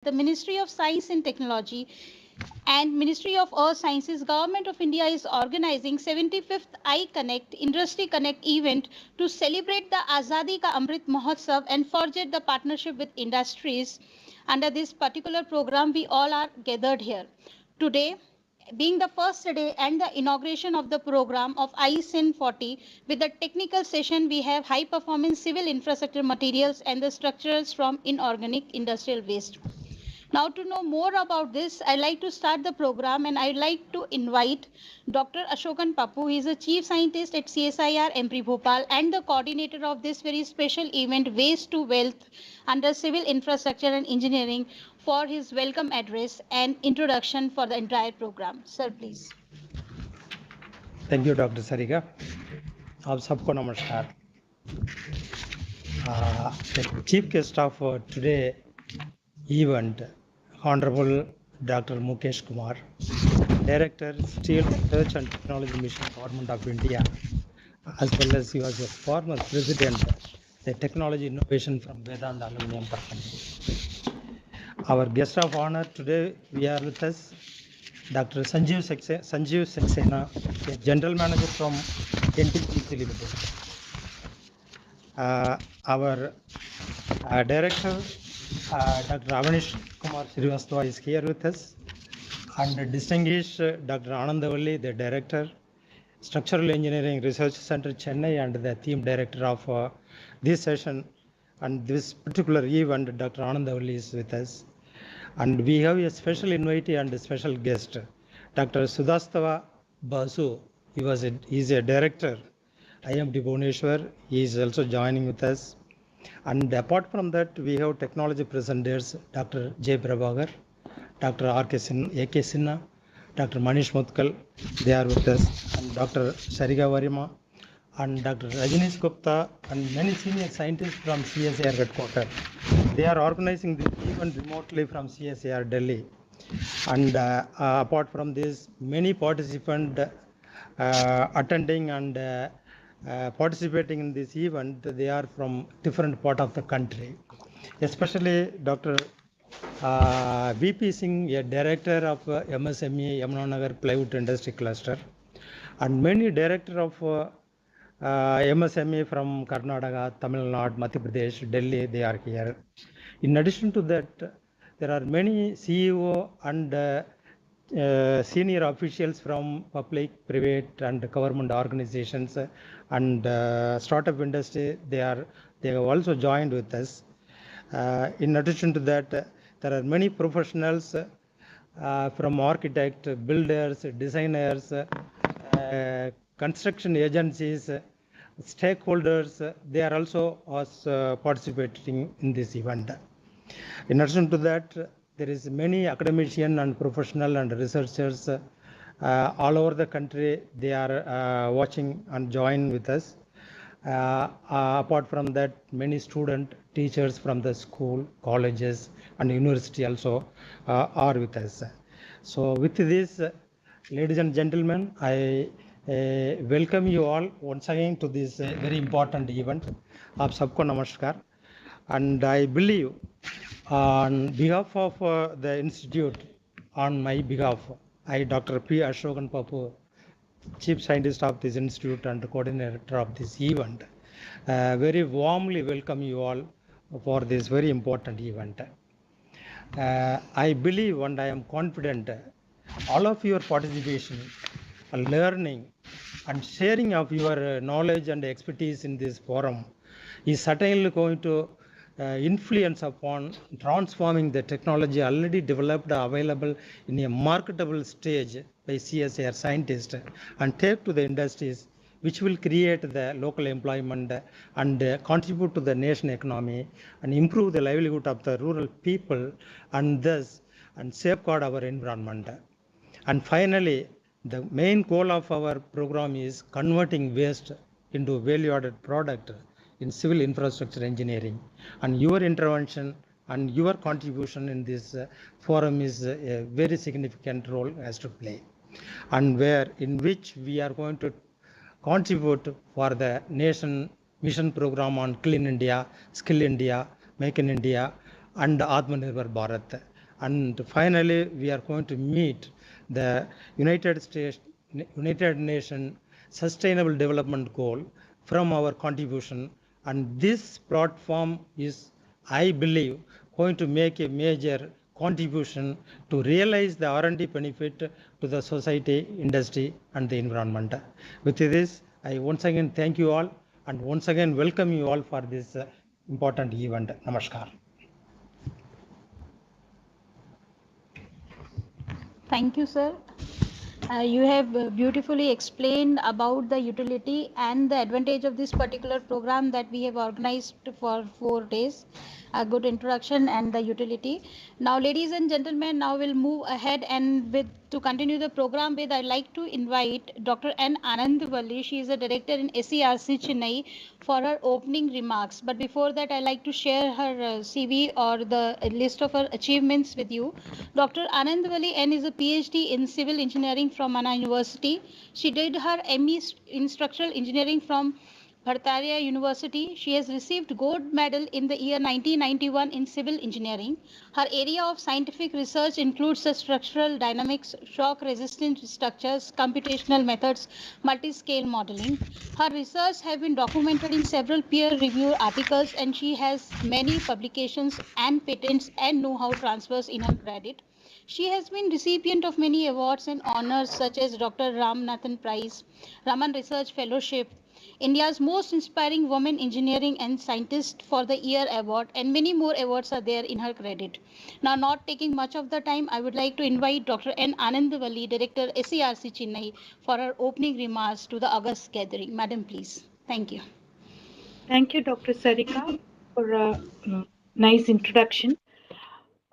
The Ministry of Science and Technology and Ministry of Earth Sciences, Government of India is organizing 75th iConnect Industry Connect event to celebrate the Azadi Ka Amrit Mahotsav and forge the partnership with industries. Under this particular program, we all are gathered here. Today, being the first day and the inauguration of the program of iCEN-40, with the technical session, we have high performance civil infrastructure materials and the structurals from inorganic industrial waste. Now, to know more about this, I'd like to start the program and I'd like to invite Dr. Ashokan Papu. He is a Chief Scientist at CSIR MP Bhopal and the coordinator of this very special event, Waste to Wealth, under Civil Infrastructure and Engineering, for his welcome address and introduction for the entire program. Sir, please. Thank you, Dr. Sarika. आप सबको नमस्कार. The chief guest of today event, Honorable Dr. Mukesh Kumar, Director, Steel Research and Technology Mission, Government of India, as well as he was a former President, the Technology Innovation from Vedanta Aluminium Company. Our guest of honor today, we are with us, Dr. Sanjeev Saxena, a General Manager from NTPC Limited. Our Director, Dr. Avanish Kumar Srivastava is here with us, and distinguished Dr. Anandavalli, the Director, Structural Engineering Research Center, Chennai, and the Theme Director of this session and this particular event, Dr. Anandavalli is with us. And we have a special invitee and a special guest, Dr. Sudhastava Basu. He is a director, IMT Bhubaneswar. He is also joining with us. And apart from that, we have technology presenters, Dr. J. Prabhagar, Dr. A.K. Sinha, Dr. Manish Mutkal, they are with us, and Dr. Sarika Varima, and Dr. Rajnish Gupta, and many senior scientists from CSIR headquarters. They are organizing this event remotely from CSIR Delhi. And apart from this, many participants attending and participating in this event, they are from different part of the country. Especially Dr. VP Singh, a director of MSME Yamunanagar Plywood Industry Cluster, and many director of MSME from Karnataka, Tamil Nadu, Madhya Pradesh, Delhi, they are here. In addition to that, there are many CEO and senior officials from public, private, and government organizations and startup industry. They have also joined with us. In addition to that, there are many professionals from architects, builders, designers, construction agencies, stakeholders. They are also participating in this event. In addition to that, there is many academicians and professionals and researchers all over the country. They are watching and join with us. Apart from that, many students, teachers from the school, colleges, and university also are with us. So with this, ladies and gentlemen, I welcome you all once again to this very important event. Aap sabko namaskar. And I believe on behalf of the institute, on my behalf, I, Dr. P. Ashokan Papu, Chief Scientist of this institute and coordinator of this event, very warmly welcome you all for this very important event. I believe and I am confident all of your participation, learning and sharing of your knowledge and expertise in this forum is certainly going to influence upon transforming the technology already developed, available in a marketable stage by CSIR scientists, and take to the industries which will create the local employment and contribute to the nation economy and improve the livelihood of the rural people and thus and safeguard our environment. And finally, the main goal of our program is converting waste into value-added product in civil infrastructure engineering, and your intervention and your contribution in this forum is a very significant role has to play, and in which we are going to contribute for the nation mission program on Clean India, Skill India, Make in India, and Atmanirbhar Bharat. And finally, we are going to meet the United Nations Sustainable Development Goal from our contribution. And this platform is, I believe, going to make a major contribution to realize the R&D benefit to the society, industry, and the environment. With this, I once again thank you all and once again welcome you all for this important event. Namaskar. Thank you, sir. You have beautifully explained about the utility and the advantage of this particular program that we have organized for 4 days. A good introduction and the utility. Now, ladies and gentlemen, now we'll move ahead and to continue the program with, I'd like to invite Dr. N. Anandvalli. She is a director in SERC Chennai for her opening remarks. But before that, I'd like to share her CV or the list of her achievements with you. Dr. Anandvalli N is a PhD in civil engineering from Anna University. She did her ME in structural engineering from Bhartaria University. She has received gold medal in the year 1991 in civil engineering. Her area of scientific research includes the structural dynamics, shock resistant structures, computational methods, multi-scale modeling. Her research have been documented in several peer-reviewed articles, and she has many publications and patents and know-how transfers in her credit. She has been recipient of many awards and honors such as Dr. Ramanathan Prize, Raman Research Fellowship, India's Most Inspiring Woman Engineering and Scientist for the Year Award, and many more awards are there in her credit. Now, not taking much of the time, I would like to invite Dr. N. Anandvalli, Director, SERC Chennai, for her opening remarks to the August gathering. Madam, please. Thank you. Thank you, Dr. Sarika, for a nice introduction.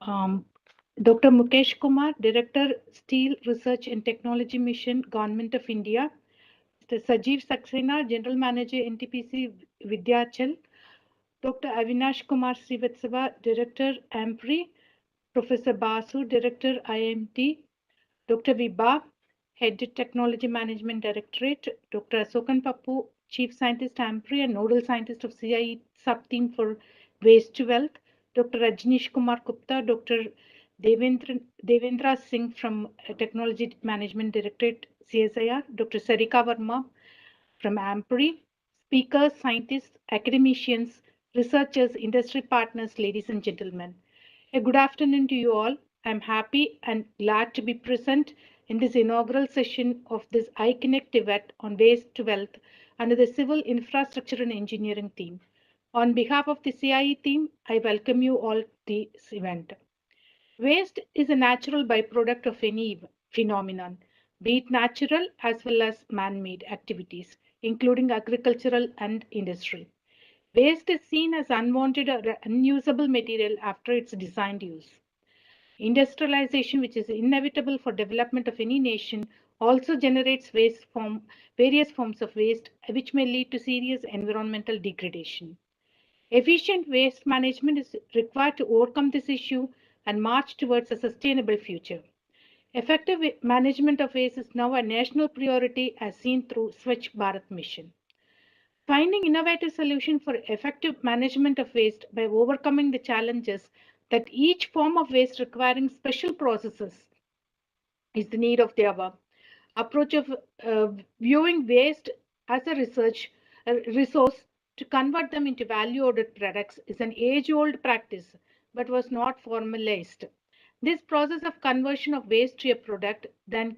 Dr. Mukesh Kumar, Director, Steel Research and Technology Mission, Government of India. Mr. Sajeev Saxena, General Manager, NTPC Vidyachal. Dr. Avinash Kumar Srivatsava, Director, AMPRI. Professor Basu, Director, IMT. Dr. Vibha, Head Technology Management Directorate. Dr. Asokan Pappu, Chief Scientist, AMPRI and Nodal Scientist of CIE Sub-Team for Waste to Wealth. Dr. Rajneesh Kumar Gupta, Dr. Devendra Singh from Technology Management Directorate, CSIR. Dr. Sarika Verma from AMPRI. Speakers, scientists, academicians, researchers, industry partners, ladies and gentlemen. A good afternoon to you all. I'm happy and glad to be present in this inaugural session of this iConnect event on waste to wealth under the Civil Infrastructure and Engineering team. On behalf of the CIE team, I welcome you all to this event. Waste is a natural byproduct of any phenomenon, be it natural as well as man-made activities, including agricultural and industry. Waste is seen as unwanted or unusable material after its designed use. Industrialization, which is inevitable for development of any nation, also generates various forms of waste, which may lead to serious environmental degradation. Efficient waste management is required to overcome this issue and march towards a sustainable future. Effective management of waste is now a national priority as seen through Swachh Bharat mission. Finding innovative solutions for effective management of waste by overcoming the challenges that each form of waste requiring special processes is the need of the above. Approach of viewing waste as a resource to convert them into value-added products is an age-old practice, but was not formalized. This process of conversion of waste to a product, then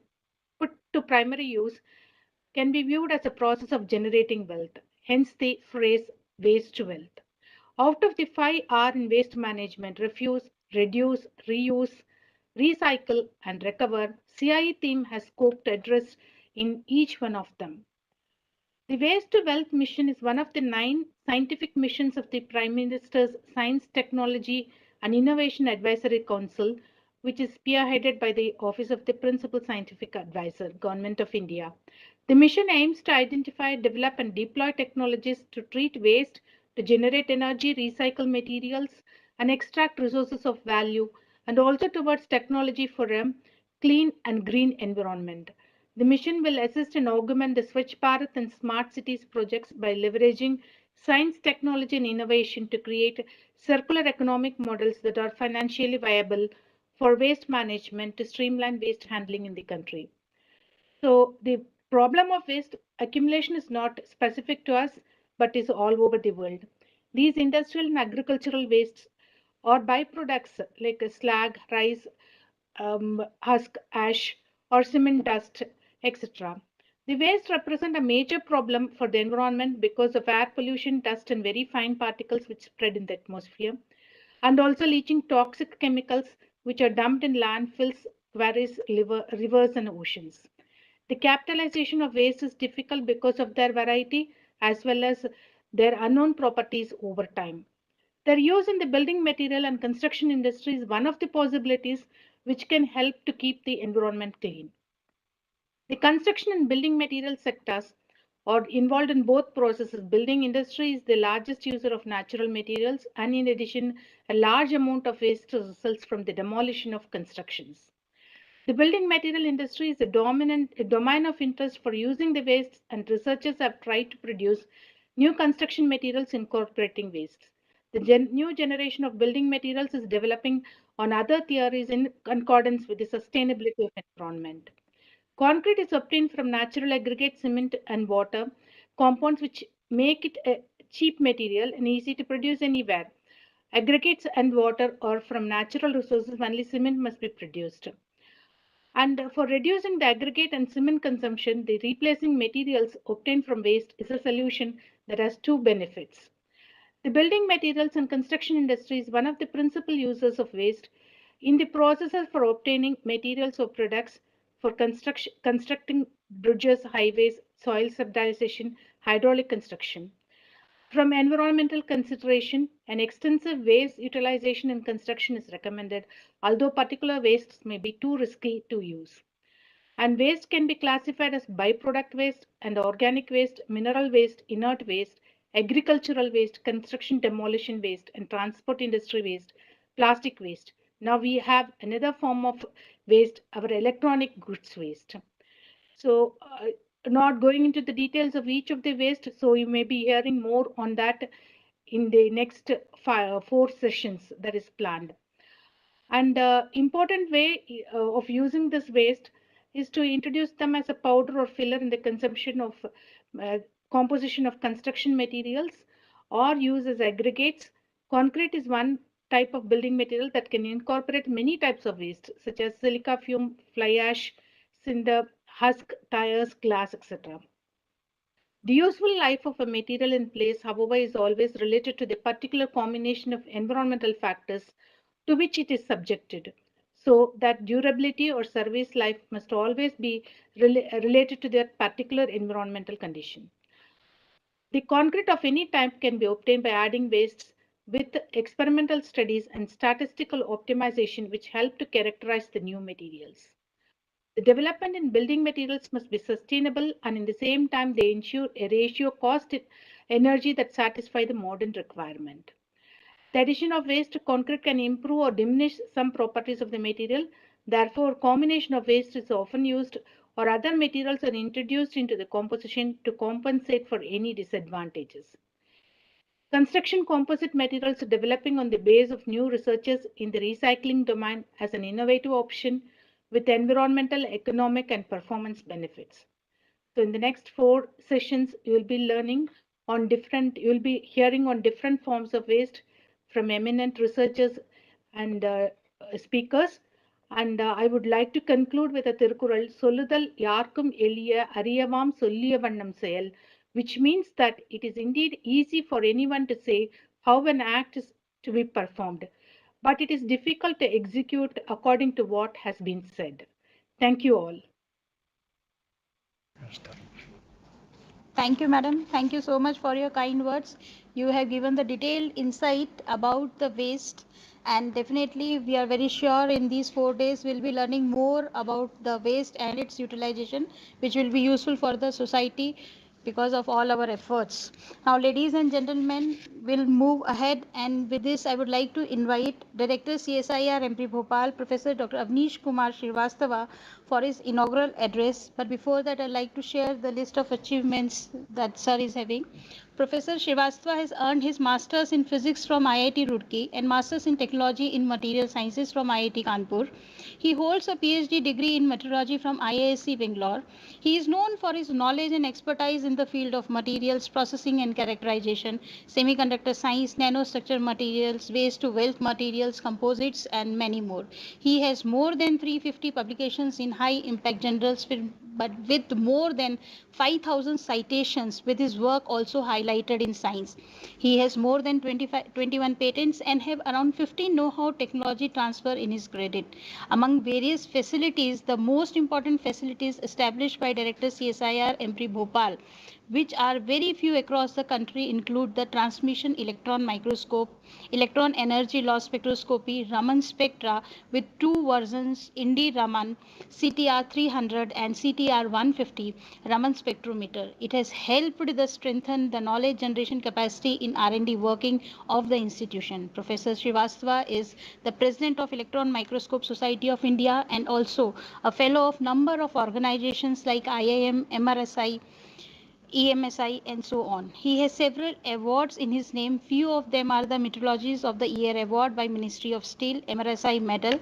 put to primary use, can be viewed as a process of generating wealth, hence the phrase waste to wealth. Out of the 5R in waste management, refuse, reduce, reuse, recycle, and recover, CIE team has scope to address in each one of them. The Waste to Wealth mission is one of the 9 scientific missions of the Prime Minister's Science, Technology and Innovation Advisory Council, which is spearheaded by the Office of the Principal Scientific Advisor, Government of India. The mission aims to identify, develop and deploy technologies to treat waste, to generate energy, recycle materials and extract resources of value, and also towards technology for a clean and green environment. The mission will assist and augment the Swachh Bharat and Smart Cities projects by leveraging science, technology and innovation to create circular economic models that are financially viable for waste management to streamline waste handling in the country. So the problem of waste accumulation is not specific to us, but is all over the world. These industrial and agricultural wastes or byproducts like slag, rice, husk, ash, or cement dust, etc. The waste represent a major problem for the environment because of air pollution, dust, and very fine particles which spread in the atmosphere, and also leaching toxic chemicals which are dumped in landfills, quarries, rivers, and oceans. The capitalization of waste is difficult because of their variety as well as their unknown properties over time. Their use in the building material and construction industry is one of the possibilities which can help to keep the environment clean. The construction and building material sectors are involved in both processes. Building industry is the largest user of natural materials, and in addition, a large amount of waste results from the demolition of constructions. The building material industry is a domain of interest for using the wastes, and researchers have tried to produce new construction materials incorporating wastes. The new generation of building materials is developing on other theories in accordance with the sustainability of environment. Concrete is obtained from natural aggregate cement and water, compounds which make it a cheap material and easy to produce anywhere. Aggregates and water are from natural resources, only cement must be produced. And for reducing the aggregate and cement consumption, the replacing materials obtained from waste is a solution that has two benefits. The building materials and construction industry is one of the principal users of waste in the processes for obtaining materials or products for constructing bridges, highways, soil stabilization, hydraulic construction. From environmental consideration, an extensive waste utilization in construction is recommended, although particular wastes may be too risky to use. And waste can be classified as byproduct waste and organic waste, mineral waste, inert waste, agricultural waste, construction demolition waste, and transport industry waste, plastic waste. Now we have another form of waste, our electronic goods waste. So not going into the details of each of the waste, so you may be hearing more on that in the next 4 sessions that is planned. And important way of using this waste is to introduce them as a powder or filler in the consumption of composition of construction materials or use as aggregates. Concrete is one type of building material that can incorporate many types of waste such as silica fume, fly ash, cinder, husk, tires, glass, etc. The useful life of a material in place, however, is always related to the particular combination of environmental factors to which it is subjected. So that durability or service life must always be related to that particular environmental condition. The concrete of any type can be obtained by adding wastes with experimental studies and statistical optimization which help to characterize the new materials. The development in building materials must be sustainable and in the same time they ensure a ratio cost energy that satisfy the modern requirement. The addition of waste to concrete can improve or diminish some properties of the material. Therefore, combination of waste is often used or other materials are introduced into the composition to compensate for any disadvantages. Construction composite materials are developing on the base of new researches in the recycling domain as an innovative option with environmental, economic, and performance benefits. So in the next 4 sessions, you will be hearing on different forms of waste from eminent researchers and speakers. And I would like to conclude with a Tirukkural, Solludal Yarkum Eliya Ariyavam Solliya Vannam Seyal, which means that it is indeed easy for anyone to say how an act is to be performed, but it is difficult to execute according to what has been said. Thank you all. Thank you, madam. Thank you so much for your kind words. You have given the detailed insight about the waste, and definitely we are very sure in these 4 days we'll be learning more about the waste and its utilization, which will be useful for the society because of all our efforts. Now, ladies and gentlemen, we'll move ahead, and with this I would like to invite Director CSIR MP Bhopal, Professor Dr. Avnish Kumar Srivastava, for his inaugural address. But before that, I'd like to share the list of achievements that sir is having. Professor Srivastava has earned his Masters in Physics from IIT Roorkee and Masters in Technology in Material Sciences from IIT Kanpur. He holds a PhD degree in Meteorology from IISc Bangalore. He is known for his knowledge and expertise in the field of materials processing and characterization, semiconductor science, nanostructure materials, waste to wealth materials, composites, and many more. He has more than 350 publications in high impact journals, but with more than 5,000 citations, with his work also highlighted in Science. He has more than 21 patents and have around 15 know-how technology transfer in his credit. Among various facilities, the most important facilities established by Director CSIR MP Bhopal, which are very few across the country, include the transmission electron microscope, electron energy loss spectroscopy, Raman spectra with two versions, Indy Raman, CTR 300 and CTR 150 Raman spectrometer. It has helped the strengthen the knowledge generation capacity in R&D working of the institution. Professor Srivastava is the president of Electron Microscope Society of India and also a fellow of number of organizations like IIM, MRSI, EMSI, and so on. He has several awards in his name. Few of them are the Meteorologist of the Year Award by Ministry of Steel, MRSI Medal.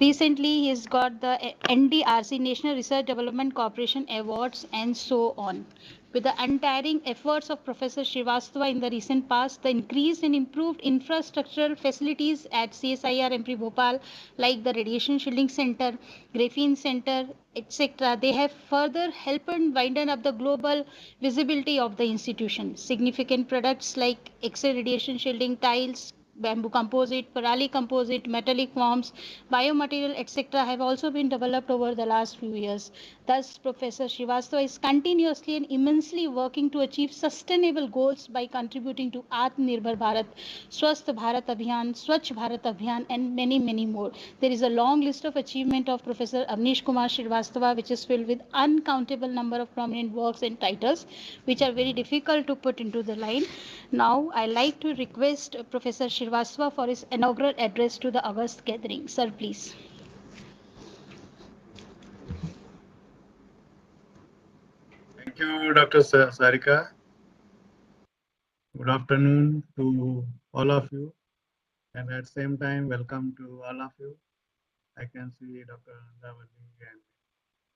Recently, he has got the NDRC, National Research Development Corporation Awards, and so on. With the untiring efforts of Professor Srivastava in the recent past, the increased and improved infrastructural facilities at CSIR MP Bhopal, like the Radiation Shielding Center, Graphene Center, etc., they have further helped widen up the global visibility of the institution. Significant products like X-ray radiation shielding tiles, bamboo composite, parali composite, metallic forms, biomaterial, etc., have also been developed over the last few years. Thus, Professor Srivastava is continuously and immensely working to achieve sustainable goals by contributing to Atmanirbhar Bharat, Swasth Bharat Abhiyan, Swachh Bharat Abhiyan, and many, many more. There is a long list of achievement of Professor Avnish Kumar Srivastava, which is filled with uncountable number of prominent works and titles, which are very difficult to put into the line. Now, I like to request Professor Srivastava for his inaugural address to the August gathering. Sir, please. Thank you, Dr. Sarika. Good afternoon to all of you. And at the same time, welcome to all of you. I can see Dr. Andavali and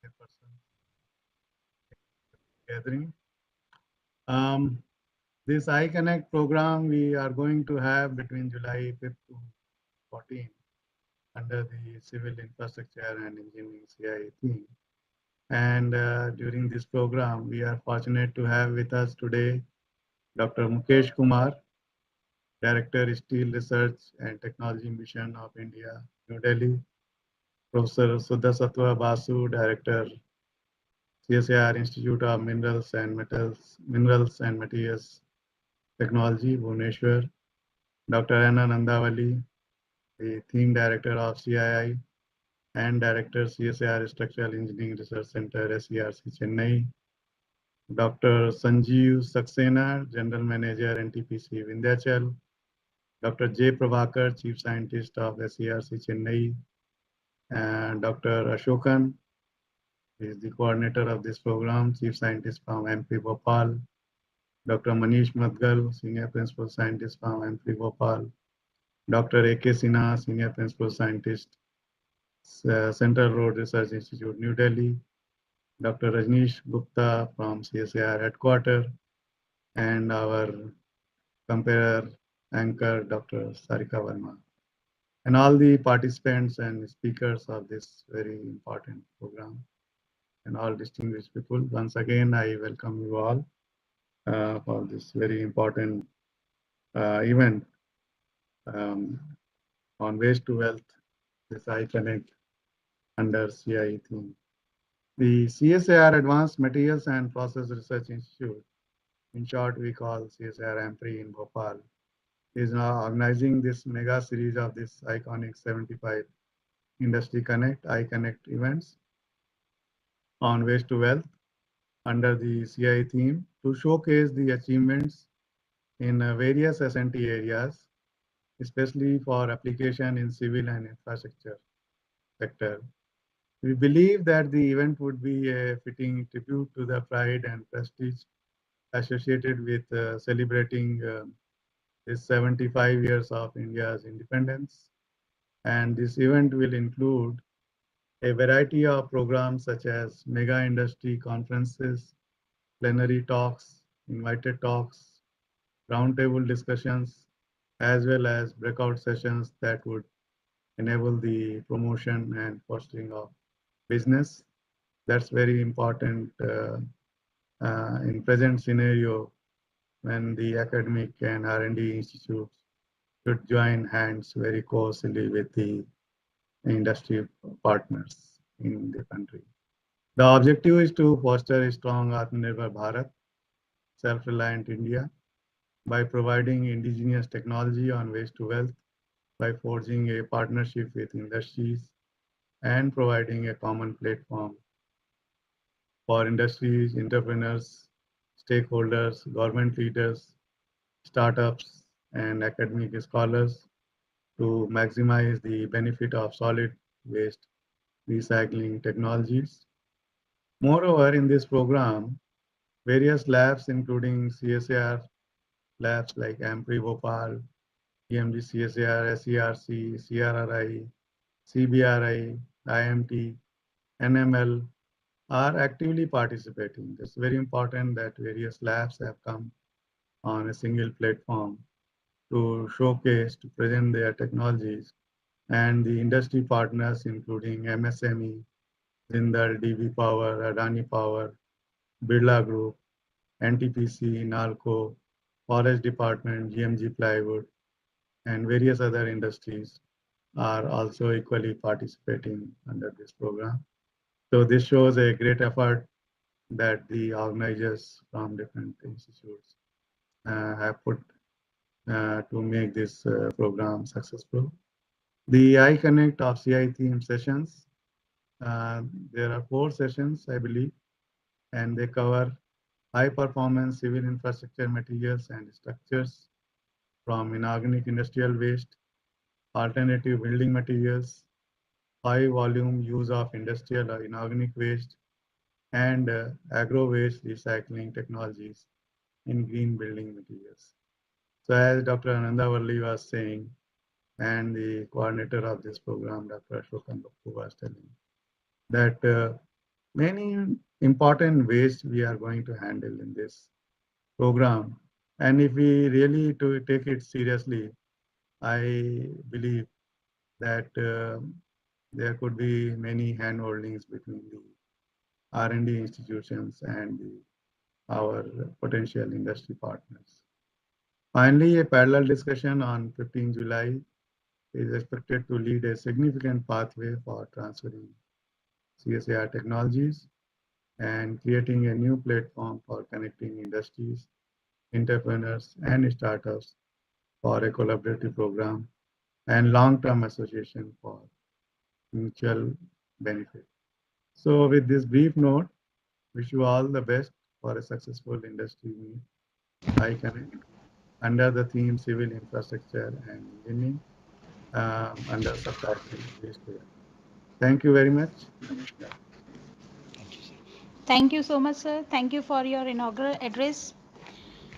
the person gathering. This iConnect program we are going to have between July 5th to 14th under the Civil Infrastructure and Engineering CIE theme. And during this program, we are fortunate to have with us today Dr. Mukesh Kumar, Director, Steel Research and Technology Mission of India, New Delhi. Professor Sudhasatwa Basu, Director, CSIR Institute of Minerals and Materials Technology, Bhubaneswar. Dr. Anna Nandavali, the Theme Director of CII and Director, CSIR Structural Engineering Research Center, SERC, Chennai. Dr. Sanjeev Saxena, General Manager, NTPC, Vindhyachal. Dr. J. Prabhakar, Chief Scientist of SERC, Chennai. And Dr. Ashokan is the coordinator of this program, Chief Scientist from MP Bhopal. Dr. Manish Madgal, Senior Principal Scientist from MP Bhopal. Dr. A.K. Sinha, Senior Principal Scientist, Central Road Research Institute, New Delhi. Dr. Rajneesh Gupta from CSIR Headquarters. And our comparer anchor, Dr. Sarika Verma. And all the participants and speakers of this very important program and all distinguished people. Once again, I welcome you all for this very important event on waste to wealth, this iConnect under CIE theme. The CSIR Advanced Materials and Process Research Institute, in short we call CSIR AMPRI in Bhopal, is now organizing this mega series of this iconic 75 Industry Connect, iConnect events on waste to wealth under the CIE theme to showcase the achievements in various S&T areas, especially for application in civil and infrastructure sector. We believe that the event would be a fitting tribute to the pride and prestige associated with celebrating this 75 years of India's independence. And this event will include a variety of programs such as mega industry conferences, plenary talks, invited talks, roundtable discussions, as well as breakout sessions that would enable the promotion and fostering of business. That's very important in present scenario when the academic and R&D institutes should join hands very closely with the industry partners in the country. The objective is to foster a strong Atmanirbhar Bharat, self-reliant India, by providing indigenous technology on waste to wealth, by forging a partnership with industries, and providing a common platform for industries, entrepreneurs, stakeholders, government leaders, startups, and academic scholars to maximize the benefit of solid waste recycling technologies. Moreover, in this program, various labs, including CSAR labs like AMPRI Bhopal, EMG CSAR, SERC, CRRI, CBRI, IMT, NML, are actively participating. It's very important that various labs have come on a single platform to showcase, to present their technologies, and the industry partners, including MSME, Jindal, DB Power, Adani Power, Birla Group, NTPC, NALCO, Forest Department, GMG Plywood, and various other industries are also equally participating under this program. So this shows a great effort that the organizers from different institutes have put to make this program successful. The iConnect of CI theme sessions, there are 4 sessions, I believe, and they cover high performance civil infrastructure materials and structures from inorganic industrial waste, alternative building materials, high volume use of industrial or inorganic waste, and agro waste recycling technologies in green building materials. So as Dr. Anandavalli was saying, and the coordinator of this program, Dr. Ashokan Bappu, was telling, that many important waste we are going to handle in this program. And if we really to take it seriously, I believe that there could be many handholdings between the R&D institutions and our potential industry partners. Finally, a parallel discussion on 15 July is expected to lead a significant pathway for transferring CSAR technologies and creating a new platform for connecting industries, entrepreneurs, and startups for a collaborative program and long-term association for mutual benefit. So with this brief note, wish you all the best for a successful industry meet, iConnect, under the theme Civil Infrastructure and Engineering, under subtitle Waste to Wealth. Thank you very much. Namaskar. Thank you so much, sir. Thank you for your inaugural address.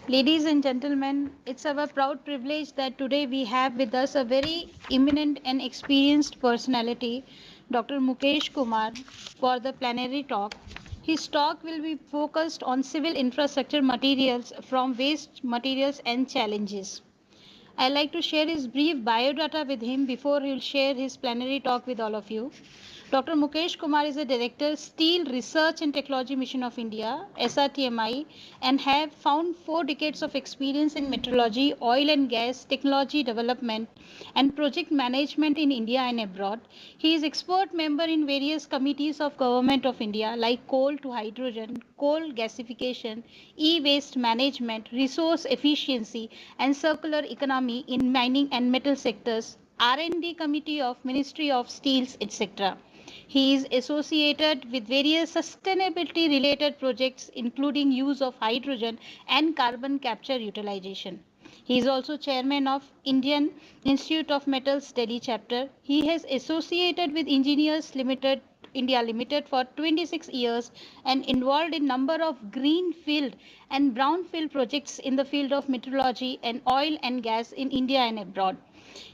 Ladies and gentlemen, it's our proud privilege that today we have with us a very eminent and experienced personality, Dr. Mukesh Kumar, for the plenary talk. His talk will be focused on civil infrastructure materials from waste materials and challenges. I'd like to share his brief biodata with him before he will share his plenary talk with all of you. Dr. Mukesh Kumar is a director, Steel Research and Technology Mission of India, SRTMI, and have found 4 decades of experience in metrology, oil and gas, technology development, and project management in India and abroad. He is expert member in various committees of Government of India like coal to hydrogen, coal gasification, e-waste management, resource efficiency, and circular economy in mining and metal sectors, R&D committee of Ministry of Steels, etc. He is associated with various sustainability related projects including use of hydrogen and carbon capture utilization. He is also chairman of Indian Institute of Metals Delhi chapter. He has associated with Engineers Limited India Limited for 26 years and involved in number of greenfield and brownfield projects in the field of meteorology and oil and gas in India and abroad.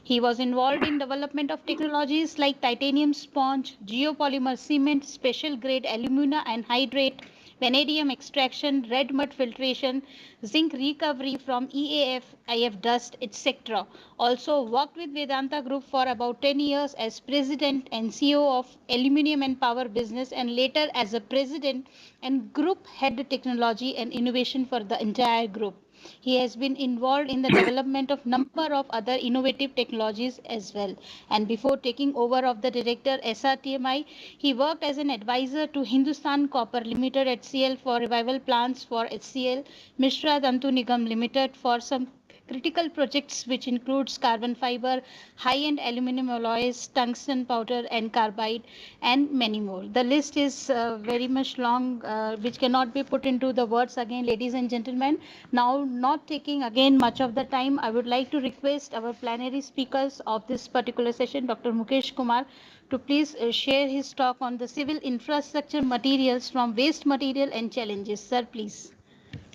He was involved in development of technologies like titanium sponge, geopolymer cement, special grade alumina and hydrate, vanadium extraction, red mud filtration, zinc recovery from EAF, IF dust, etc. Also worked with Vedanta Group for about 10 years as president and CEO of Aluminium and Power Business and later as a president and group head technology and innovation for the entire group. He has been involved in the development of number of other innovative technologies as well. And before taking over of the director SRTMI, he worked as an advisor to Hindustan Copper Limited HCL for revival plans for HCL, Mishra Dantu Nigam Limited for some critical projects which includes carbon fiber, high-end aluminum alloys, tungsten powder and carbide and many more. The list is very much long which cannot be put into the words again, ladies and gentlemen. Now not taking again much of the time, I would like to request our plenary speakers of this particular session, Dr. Mukesh Kumar, to please share his talk on the civil infrastructure materials from waste material and challenges. Sir, please.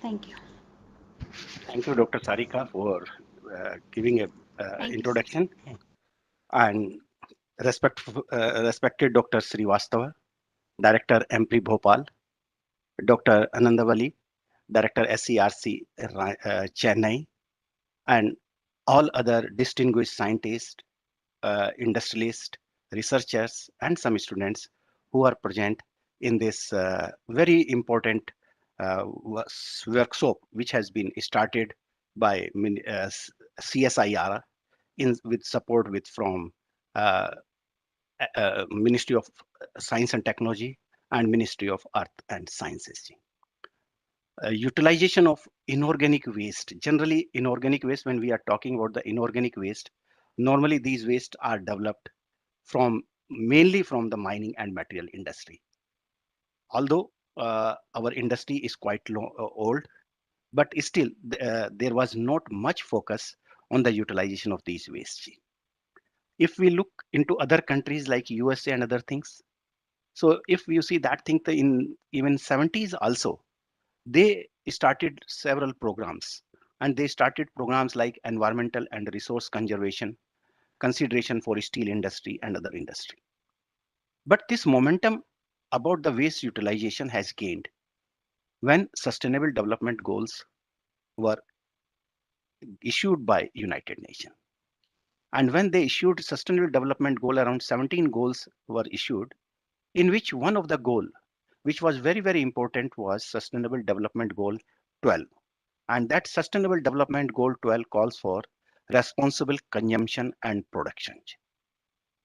Thank you. Thank you, Dr. Sarika, for giving a Thank you. introduction. And respected Dr. Srivastava, Director MP Bhopal, Dr. Anandavali, Director SCRC Chennai, and all other distinguished scientists, industrialists, researchers, and some students who are present in this very important workshop, which has been started by CSIR with support from Ministry of Science and Technology and Ministry of Earth and Sciences. Utilization of inorganic waste. Generally, inorganic waste, when we are talking about the inorganic waste, normally these wastes are developed mainly from the mining and material industry. Although our industry is quite old, but still there was not much focus on the utilization of these wastes. If we look into other countries like USA and other things, so if you see that thing in even 70s also, they started several programs, and they started programs like environmental and resource conservation, consideration for steel industry and other industry. But this momentum about the waste utilization has gained when Sustainable Development Goals were issued by United Nations. And when they issued Sustainable Development Goal, around 17 goals were issued, in which one of the goal, which was very, very important, was Sustainable Development Goal 12. And that Sustainable Development Goal 12 calls for responsible consumption and production.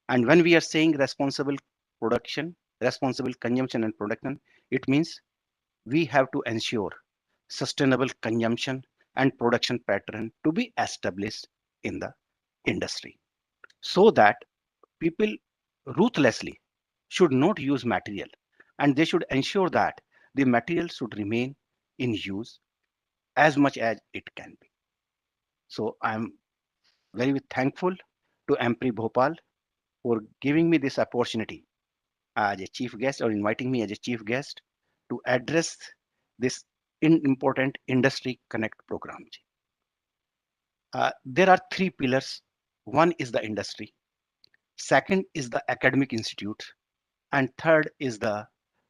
And when we are saying responsible consumption and production, it means we have to ensure sustainable consumption and production pattern to be established in the industry, so that people ruthlessly should not use material, and they should ensure that the material should remain in use as much as it can be. So I'm very thankful to MP Bhopal for giving me this opportunity as a chief guest, or inviting me as a chief guest to address this important Industry Connect program. There are three pillars. One is the industry, second is the academic institute, and third is the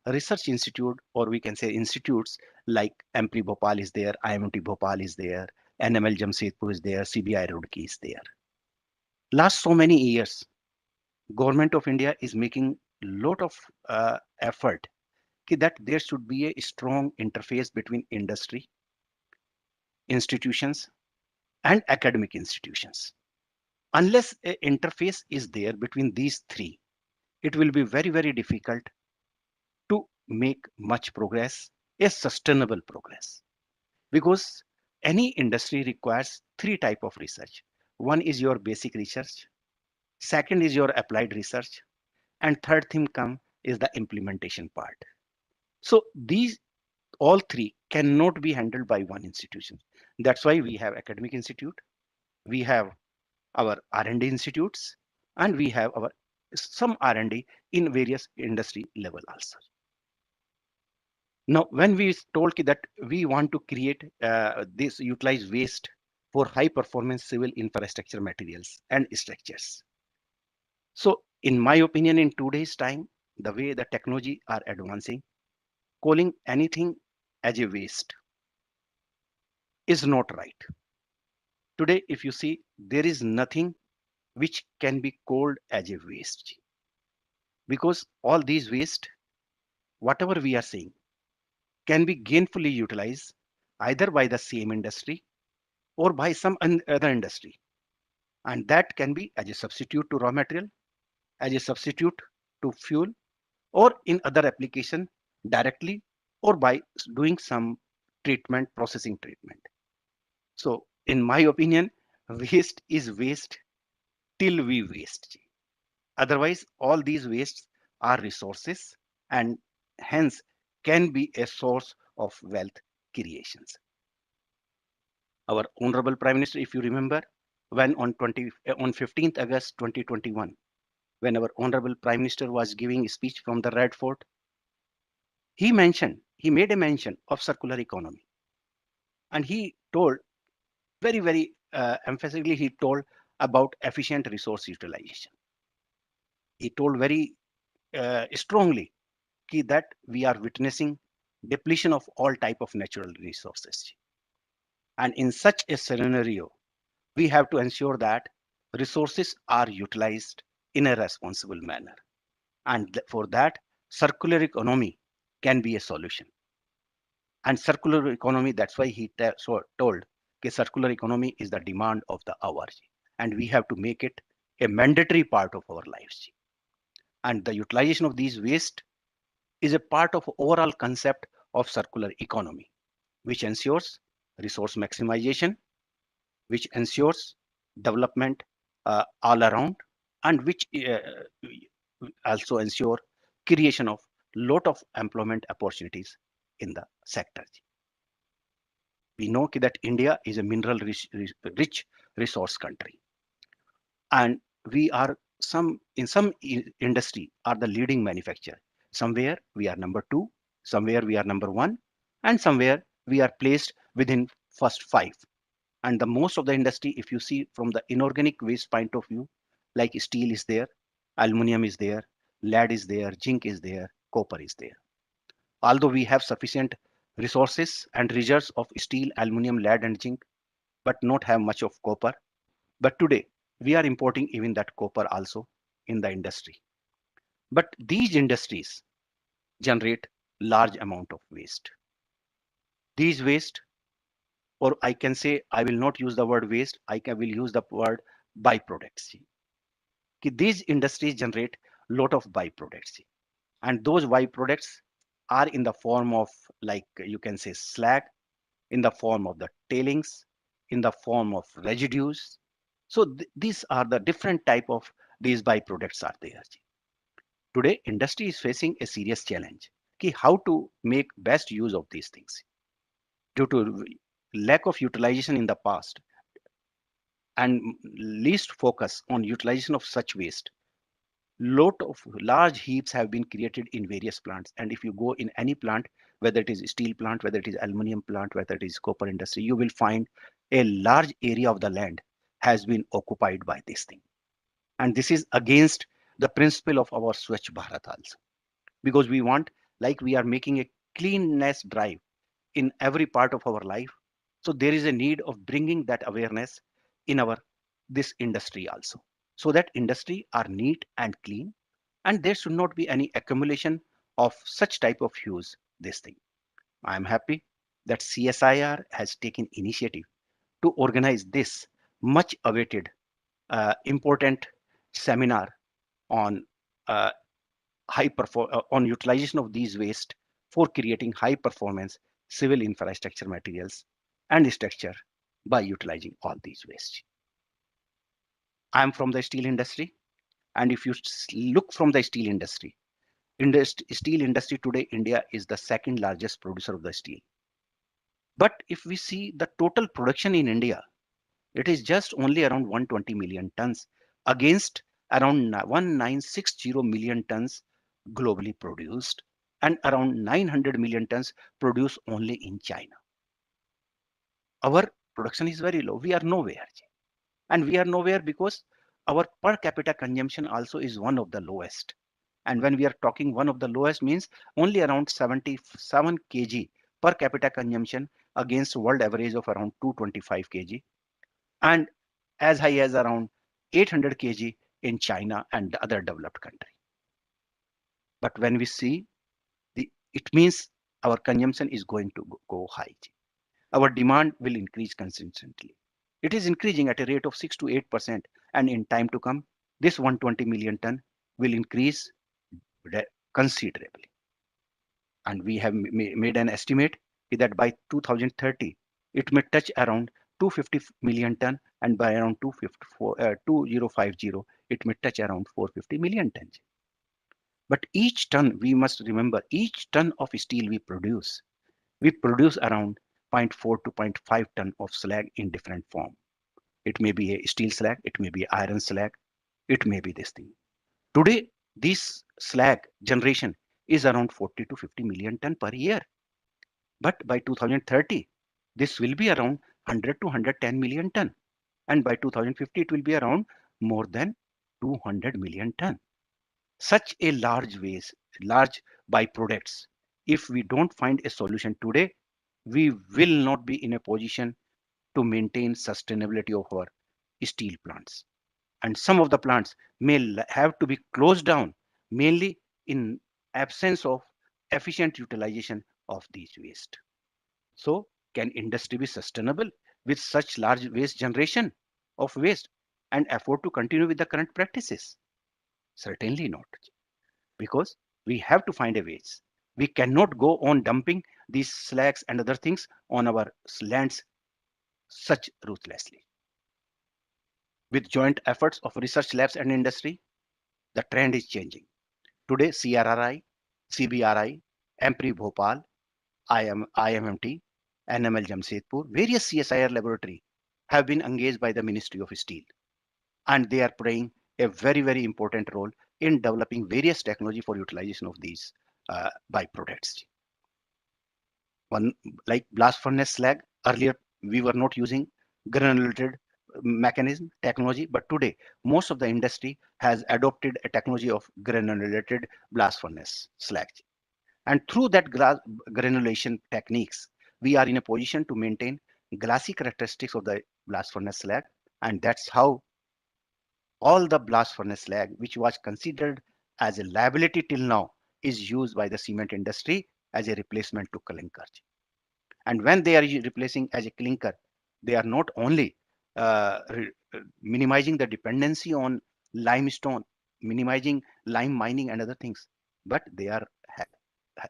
research institute, or we can say institutes like MP Bhopal is there, IMT Bhopal is there, NML Jamshedpur is there, CBI Roorkee is there. Last so many years, Government of India is making a lot of effort that there should be a strong interface between industry, institutions, and academic institutions. Unless an interface is there between these three, it will be very, very difficult to make much progress, a sustainable progress. Because any industry requires three types of research. One is your basic research, second is your applied research, and third thing is the implementation part. So these all three cannot be handled by one institution. That's why we have academic institute, we have our R&D institutes, and we have our some R&D in various industry level also. Now, when we told that we want to create this utilize waste for high performance civil infrastructure materials and structures. So in my opinion, in today's time, the way the technology are advancing, calling anything as a waste is not right. Today, if you see, there is nothing which can be called as a waste, because all these waste, whatever we are saying, can be gainfully utilized either by the same industry or by some other industry. And that can be as a substitute to raw material, as a substitute to fuel, or in other application directly, or by doing some treatment, processing treatment. So in my opinion, waste is waste till we waste. Otherwise, all these wastes are resources and hence can be a source of wealth creations. Our Honorable Prime Minister, if you remember, when on 15th August 2021, when our Honorable Prime Minister was giving a speech from the Red Fort, he made a mention of circular economy. And he told very emphatically, he told about efficient resource utilization. He told very strongly that we are witnessing depletion of all type of natural resources. And in such a scenario, we have to ensure that resources are utilized in a responsible manner. And for that, circular economy can be a solution. And circular economy, that's why he told that circular economy is the demand of the hour. And we have to make it a mandatory part of our lives. And the utilization of these waste is a part of overall concept of circular economy, which ensures resource maximization, which ensures development all around, and which also ensure creation of lot of employment opportunities in the sector. We know that India is a mineral rich resource country, and we are in some industry are the leading manufacturer. Somewhere we are number 2, somewhere we are number 1, and somewhere we are placed within first 5. And the most of the industry, if you see from the inorganic waste point of view, like steel is there, aluminum is there, lead is there, zinc is there, copper is there. Although we have sufficient resources and reserves of steel, aluminum, lead, and zinc, but not have much of copper. But today, we are importing even that copper also in the industry. But these industries generate large amount of waste. These waste, or I can say, I will not use the word waste, will use the word byproducts. These industries generate lot of byproducts. And those byproducts are in the form of, like you can say, slag, in the form of the tailings, in the form of residues. So these are the different type of these byproducts are there. Today, industry is facing a serious challenge. How to make best use of these things. Due to lack of utilization in the past and least focus on utilization of such waste, lot of large heaps have been created in various plants. And if you go in any plant, whether it is steel plant, whether it is aluminum plant, whether it is copper industry, you will find a large area of the land has been occupied by this thing. And this is against the principle of our Swachh Bharat also, because we want, like we are making a cleanness drive in every part of our life. So there is a need of bringing that awareness in our this industry also, so that industry are neat and clean, and there should not be any accumulation of such type of use this thing. I am happy that CSIR has taken initiative to organize this much awaited important seminar on on utilization of these waste for creating high performance civil infrastructure materials and structure by utilizing all these waste. I am from the steel industry, and if you look from the steel industry, steel industry today, India is the second largest producer of the steel. But if we see the total production in India, it is just only around 120 million tons against around 1960 million tons globally produced, and around 900 million tons produced only in China. Our production is very low. We are nowhere. And we are nowhere because our per capita consumption also is one of the lowest. And when we are talking one of the lowest means only around 77 kg per capita consumption against world average of around 225 kg, and as high as around 800 kg in China and the other developed country. But when we see it means our consumption is going to go high. Our demand will increase consistently. It is increasing at a rate of 6 to 8%, and in time to come, this 120 million ton will increase considerably. And we have made an estimate that by 2030, it may touch around 250 million ton, and by around 2050, it may touch around 450 million tons. But each ton, we must remember, each ton of steel we produce around 0.4 to 0.5 ton of slag in different form. It may be a steel slag, it may be iron slag, it may be this thing. Today, this slag generation is around 40 to 50 million ton per year. But by 2030, this will be around 100 to 110 million ton. And by 2050, it will be around more than 200 million ton. Such a large waste, large byproducts, if we don't find a solution today, we will not be in a position to maintain sustainability of our steel plants. And some of the plants may have to be closed down, mainly in absence of efficient utilization of these waste. So can industry be sustainable with such large waste generation of waste and afford to continue with the current practices? Certainly not, because we have to find a ways. We cannot go on dumping these slags and other things on our lands such ruthlessly. With joint efforts of research labs and industry, the trend is changing. Today, CRRI, CBRI, EMPRI Bhopal, IMMT, NML Jamshedpur, various CSIR laboratory have been engaged by the Ministry of Steel, and they are playing a very, very important role in developing various technology for utilization of these byproducts. One like blast furnace slag, earlier we were not using granulated mechanism technology, but today most of the industry has adopted a technology of granulated blast furnace slag. And through that granulation techniques, we are in a position to maintain glassy characteristics of the blast furnace slag, and that's how all the blast furnace slag, which was considered as a liability till now, is used by the cement industry as a replacement to clinker. And when they are replacing as a clinker, they are not only minimizing the dependency on limestone, minimizing lime mining and other things, but they are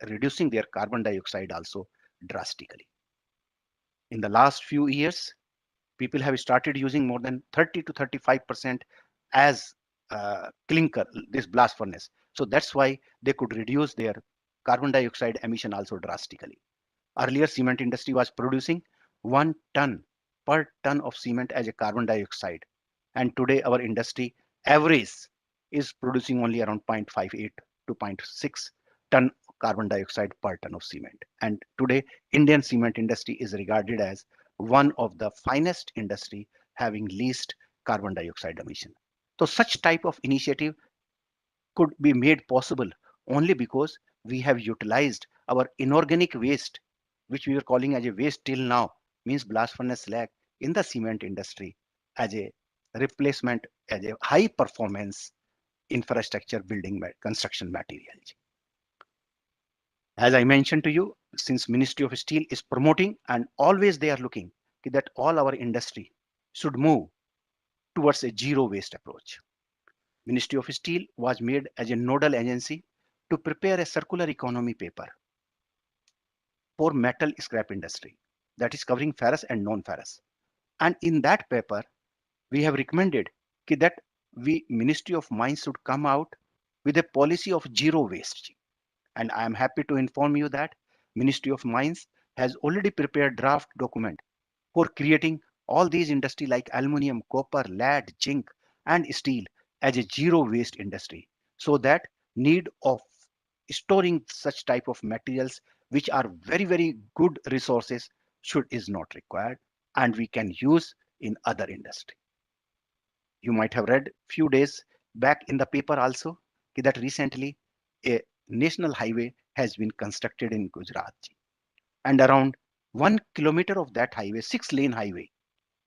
reducing their carbon dioxide also drastically. In the last few years, people have started using more than 30 to 35% as clinker, this blast furnace. So that's why they could reduce their carbon dioxide emission also drastically. Earlier, cement industry was producing 1 ton per ton of cement as a carbon dioxide. And today our industry average is producing only around 0.58 to 0.6 ton carbon dioxide per ton of cement. And today Indian cement industry is regarded as one of the finest industry having least carbon dioxide emission. So such type of initiative could be made possible only because we have utilized our inorganic waste, which we are calling as a waste till now, means blast furnace slag in the cement industry as a replacement, as a high performance infrastructure building construction material. As I mentioned to you, since Ministry of Steel is promoting and always they are looking that all our industry should move towards a zero waste approach. Ministry of Steel was made as a nodal agency to prepare a circular economy paper for metal scrap industry that is covering ferrous and non-ferrous. And in that paper, we have recommended that Ministry of Mines should come out with a policy of zero waste. And I am happy to inform you that Ministry of Mines has already prepared draft document for creating all these industry like aluminum, copper, lead, zinc, and steel as a zero waste industry, so that need of storing such type of materials which are very good resources should is not required, and we can use in other industry. You might have read few days back in the paper also that recently a national highway has been constructed in Gujarat, and around 1 kilometer of that highway, 6-lane highway,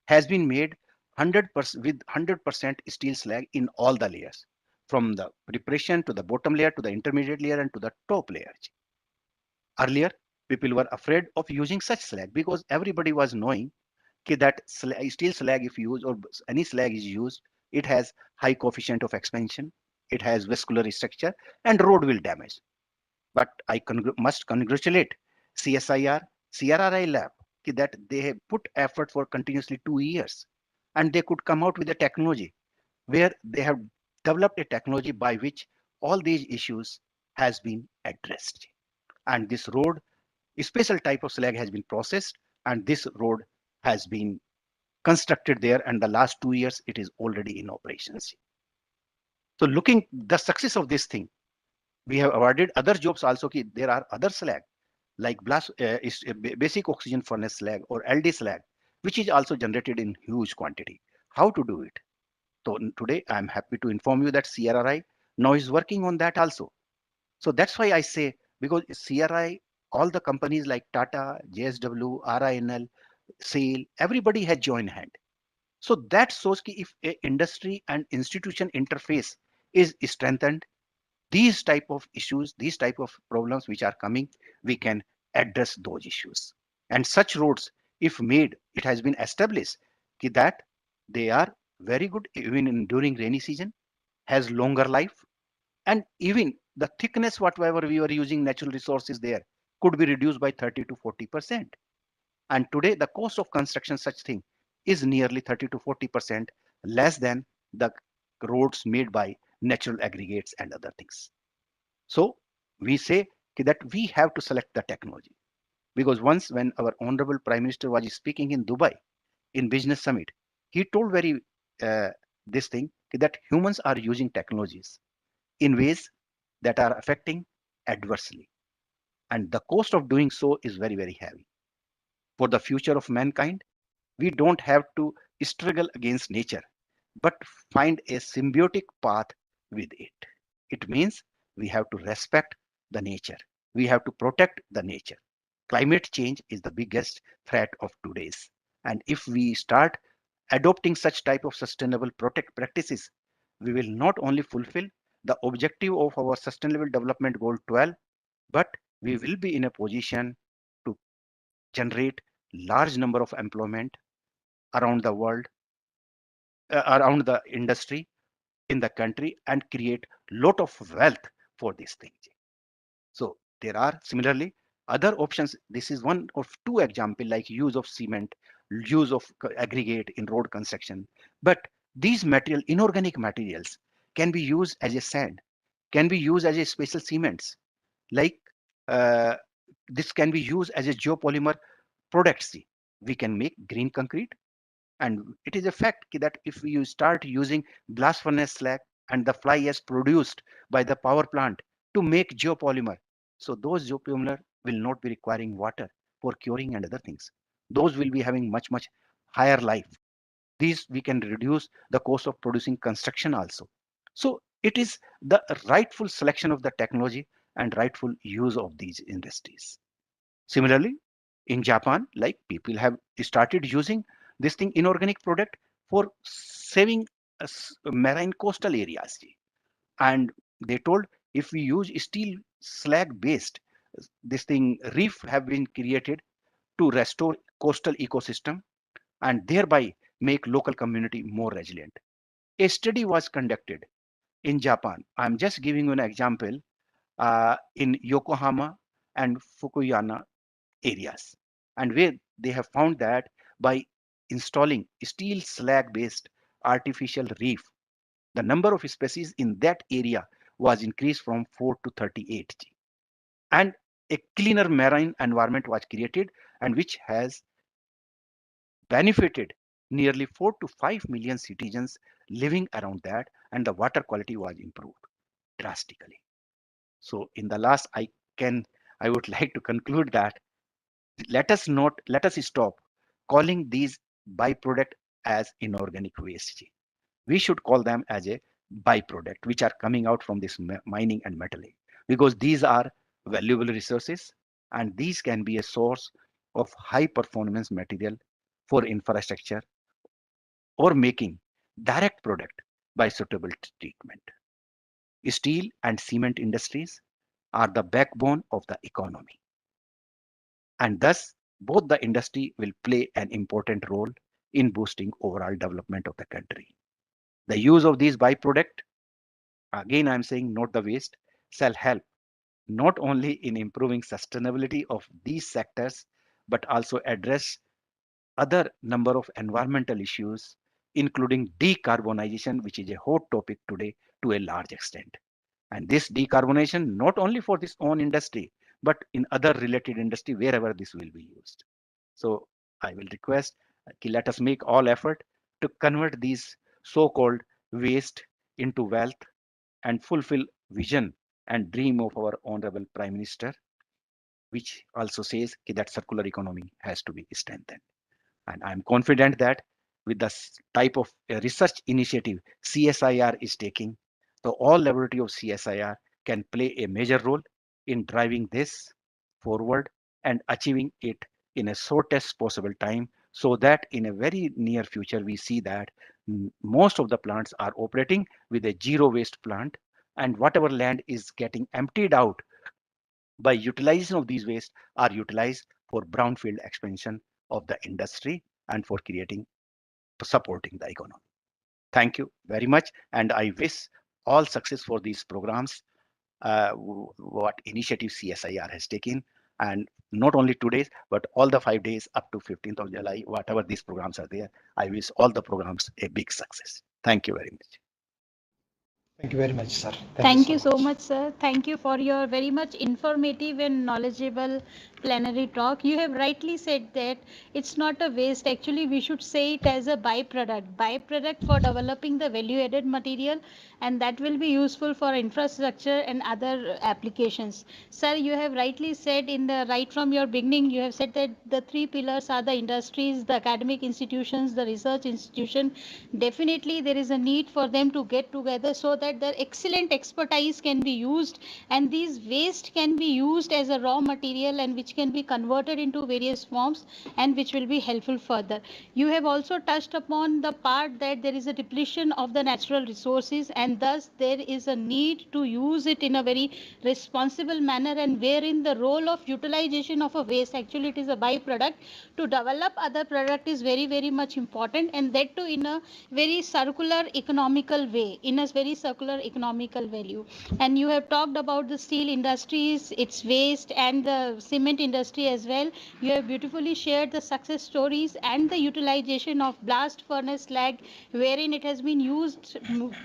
has been made 100% with 100% steel slag in all the layers, from the preparation to the bottom layer to the intermediate layer and to the top layer. Earlier, people were afraid of using such slag because everybody was knowing that steel slag, if used or any slag is used, it has high coefficient of expansion, it has vascular structure, and road will damage. But I must congratulate CSIR, CRRI lab that they have put effort for continuously 2 years, and they could come out with a technology where they have developed a technology by which all these issues has been addressed. And this road, a special type of slag has been processed, and this road has been constructed there, and the last 2 years it is already in operations. So looking the success of this thing, we have awarded other jobs also. There are other slag like basic oxygen furnace slag or LD slag, which is also generated in huge quantity. How to do it? So today I'm happy to inform you that CRRI now is working on that also. So that's why I say, because CRI, all the companies like Tata, JSW, RINL, SAIL, everybody has joined hand. So that shows कि if a industry and institution interface is strengthened, these type of issues, these type of problems which are coming, we can address those issues. And such roads, if made, it has been established that they are very good even during rainy season, has longer life, and even the thickness whatever we were using natural resources there could be reduced by 30 to 40%. And today the cost of construction such thing is nearly 30 to 40% less than the roads made by natural aggregates and other things. So we say that we have to select the technology, because once when our honorable prime minister was speaking in Dubai in business summit, he told very uh, this thing that humans are using technologies in ways that are affecting adversely, and the cost of doing so is very heavy. For the future of mankind, we don't have to struggle against nature, but find a symbiotic path with it. It means we have to respect the nature. We have to protect the nature. Climate change is the biggest threat of today's. And if we start adopting such type of sustainable protect practices, we will not only fulfill the objective of our sustainable development goal 12, but we will be in a position to generate large number of employment around the world, around the industry in the country, and create lot of wealth for this thing. So there are similarly other options. This is one of two example, like use of cement, use of aggregate in road construction. But these material, inorganic materials, can be used as a sand, can be used as a special cements. Like uh, this can be used as a geopolymer products. We can make green concrete, and it is a fact that if you start using blast furnace slag and the fly ash produced by the power plant to make geopolymer, so those geopolymer will not be requiring water for curing and other things. Those will be having much higher life. These we can reduce the cost of producing construction also. So it is the rightful selection of the technology and rightful use of these industries. Similarly, in Japan, like people have started using this thing inorganic product for saving marine coastal areas. And they told if we use steel slag based, this thing reef have been created to restore coastal ecosystem and thereby make local community more resilient. A study was conducted in Japan. I'm just giving you an example in Yokohama and Fukuyama areas, and where they have found that by installing steel slag based artificial reef, the number of species in that area was increased from 4 to 38, and a cleaner marine environment was created, and which has benefited nearly 4 to 5 million citizens living around that, and the water quality was improved drastically. So in the last, I would like to conclude that let us stop calling these byproduct as inorganic waste. We should call them as a byproduct which are coming out from this mining and metalling, because these are valuable resources and these can be a source of high performance material for infrastructure or making direct product by suitable treatment. Steel and cement industries are the backbone of the economy, and thus both the industry will play an important role in boosting overall development of the country. The use of these byproduct, again I'm saying not the waste, shall help not only in improving sustainability of these sectors but also address other number of environmental issues, including decarbonization, which is a hot topic today to a large extent. And this decarbonization not only for this own industry but in other related industry wherever this will be used. So I will request, let us make all effort to convert these so-called waste into wealth and fulfill vision and dream of our honorable Prime Minister, which also says that circular economy has to be strengthened. And I'm confident that with the type of research initiative CSIR is taking, the all laboratory of CSIR can play a major role in driving this forward and achieving it in a shortest possible time, so that in a very near future we see that most of the plants are operating with a zero waste plant, and whatever land is getting emptied out by utilization of these waste are utilized for brownfield expansion of the industry and for creating supporting the economy. Thank you very much, and I wish all success for these programs, what initiative CSIR has taken, and not only 2 days but all the 5 days up to 15th of July, whatever these programs are there. I wish all the programs a big success. Thank you very much. Thank you very much, sir. Thank you so much, sir. Thank you for your very much informative and knowledgeable plenary talk. You have rightly said that it's not a waste. Actually, we should say it as a byproduct for developing the value added material, and that will be useful for infrastructure and other applications. Sir, you have rightly said in the right from your beginning, you have said that the three pillars are the industries, the academic institutions, the research institution. Definitely, there is a need for them to get together so that their excellent expertise can be used, and these waste can be used as a raw material and which can be converted into various forms and which will be helpful further. You have also touched upon the part that there is a depletion of the natural resources, and thus there is a need to use it in a very responsible manner, and wherein the role of utilization of a waste, actually it is a byproduct, to develop other product is very very much important, and that too in a very circular economical way, in a very circular economical value. And you have talked about the steel industries, its waste, and the cement industry as well. You have beautifully shared the success stories and the utilization of blast furnace slag, wherein it has been used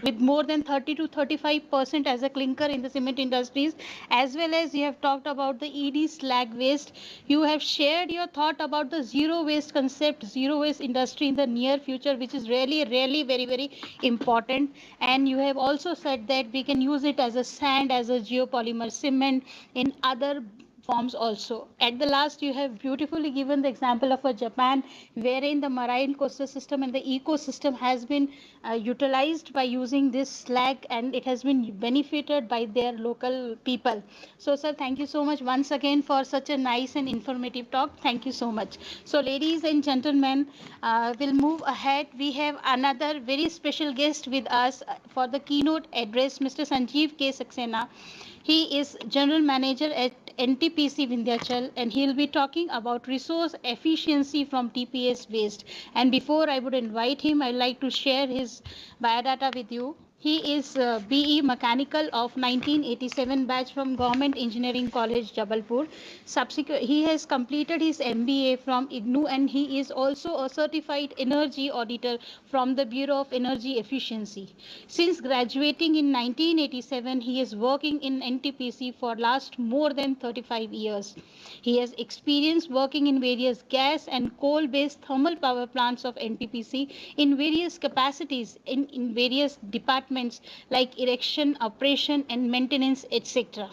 with more than 30 to 35% as a clinker in the cement industries, as well as you have talked about the ED slag waste. You have shared your thought about the zero waste concept, zero waste industry in the near future, which is really very very important. And you have also said that we can use it as a sand, as a geopolymer cement, in other forms also. At the last, you have beautifully given the example of a Japan, wherein the marine coastal system and the ecosystem has been utilized by using this slag, and it has been benefited by their local people. So sir, thank you so much once again for such a nice and informative talk. Thank you so much. So ladies and gentlemen, we'll move ahead. We have another very special guest with us for the keynote address, Mr. Sanjeev K. Saxena. He is General Manager at NTPC Vindhyachal, and he'll be talking about resource efficiency from TPS waste. And before I would invite him, I'd like to share his biodata with you. He is BE Mechanical of 1987 batch from Government Engineering College, Jabalpur. He has completed his MBA from IGNOU, and he is also a certified energy auditor from the Bureau of Energy Efficiency. Since graduating in 1987, he is working in NTPC for last more than 35 years. He has experience working in various gas and coal-based thermal power plants of NTPC in various capacities in various departments like erection, operation and maintenance, etc.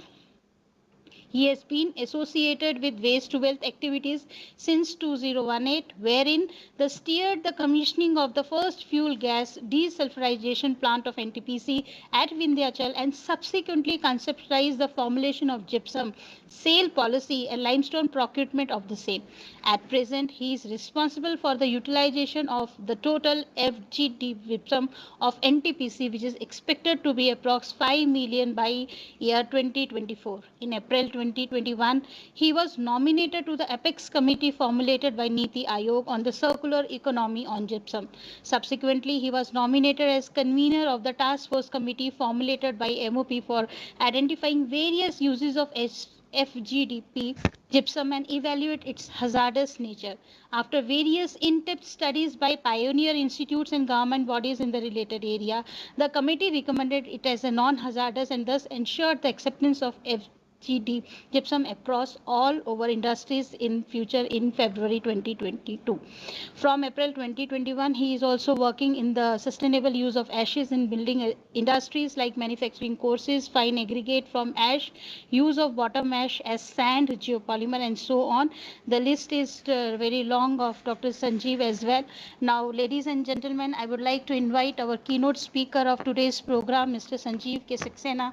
He has been associated with waste to wealth activities since 2018, wherein they steered the commissioning of the first fuel gas desulfurization plant of NTPC at Vindhyachal and subsequently conceptualized the formulation of gypsum, sale policy and limestone procurement of the same. At present, he is responsible for the utilization of the total FGD gypsum of NTPC, which is expected to be approx 5 million by year 2024. In April 2021, he was nominated to the Apex Committee formulated by Niti Aayog on the circular economy on gypsum. Subsequently, he was nominated as convener of the Task Force Committee formulated by MOP for identifying various uses of FGDP gypsum and evaluate its hazardous nature. After various in-depth studies by pioneer institutes and government bodies in the related area, the committee recommended it as a non-hazardous and thus ensured the acceptance of FGD gypsum across all over industries in future in February 2022. From April 2021, he is also working in the sustainable use of ashes in building industries like manufacturing courses, fine aggregate from ash, use of bottom ash as sand, geopolymer and so on. The list is very long of Dr. Sanjeev as well. Now, ladies and gentlemen, I would like to invite our keynote speaker of today's program, Mr. Sanjeev K. Saxena,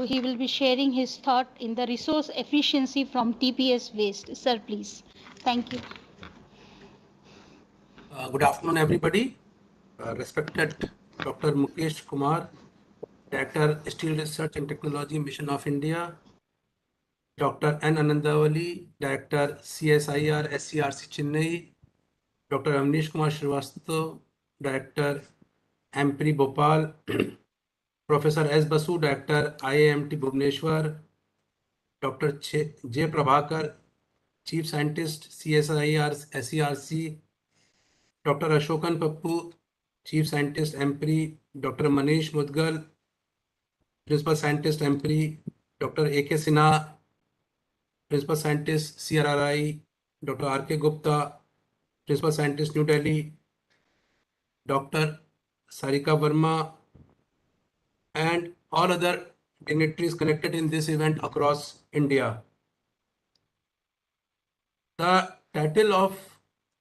he will be sharing his thought in the resource efficiency from TPS waste. Sir, please. Thank you. Good afternoon, everybody. Respected Dr. Mukesh Kumar, Director, Steel Research and Technology Mission of India, Dr. N. Anandavali, Director, CSIR SCRC Chennai, Dr. Amnish Kumar Srivastava, Director, AMPRI Bhopal, Professor S. Basu, Director, IIMT Bhubaneswar, Dr. J. Prabhakar, Chief Scientist, CSIR SCRC, Dr. Ashokan Pappu, Chief Scientist, AMPRI, Dr. Manish Mudgal, Principal Scientist, AMPRI, Dr. A.K. Sinha, Principal Scientist, CRRI, Dr. R.K. Gupta, Principal Scientist, New Delhi, Dr. Sarika Verma, and all other dignitaries connected in this event across India. The title of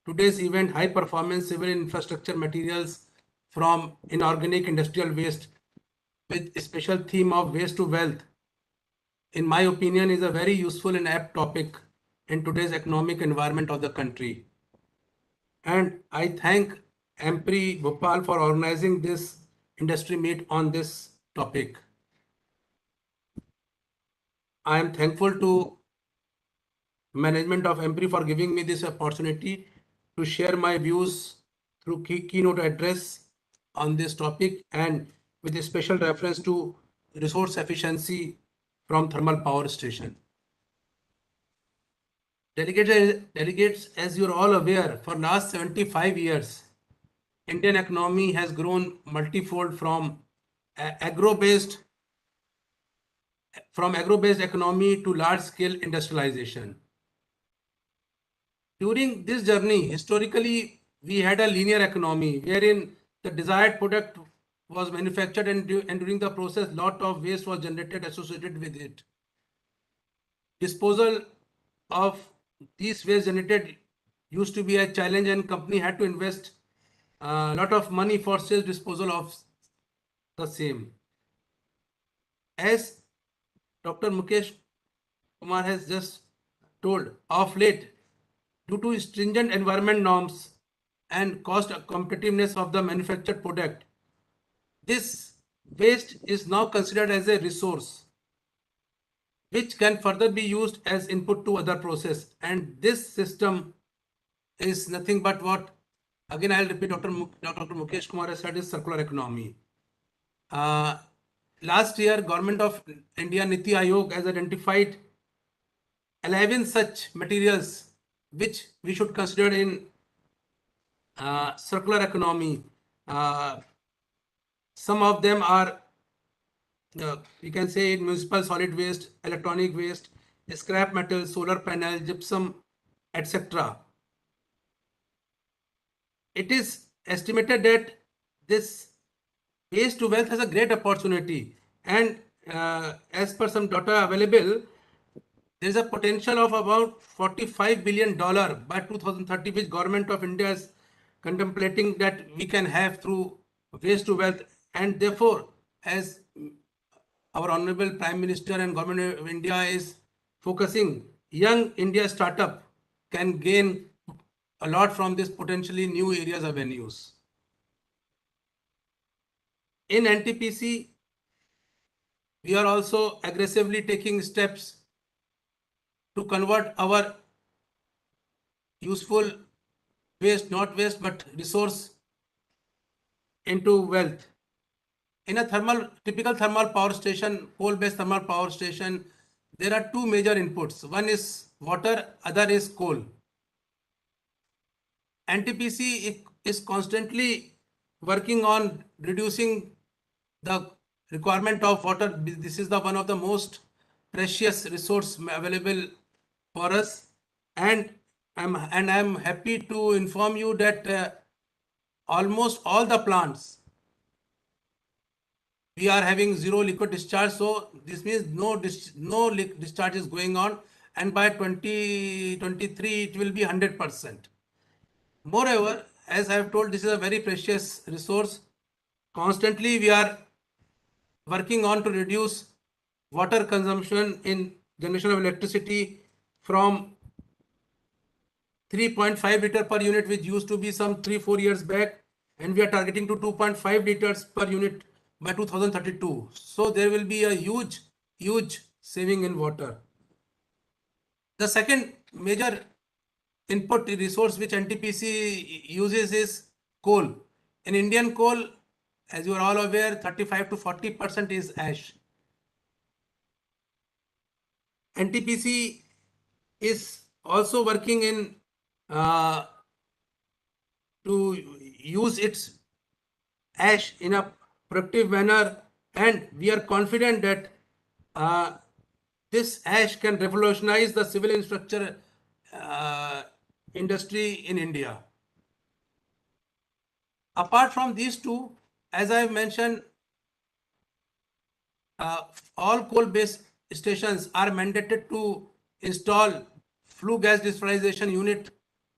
today's event, High Performance Civil Infrastructure Materials from Inorganic Industrial Waste, with a special theme of waste to wealth, in my opinion, is a very useful and apt topic in today's economic environment of the country. And I thank AMPRI Bhopal for organizing this industry meet on this topic. I am thankful to management of AMPRI for giving me this opportunity to share my views through keynote address on this topic and with a special reference to resource efficiency from thermal power station. Delegates, as you're all aware, for last 75 years, Indian economy has grown multifold from agro-based economy to large-scale industrialization. During this journey, historically, we had a linear economy wherein the desired product was manufactured and during the process, lot of waste was generated associated with it. Disposal of these waste generated used to be a challenge and company had to invest a lot of money for safe disposal of the same. As Dr. Mukesh Kumar has just told, of late, due to stringent environment norms and cost competitiveness of the manufactured product, this waste is now considered as a resource which can further be used as input to other process. And this system is nothing but what, again I'll repeat, Dr. Mukesh Kumar has said, is circular economy. last year, Government of India Niti Aayog has identified 11 such materials which we should consider in circular economy. Some of them are, you can say, municipal solid waste, electronic waste, scrap metal, solar panel, gypsum, etc. It is estimated that this waste to wealth has a great opportunity, and as per some data available, there is a potential of about $45 billion by 2030, which Government of India is contemplating that we can have through waste to wealth. And therefore, as our Honorable Prime Minister and Government of India is focusing, young India startup can gain a lot from this potentially new areas of avenues. In NTPC, we are also aggressively taking steps to convert our useful waste, not waste, but resource into wealth. In a typical thermal power station, coal-based thermal power station, there are two major inputs. One is water, other is coal. NTPC is constantly working on reducing the requirement of water. This is one of the most precious resource available for us, and I'm happy to inform you that almost all the plants we are having zero liquid discharge. So this means no discharge is going on, and by 2023 it will be 100%. Moreover, as I have told, this is a very precious resource. Constantly we are working on to reduce water consumption in generation of electricity from 3.5 liter per unit, which used to be some 3-4 years back, and we are targeting to 2.5 liters per unit by 2032. So there will be a huge saving in water. The second major input resource which NTPC uses is coal. In Indian coal, as you are all aware, 35 to 40% is ash. NTPC is also working in to use its ash in a productive manner, and we are confident that this ash can revolutionize the civil infrastructure industry in India. Apart from these two, as I mentioned, all coal-based stations are mandated to install flue gas desulfurization unit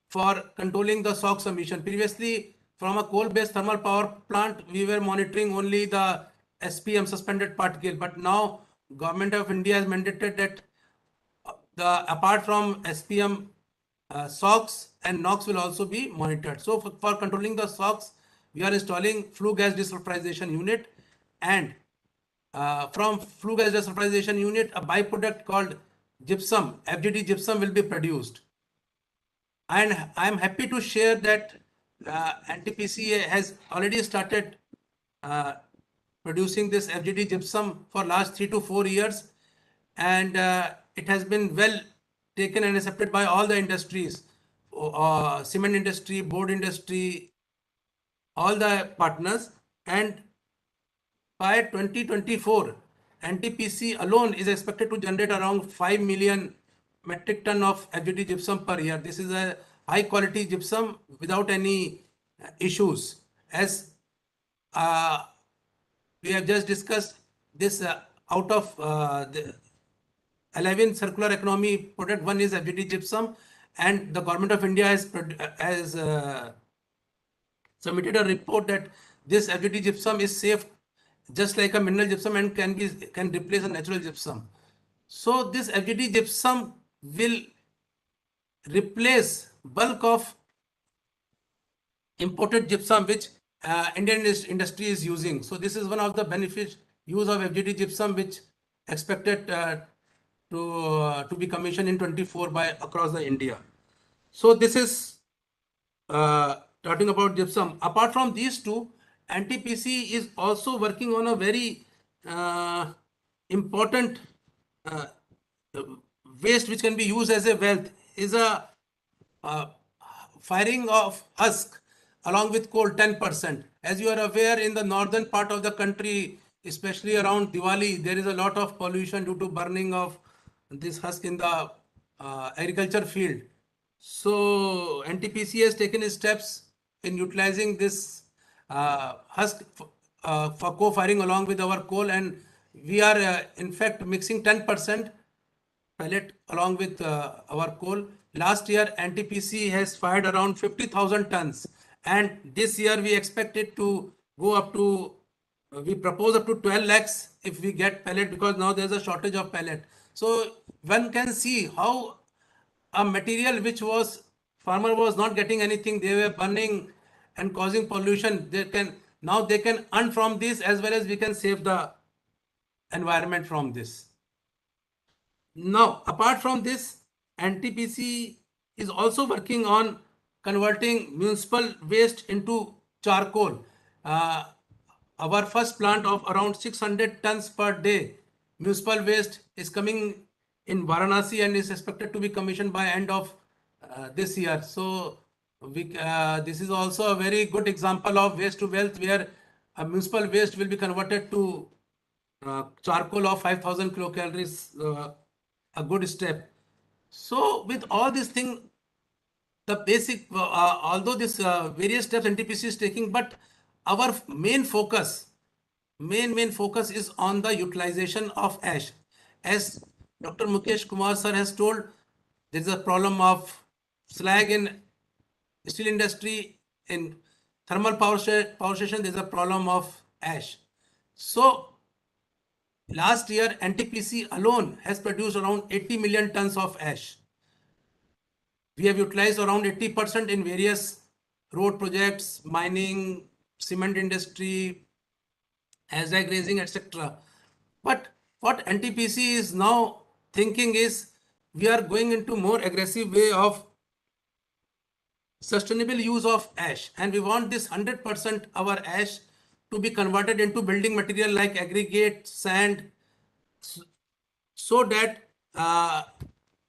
for controlling the SOx emission. Previously, from a coal-based thermal power plant, we were monitoring only the SPM, suspended particle, but now Government of India has mandated that apart from SPM, SOx and NOx will also be monitored. So for controlling the SOx, we are installing flue gas desulfurization unit, and from flue gas desulfurization unit, a byproduct called gypsum, FGD gypsum, will be produced. And I'm happy to share that NTPC has already started producing this FGD gypsum for last 3 to 4 years, and it has been well taken and accepted by all the industries, cement industry, board industry, all the partners. And by 2024, NTPC alone is expected to generate around 5 million metric ton of FGD gypsum per year. This is a high quality gypsum without any issues. As we have just discussed, this out of the 11 circular economy product, one is FGD gypsum, and the Government of India has submitted a report that this FGD gypsum is safe just like a mineral gypsum and can replace a natural gypsum. So this FGD gypsum will replace bulk of imported gypsum which Indian industry is using. So this is one of the benefits use of FGD gypsum, which expected to be commissioned in 24 by across the India. So this is talking about gypsum. Apart from these two, NTPC is also working on a very important uh, waste which can be used as a wealth, is a firing of husk along with coal 10%. As you are aware, in the northern part of the country, especially around Diwali, there is a lot of pollution due to burning of this husk in the agriculture field. So NTPC has taken steps in utilizing this husk for co-firing along with our coal, and we are in fact mixing 10% pellet along with our coal. Last year, NTPC has fired around 50,000 tons, and this year we expect it to go up to, we propose up to 12 lakhs if we get pellet, because now there's a shortage of pellet. So one can see how a material which was, farmer was not getting anything, they were burning and causing pollution. Now they can earn from this, as well as we can save the environment from this. Now, apart from this, NTPC is also working on converting municipal waste into charcoal. Our first plant of around 600 tons per day municipal waste is coming in Varanasi and is expected to be commissioned by end of this year. So this is also a very good example of waste to wealth, where municipal waste will be converted to charcoal of 5,000 kilocalories, a good step. So with all these things, the basic, although this various steps NTPC is taking, but our main focus is on the utilization of ash. As Dr. Mukesh Kumar sir has told, there is a problem of slag in steel industry, in thermal power station, there is a problem of ash. So last year, NTPC alone has produced around 80 million tons of ash. We have utilized around 80% in various road projects, mining, cement industry, aztec grazing, etc. But what NTPC is now thinking is, we are going into more aggressive way of sustainable use of ash, and we want this 100% our ash to be converted into building material like aggregate, sand, so that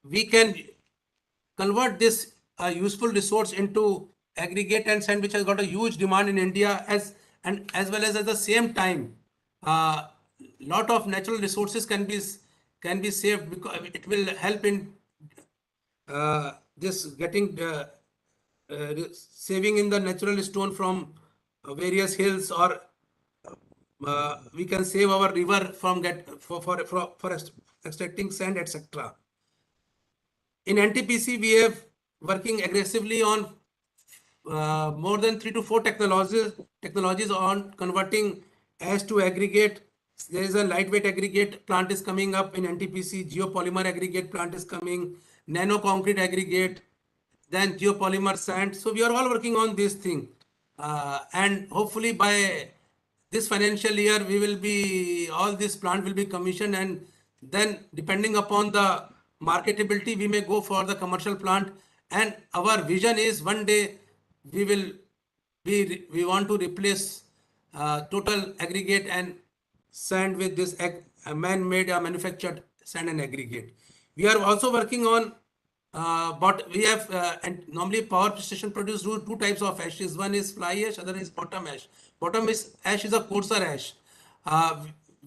we can convert this useful resource into aggregate and sand, which has got a huge demand in India, as well as at the same time, lot of natural resources can be saved, because it will help in this getting saving in the natural stone from various hills, or we can save our river from for extracting sand, etc. In NTPC, we have working aggressively on more than 3 to 4 technologies on converting ash to aggregate. There is a lightweight aggregate plant is coming up in NTPC, geopolymer aggregate plant is coming, nano concrete aggregate, then geopolymer sand. So we are all working on this thing, and hopefully by this financial year, we will be, all this plant will be commissioned, and then depending upon the marketability, we may go for the commercial plant. And our vision is, one day we want to replace total aggregate and sand with this man-made or manufactured sand and aggregate. We are also working on, but we have, and normally power station produce two types of ashes. One is fly ash, other is bottom ash. Bottom ash is a coarser ash.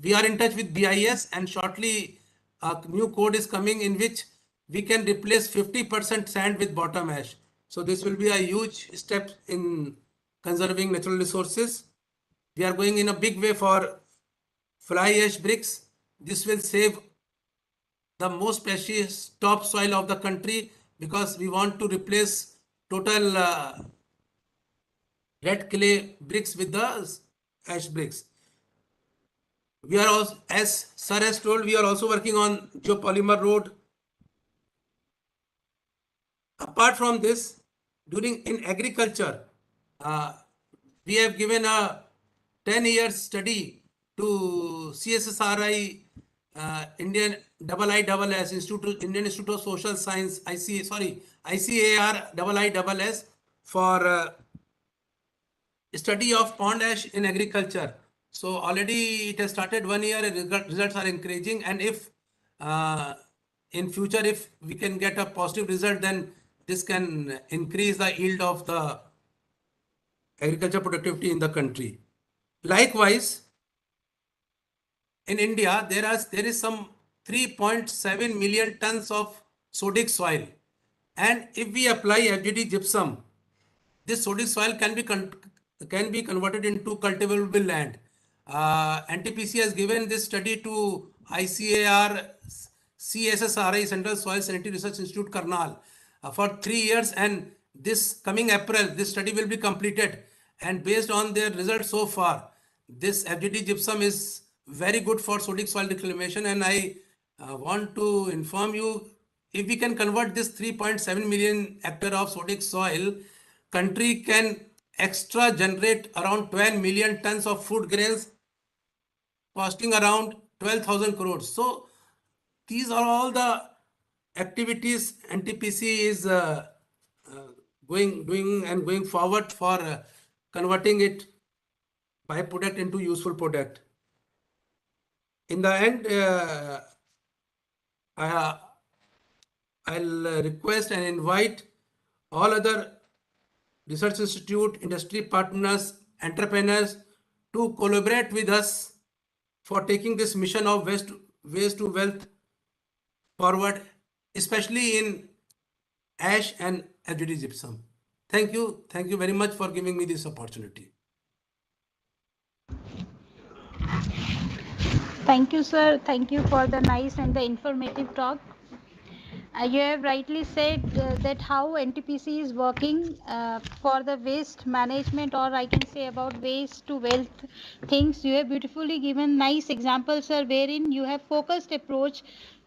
We are in touch with BIS, and shortly a new code is coming in which we can replace 50% sand with bottom ash. So this will be a huge step in conserving natural resources. We are going in a big way for fly ash bricks. This will save the most precious topsoil of the country, because we want to replace total red clay bricks with the ash bricks. We are also, as sir has told, we are also working on geopolymer road. Apart from this, in agriculture, we have given a 10-year study to CSSRI, Indian IISS, Indian Institute of Social Science, ICAR IISS, for study of pond ash in agriculture. So already it has started 1 year, results are encouraging, and if in future if we can get a positive result, then this can increase the yield of the agriculture productivity in the country. Likewise, in India, there is some 3.7 million tons of sodic soil, and if we apply FGD gypsum, this sodic soil can be converted into cultivable land. NTPC has given this study to ICAR CSSRI, Central Soil Sanitary Research Institute, Karnal, for 3 years, and this coming April, this study will be completed. And based on their results so far, this FGD gypsum is very good for sodic soil reclamation. And I want to inform you, if we can convert this 3.7 million hectare of sodic soil, country can extra generate around 12 million tons of food grains, costing around 12,000 crores. So these are all the activities NTPC is going forward for converting it byproduct into useful product. In the end, I'll request and invite all other research institute, industry partners, entrepreneurs to collaborate with us for taking this mission of waste to wealth forward, especially in ash and FGD gypsum. Thank you. Thank you very much for giving me this opportunity. Thank you, sir. Thank you for the nice and the informative talk. You have rightly said that how NTPC is working for the waste management, or I can say about waste to wealth things. You have beautifully given nice examples, sir, wherein you have focused approach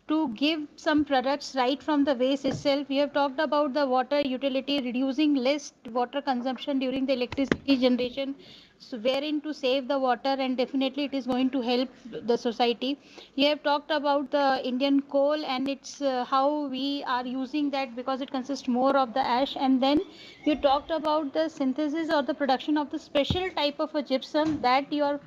to give some products right from the waste itself. We have talked about the water utility, reducing less water consumption during the electricity generation, so wherein to save the water, and definitely it is going to help the society. You have talked about the Indian coal, and it's how we are using that because it consists more of the ash. And then you talked about the synthesis or the production of the special type of a gypsum that you are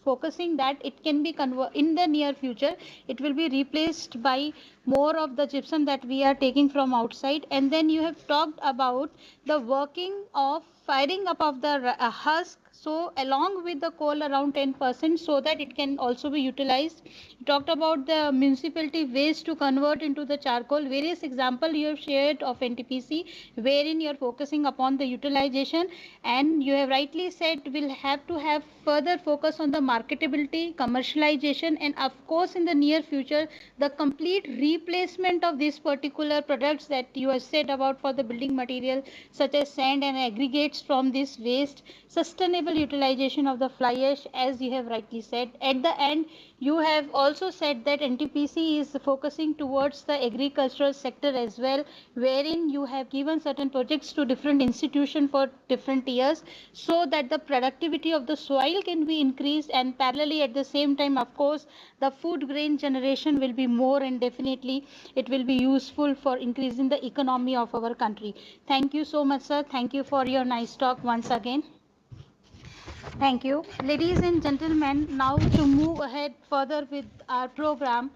focusing, that it can be in the near future it will be replaced by more of the gypsum that we are taking from outside. And then you have talked about the working of firing up of the husk, so along with the coal around 10%, so that it can also be utilized. You talked about the municipality waste to convert into the charcoal. Various example you have shared of NTPC wherein you are focusing upon the utilization, and you have rightly said we'll have to have further focus on the marketability, commercialization, and of course in the near future the complete replacement of these particular products that you have said about for the building material such as sand and aggregates from this waste, sustainable utilization of the fly ash, as you have rightly said. At the end, you have also said that NTPC is focusing towards the agricultural sector as well, wherein you have given certain projects to different institutions for different years, so that the productivity of the soil can be increased, and parallelly at the same time, of course, the food grain generation will be more, and definitely it will be useful for increasing the economy of our country. Thank you so much, sir. Thank you for your nice talk once again. Thank you. Ladies and gentlemen, now to move ahead further with our program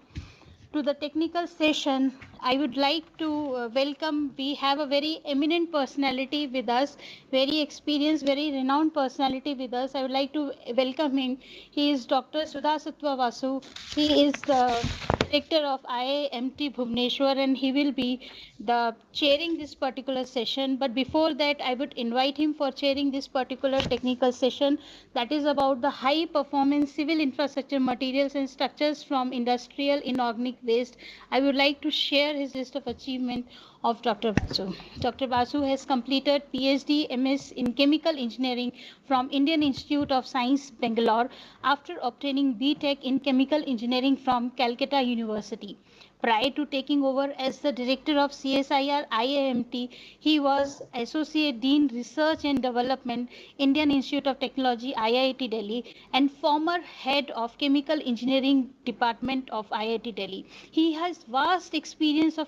to the technical session, I would like to welcome, we have a very eminent personality with us, very experienced, very renowned personality with us. I would like to welcome him. He is Dr. Sudha Sattva Vasu. He is the director of IIMT Bhubaneswar, and he will be the chairing this particular session. But before that, I would invite him for chairing this particular technical session, that is about the high performance civil infrastructure materials and structures from industrial inorganic waste. I would like to share his list of achievement of Dr. Basu. Dr. Basu has completed PhD MS in Chemical Engineering from Indian Institute of Science, Bangalore, after obtaining BTech in Chemical Engineering from Calcutta University. Prior to taking over as the director of CSIR IIMT, he was Associate Dean Research and Development, Indian Institute of Technology, IIT Delhi, and former head of Chemical Engineering Department of IIT Delhi. He has vast experience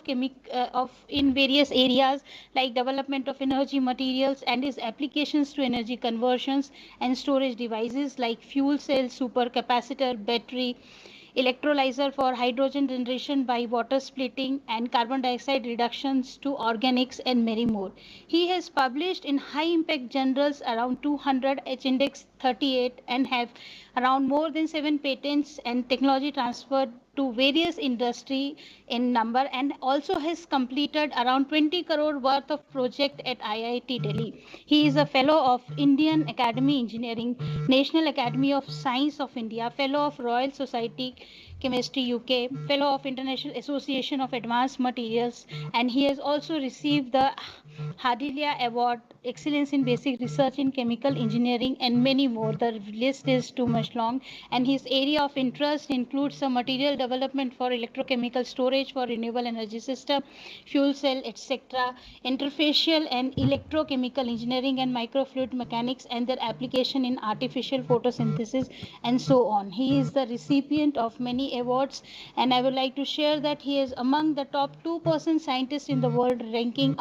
in various areas like development of energy materials and his applications to energy conversions and storage devices like fuel cell, supercapacitor, battery, electrolyzer for hydrogen generation by water splitting and carbon dioxide reductions to organics and many more. He has published in high impact journals around 200 H index 38 and have around more than 7 patents and technology transferred to various industry in number, and also has completed around 20 crore worth of project at IIT Delhi. He is a fellow of Indian Academy Engineering, National Academy of Science of India, fellow of Royal Society Chemistry UK, fellow of International Association of Advanced Materials, and he has also received the Hadilia Award, Excellence in Basic Research in Chemical Engineering, and many more. The list is too much long, and his area of interest includes some material development for electrochemical storage for renewable energy system, fuel cell, etc., interfacial and electrochemical engineering and microfluid mechanics and their application in artificial photosynthesis, and so on. He is the recipient of many awards, and I would like to share that he is among the top 2% scientists in the world, ranking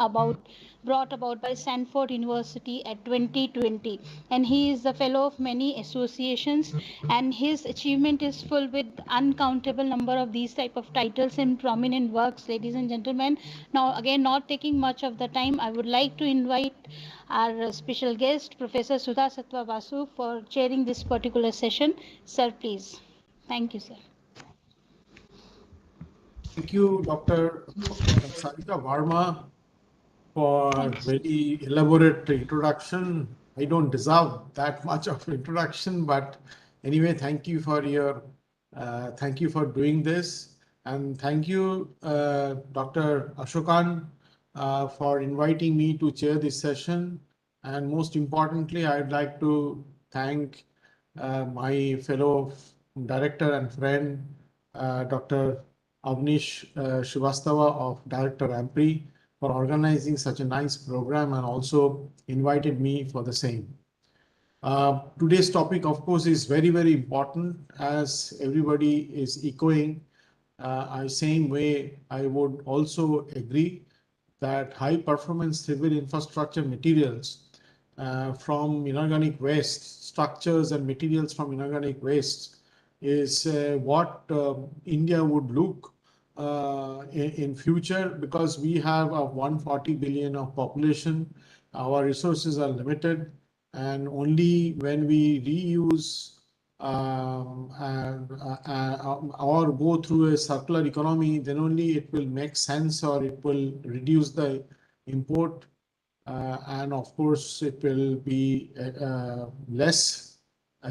brought about by Stanford University at 2020, and he is the fellow of many associations, and his achievement is full with uncountable number of these type of titles and prominent works, ladies and gentlemen. Now again, not taking much of the time, I would like to invite our special guest, Professor Sudha Sattva Basu, for chairing this particular session. Sir, please. Thank you, sir. Thank you, Dr. Sarika Varma, for very elaborate introduction. I don't deserve that much of introduction, but anyway, thank you for doing this, and thank you, Dr. Ashokan, for inviting me to chair this session. And most importantly, I'd like to thank my fellow director and friend, Dr. Avnish Srivastava of Director AMPRI, for organizing such a nice program and also invited me for the same. Today's topic, of course, is very, very important, as everybody is echoing. Same way, I would also agree that high performance civil infrastructure materials from inorganic waste, structures and materials from inorganic waste, is what India would look in future, because we have a 140 billion of population. Our resources are limited, and only when we reuse or go through a circular economy, then only it will make sense, or it will reduce the import, and of course it will be less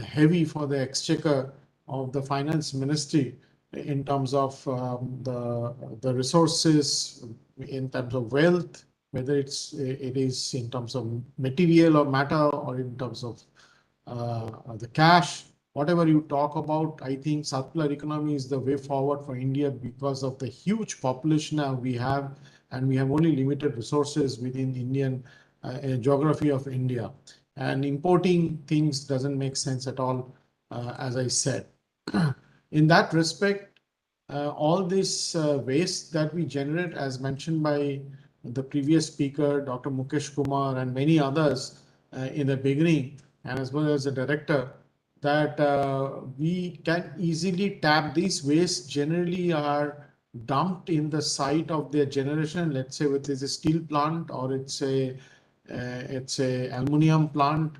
heavy for the exchequer of the finance ministry in terms of the resources, in terms of wealth, whether it is in terms of material or matter, or in terms of the cash. Whatever you talk about, I think circular economy is the way forward for India, because of the huge population now we have, and we have only limited resources within Indian geography of India. And importing things doesn't make sense at all, as I said. In that respect, all this waste that we generate, as mentioned by the previous speaker, Dr. Mukesh Kumar, and many others in the beginning, and as well as the director, that we can easily tap these wastes, generally are dumped in the site of their generation. Let's say it is a steel plant, or it's a aluminum plant.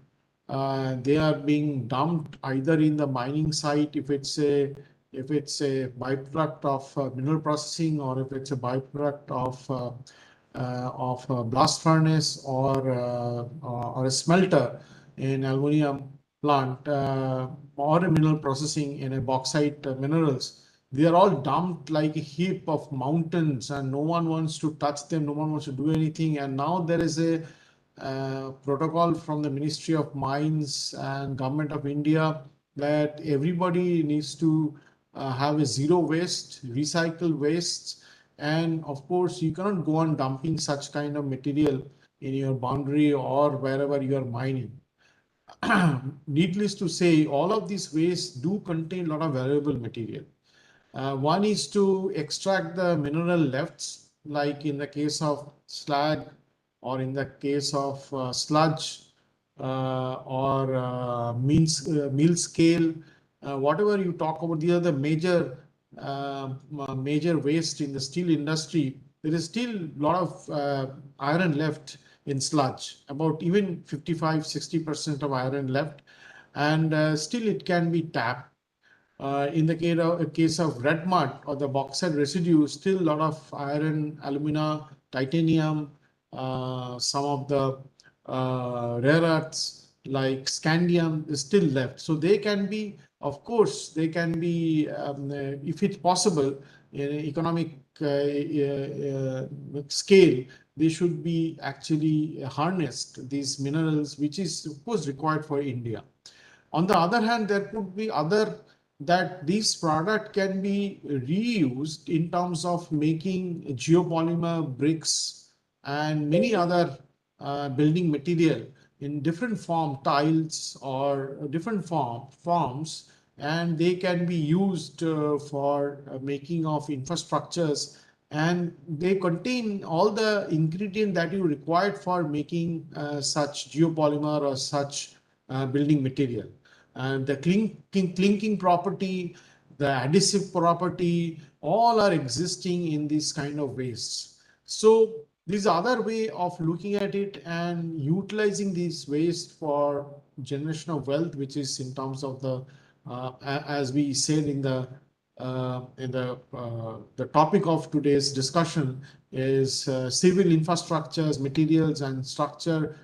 They are being dumped either in the mining site, if it's a byproduct of mineral processing, or if it's a byproduct of a blast furnace, or a smelter in aluminum plant, or a mineral processing in a bauxite minerals. They are all dumped like a heap of mountains, and no one wants to touch them. No one wants to do anything. And now there is a protocol from the Ministry of Mines and Government of India that everybody needs to have a zero waste, recycle wastes, and of course you cannot go on dumping such kind of material in your boundary or wherever you are mining. Needless to say, all of these wastes do contain a lot of valuable material. One is to extract the mineral lefts, like in the case of slag or in the case of sludge or meal scale, whatever you talk about. The other major waste in the steel industry, there is still a lot of iron left in sludge, about even 55-60% of iron left, and still it can be tapped. In the case of red mud or the bauxite residue, still a lot of iron, alumina, titanium, some of the rare earths like scandium is still left. So they can be, of course, they can be, if it's possible, in economic scale, they should be actually harnessed, these minerals, which is of course required for India. On the other hand, there could be other that these product can be reused in terms of making geopolymer bricks and many other building material in different tiles or different forms, and they can be used for making of infrastructures, and they contain all the ingredient that you required for making such geopolymer or such building material. And the clinking property, the adhesive property, all are existing in this kind of wastes. So this other way of looking at it and utilizing these waste for generation of wealth, which is in terms of the, as we said in the topic of today's discussion is civil infrastructures, materials, and structure,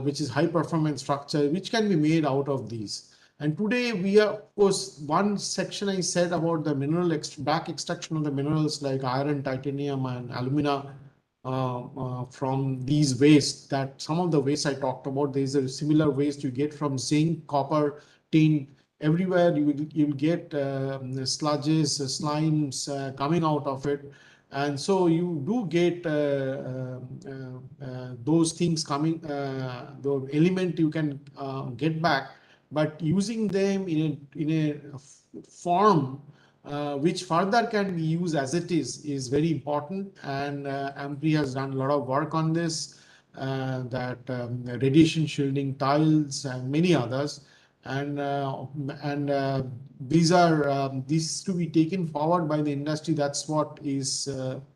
which is high performance structure, which can be made out of these. And today we are, of course, one section I said about the mineral back extraction of the minerals like iron, titanium, and alumina from these wastes. That some of the waste I talked about, there is a similar waste you get from zinc, copper, tin. Everywhere you will get sludges, slimes coming out of it. And so you do get those things coming, the element you can get back, but using them in a form which further can be used as it is very important. And AMPRI has done a lot of work on this, that radiation shielding tiles and many others. And these to be taken forward by the industry. That's what is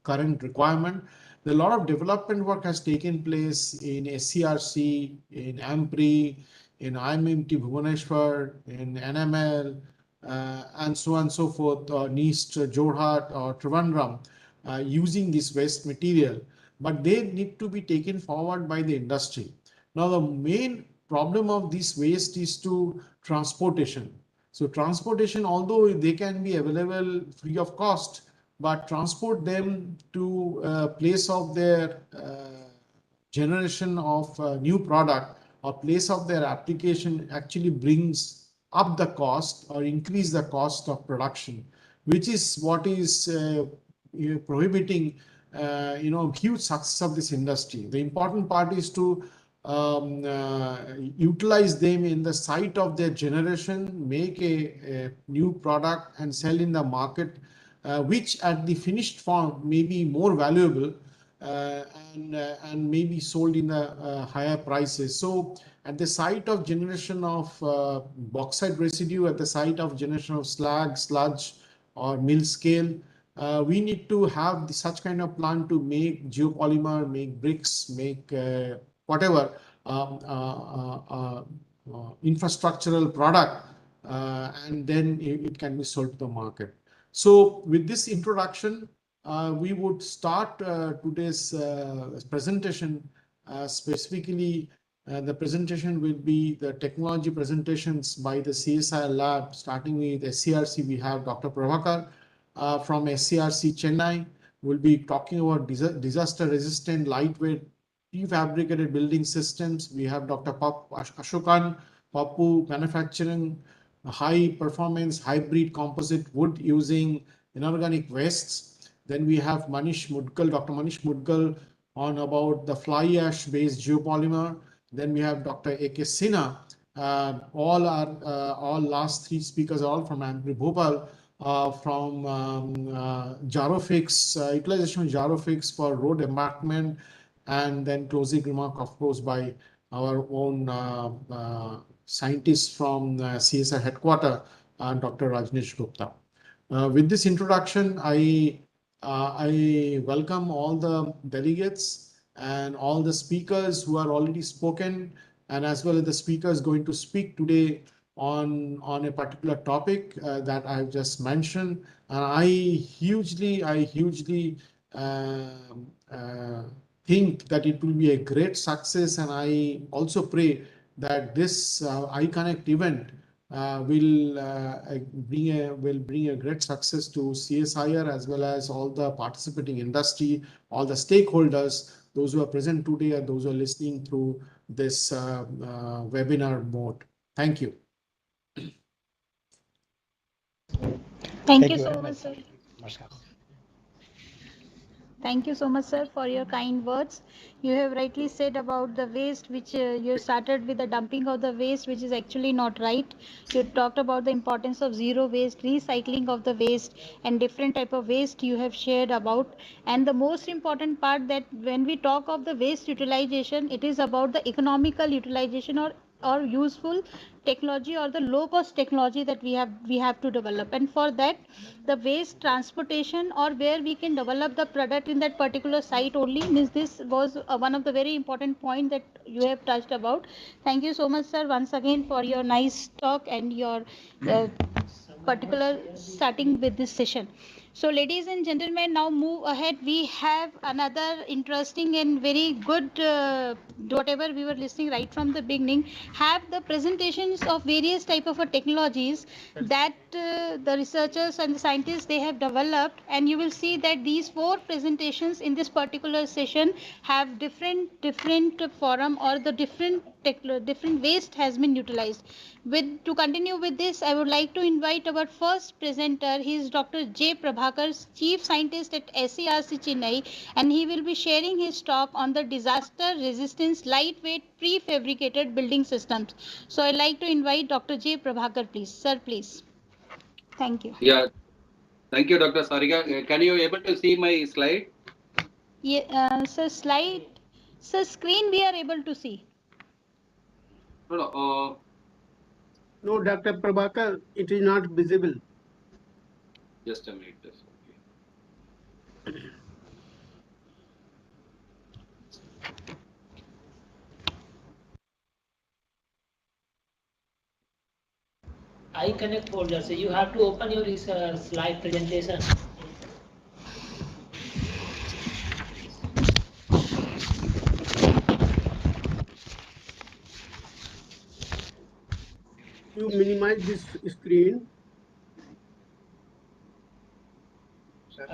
current requirement. A lot of development work has taken place in SCRC, in AMPRI, in IMMT Bhubaneswar, in NML, and so on and so forth, NIST, Jorhat, or Trivandrum, using this waste material. But they need to be taken forward by the industry. Now, the main problem of this waste is to transportation. So transportation, although they can be available free of cost, but transport them to a place of their generation of new product or place of their application actually brings up the cost or increase the cost of production, which is what is prohibiting huge success of this industry. The important part is to utilize them in the site of their generation, make a new product and sell in the market, which at the finished form may be more valuable and may be sold in the higher prices. So at the site of generation of bauxite residue, at the site of generation of slag, sludge, or mill scale, we need to have such kind of plant to make geopolymer, make bricks, make whatever infrastructural product, and then it can be sold to the market. So with this introduction, we would start today's presentation. Specifically, the presentation will be the technology presentations by the CSIR lab. Starting with SCRC, we have Dr. Prabhakar from SCRC Chennai. We'll be talking about disaster resistant, lightweight, prefabricated building systems. We have Dr. Ashokan Papu, manufacturing high performance hybrid composite wood using inorganic wastes. Then we have Dr. Manish Mudgal on about the fly ash based geopolymer. Then we have Dr. A.K. Sinha. All last three speakers are all from AMPRI Bhopal, from Jarofix, utilization of Jarofix for road embankment, and then closing remark, of course, by our own scientists from CSR headquarters, Dr. Rajneesh Gupta. With this introduction, I welcome all the delegates and all the speakers who are already spoken, and as well as the speakers going to speak today on a particular topic that I've just mentioned. And I hugely think that it will be a great success, and I also pray that this iConnect event will bring a great success to CSIR as well as all the participating industry, all the stakeholders, those who are present today and those who are listening through this webinar mode. Thank you. Thank you so much, sir. Thank you so much, sir, for your kind words. You have rightly said about the waste, which you started with the dumping of the waste, which is actually not right. You talked about the importance of zero waste, recycling of the waste, and different type of waste you have shared about. And the most important part, that when we talk of the waste utilization, it is about the economical utilization or useful technology or the low cost technology that we have to develop. And for that, the waste transportation or where we can develop the product in that particular site only, means this was one of the very important point that you have touched about. Thank you so much, sir, once again for your nice talk and your particular starting with this session. So ladies and gentlemen, now move ahead. We have another interesting and very good whatever we were listening right from the beginning, have the presentations of various type of technologies that the researchers and the scientists they have developed. And you will see that these 4 presentations in this particular session have different forum or the different waste has been utilized. To continue with this, I would like to invite our first presenter. He is Dr. J. Prabhakar, Chief Scientist at SERC Chennai, and he will be sharing his talk on the disaster resistance lightweight prefabricated building systems. So I'd like to invite Dr. J. Prabhakar, please. Sir, please. Thank you. Yeah, thank you, Dr. Sarika. Can you able to see my slide? Yeah, sir, screen we are able to see. No, no, Dr. Prabhakar, it is not visible. just a minute. Okay. iConnect folder. So you have to open your slide presentation. You minimize this screen.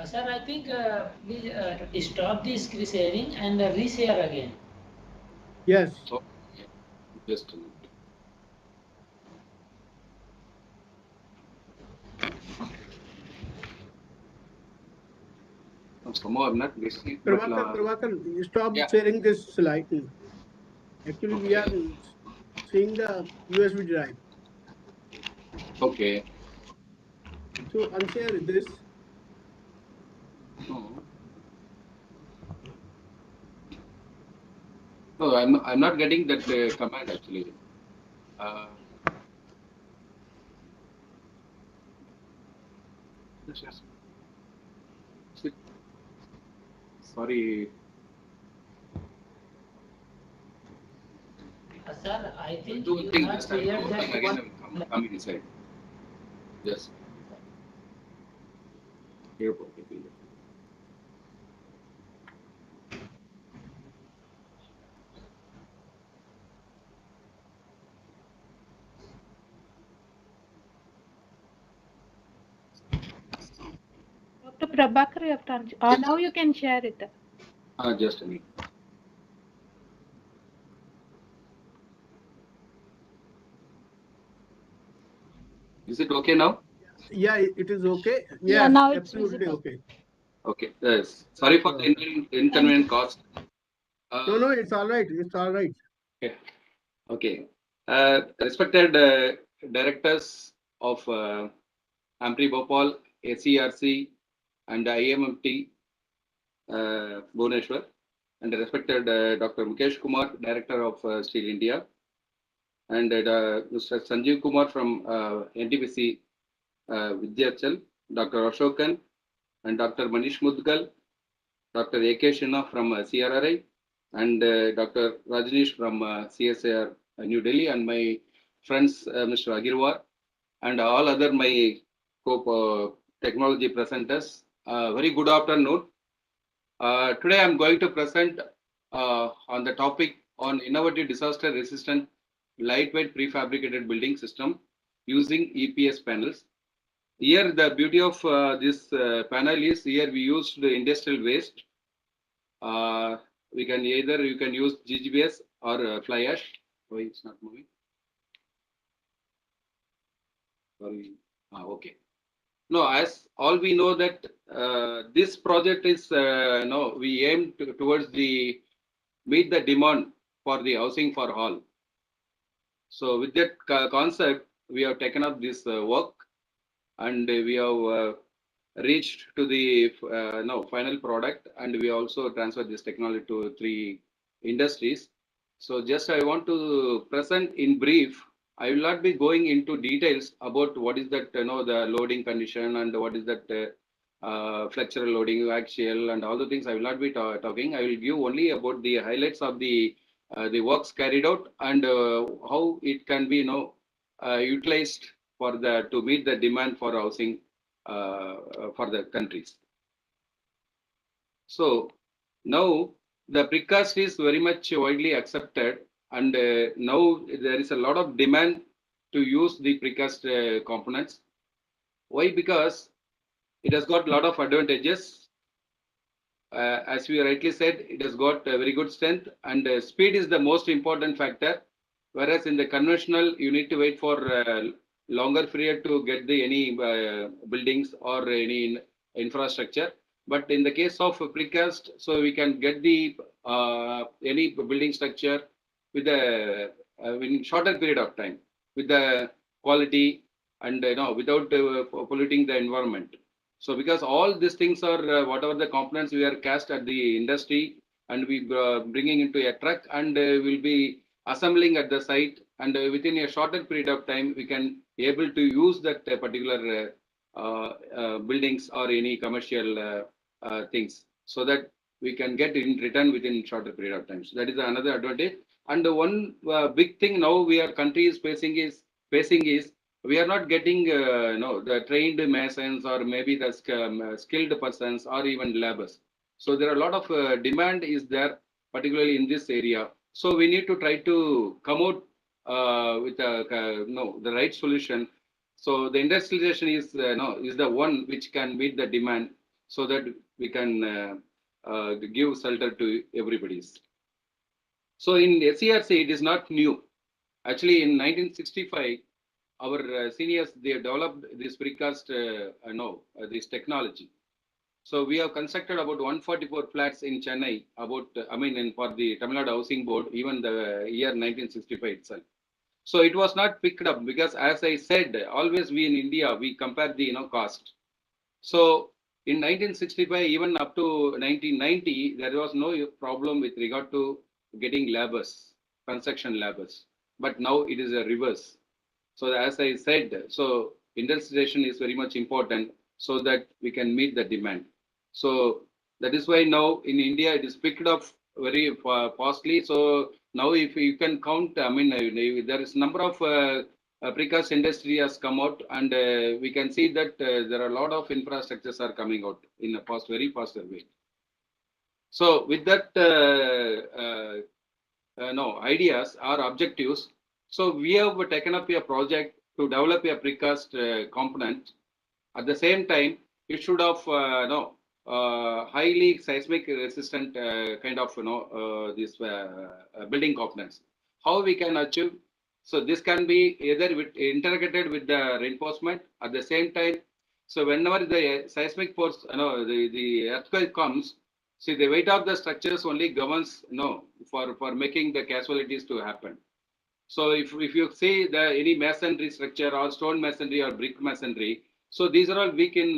Sir, I think please stop the screen sharing and reshare again. Yes. Oh, just a minute. Somehow I'm not listening. Prabhakar, stop sharing this slide. Actually, we are seeing the USB drive. Okay. So unshare this. No, I'm not getting that command actually. Yes. Sorry. Sir, I think Do you think have this time. cleared that Again, I'm coming inside. Yes. Here, okay. Dr. Prabhakar, you have done. Now you can share it. Just a minute. Is it okay now? Yeah, it is okay. Yeah, Yes, now it's absolutely visible. okay. Okay. Sorry for the Okay. Thank inconvenient you. cost. No, it's all right. It's all right. Okay. Okay. Respected directors of Ampri Bhopal, ACRC, and IMMT Bhubaneswar, and respected Dr. Mukesh Kumar, Director of Steel India, and Mr. Sanjeev Kumar from NTPC Vidyachal, Dr. Ashokan, and Dr. Manish Mudgal, Dr. A.K. Shinha from CRRI, and Dr. Rajneesh from CSIR New Delhi, and my friends Mr. Agirwar, and all other my technology presenters. Very good afternoon. Today I'm going to present on the topic on innovative disaster resistant lightweight prefabricated building system using EPS panels. Here the beauty of this panel is here we used the industrial waste. We can either you can use GGBS or fly ash. Why it's not moving? Sorry. Okay. No, as all we know that this project is no, we aim towards the meet the demand for the housing for all. So with that concept, we have taken up this work, and we have reached to the final product, and we also transferred this technology to 3 industries. So just I want to present in brief. I will not be going into details about what is that the loading condition and what is that flexural loading, axial, and all the things. I will not be talking. I will give only about the highlights of the works carried out and how it can be utilized for the to meet the demand for housing for the countries. So now the precast is very much widely accepted, and now there is a lot of demand to use the precast components. Why? Because it has got a lot of advantages. As we rightly said, it has got a very good strength, and speed is the most important factor. Whereas in the conventional, you need to wait for longer period to get the any buildings or any infrastructure. But in the case of precast, so we can get the any building structure with a in shorter period of time with the quality and without polluting the environment. So because all these things are whatever the components we are cast at the industry and we bringing into a truck and will be assembling at the site, and within a shorter period of time we can able to use that particular buildings or any commercial things, so that we can get in return within shorter period of time. So that is another advantage. And one big thing now we are country is facing is we are not getting the trained masons or maybe the skilled persons or even laborers. So there are a lot of demand is there, particularly in this area. So we need to try to come out with the right solution. So the industrialization is is the one which can meet the demand, so that we can give shelter to everybody's. So in SCRC it is not new. Actually, in 1965, our seniors they developed this precast this technology. So we have constructed about 144 flats in Chennai, about for the Tamil Nadu Housing Board, even the year 1965 itself. So it was not picked up because, as I said, always we in India we compare the cost. So in 1965, even up to 1990, there was no problem with regard to getting laborers, construction laborers. But now it is a reverse. So as I said, so industrialization is very much important so that we can meet the demand. So that is why now in India it is picked up very fastly. So now if you can count, there is number of precast industry has come out, and we can see that there are a lot of infrastructures are coming out in a very faster way. So with that ideas or objectives, so we have taken up a project to develop a precast component. At the same time, it should have highly seismic resistant kind of these building components. How we can achieve? So this can be either integrated with the reinforcement at the same time. So whenever the seismic force, the earthquake comes, see the weight of the structures only governs, for making the casualties to happen. So if you see any masonry structure or stone masonry or brick masonry, so these are all weak in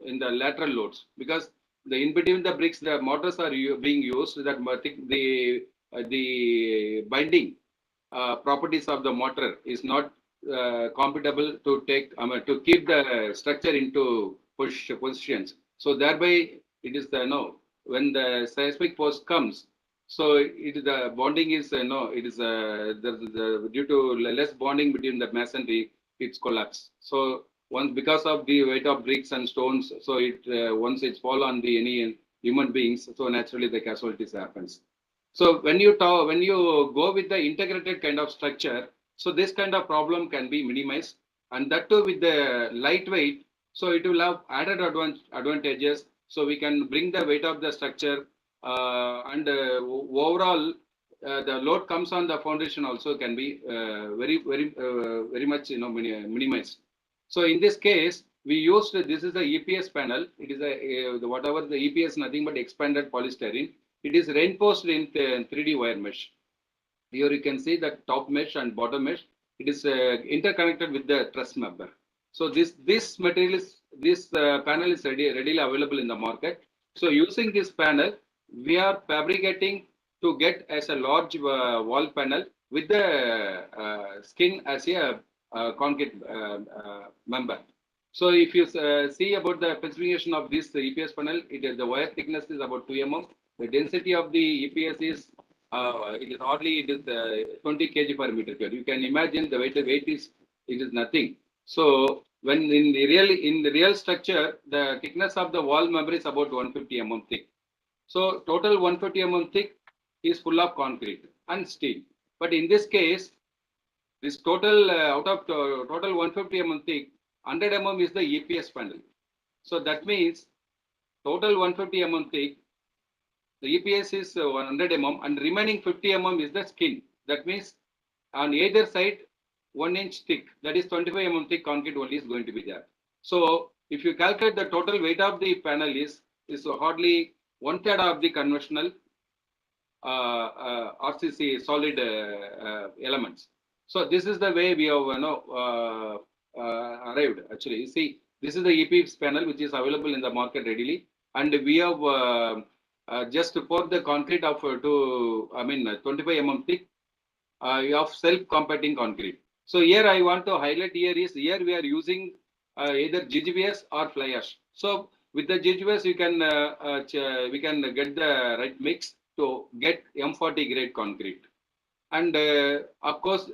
in the lateral loads, because in between the bricks the mortars are being used, that the binding properties of the mortar is not compatible to to keep the structure into positions. So thereby it is when the seismic force comes, so the bonding is it is due to less bonding between the masonry, it's collapse. So once, because of the weight of bricks and stones, so it once it's fall on the any human beings, so naturally the casualties happens. So when you go with the integrated kind of structure, so this kind of problem can be minimized, and that too with the lightweight, so it will have added advantages. So we can bring the weight of the structure, and overall the load comes on the foundation also can be very much minimized. So in this case, we used, this is the EPS panel. It is whatever the EPS, nothing but expanded polystyrene. It is reinforced in 3D wire mesh. Here you can see that top mesh and bottom mesh. It is interconnected with the truss member. So this material is, this panel is readily available in the market. So using this panel, we are fabricating to get as a large wall panel with the skin as a concrete member. So if you see about the specification of this EPS panel, the wire thickness is about 2 mm. The density of the EPS is it is 20 kg per meter square. You can imagine the weight is nothing. So when in the real structure, the thickness of the wall member is about 150 mm thick. So total 150 mm thick is full of concrete and steel. But in this case, this total out of total 150 mm thick, 100 mm is the EPS panel. So that means total 150 mm thick, the EPS is 100 mm, and remaining 50 mm is the skin. That means on either side 1 inch thick, that is 25 mm thick concrete only is going to be there. So if you calculate the total weight of the panel is hardly 1/3 of the conventional RCC solid elements. So this is the way we have arrived. Actually, you see, this is the EPS panel which is available in the market readily, and we have just pour the concrete of 25 mm thick of self-compacting concrete. So here I want to highlight here is, here we are using either GGBS or fly ash. So with the GGBS we can get the right mix to get M40 grade concrete, and of course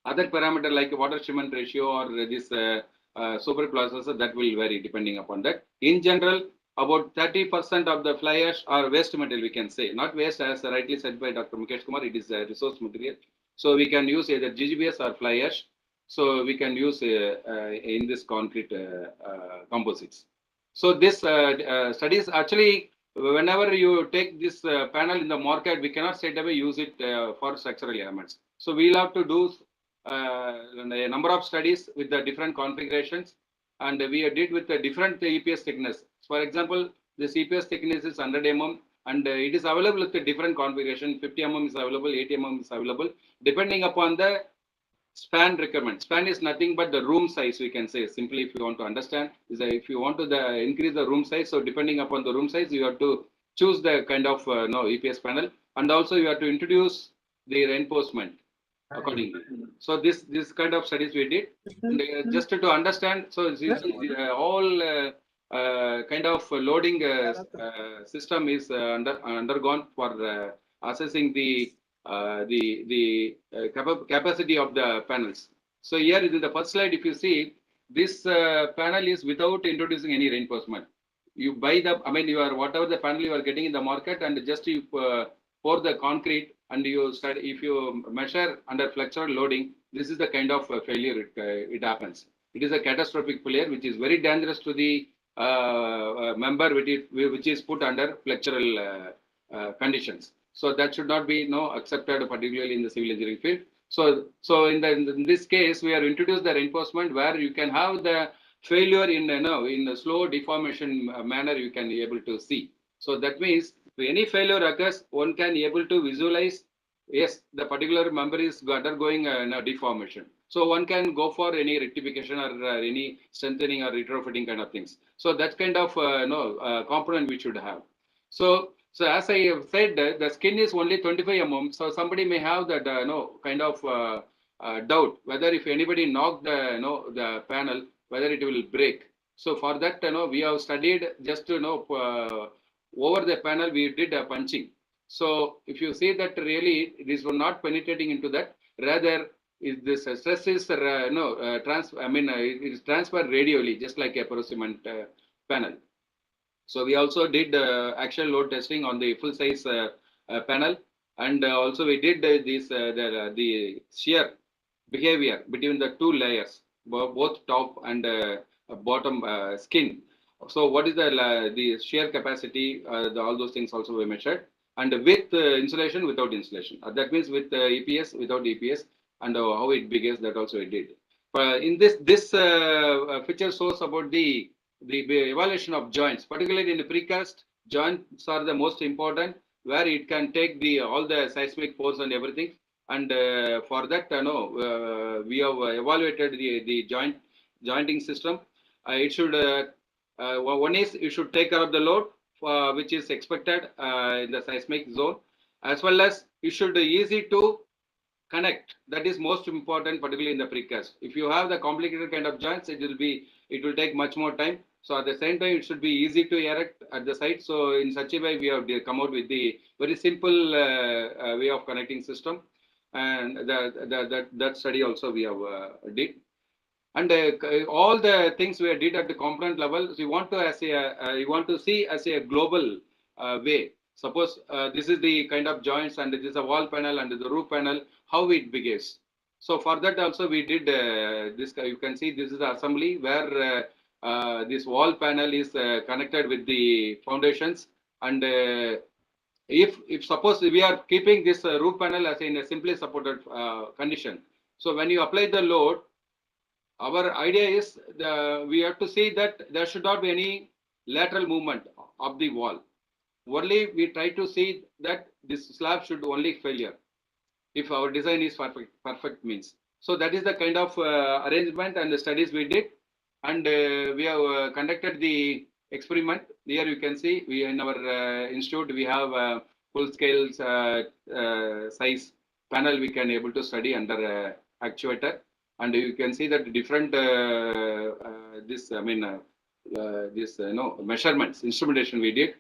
other parameter like water cement ratio or this super processor, that will vary depending upon that. In general, about 30% of the fly ash or waste material, we can say, not waste as rightly said by Dr. Mukesh Kumar, it is a resource material. So we can use either GGBS or fly ash. So we can use in this concrete composites. So this studies actually, whenever you take this panel in the market, we cannot straight away use it for structural elements. So we'll have to do a number of studies with the different configurations, and we did with the different EPS thickness. For example, this EPS thickness is 100 mm, and it is available with a different configuration. 50 mm is available, 80 mm is available, depending upon the span requirement. Span is nothing but the room size, we can say simply, if you want to understand, is that if you want to increase the room size, so depending upon the room size, you have to choose the kind of EPS panel, and also you have to introduce the reinforcement accordingly. So this kind of studies we did, and, just to understand, so this all kind of loading system is undergone for assessing the capacity of the panels. So here in the first slide, if you see, this panel is without introducing any reinforcement. You buy the, you are whatever the panel you are getting in the market, and just you pour the concrete, and you start, if you measure under flexural loading, this is the kind of failure it happens. It is a catastrophic failure, which is very dangerous to the member which is put under flexural conditions. So that should not be accepted, particularly in the civil engineering field. So in this case, we have introduced the reinforcement where you can have the failure in in a slow deformation manner you can be able to see. So that means if any failure occurs, one can be able to visualize, yes, the particular member is undergoing a deformation. So one can go for any rectification or any strengthening or retrofitting kind of things. So that kind of component we should have. So as I have said, the skin is only 25 mm. So somebody may have that kind of doubt whether if anybody knock the the panel, whether it will break. So for that, we have studied just over the panel we did a punching. So if you see that really this was not penetrating into that, rather is this stress is it is transferred radially just like a porocement panel. So we also did axial load testing on the full size panel, and also we did the shear behavior between the two layers, both top and bottom skin. So what is the shear capacity? All those things also we measured, and with insulation, without insulation. That means with EPS, without EPS, and how it behaves. That also we did. In this picture shows about the evaluation of joints, particularly in the precast. Joints are the most important, where it can take all the seismic force and everything. And for that, we have evaluated the jointing system. It should one is you should take care of the load which is expected in the seismic zone, as well as you should easy to connect. That is most important, particularly in the precast. If you have the complicated kind of joints, it will take much more time. So at the same time, it should be easy to erect at the site. So in such a way, we have come out with the very simple way of connecting system, and that study also we have did. And all the things we did at the component level, so you want to see as a global way. Suppose this is the kind of joints, and this is a wall panel and the roof panel, how it behaves. So for that also we did this. You can see this is the assembly where this wall panel is connected with the foundations, and if suppose we are keeping this roof panel as in a simply supported condition. So when you apply the load, our idea is we have to see that there should not be any lateral movement of the wall. Only we try to see that this slab should only failure if our design is perfect means. So that is the kind of arrangement and the studies we did, and we have conducted the experiment. Here you can see we in our institute we have full scale size panel we can able to study under actuator, and you can see that different measurements instrumentation we did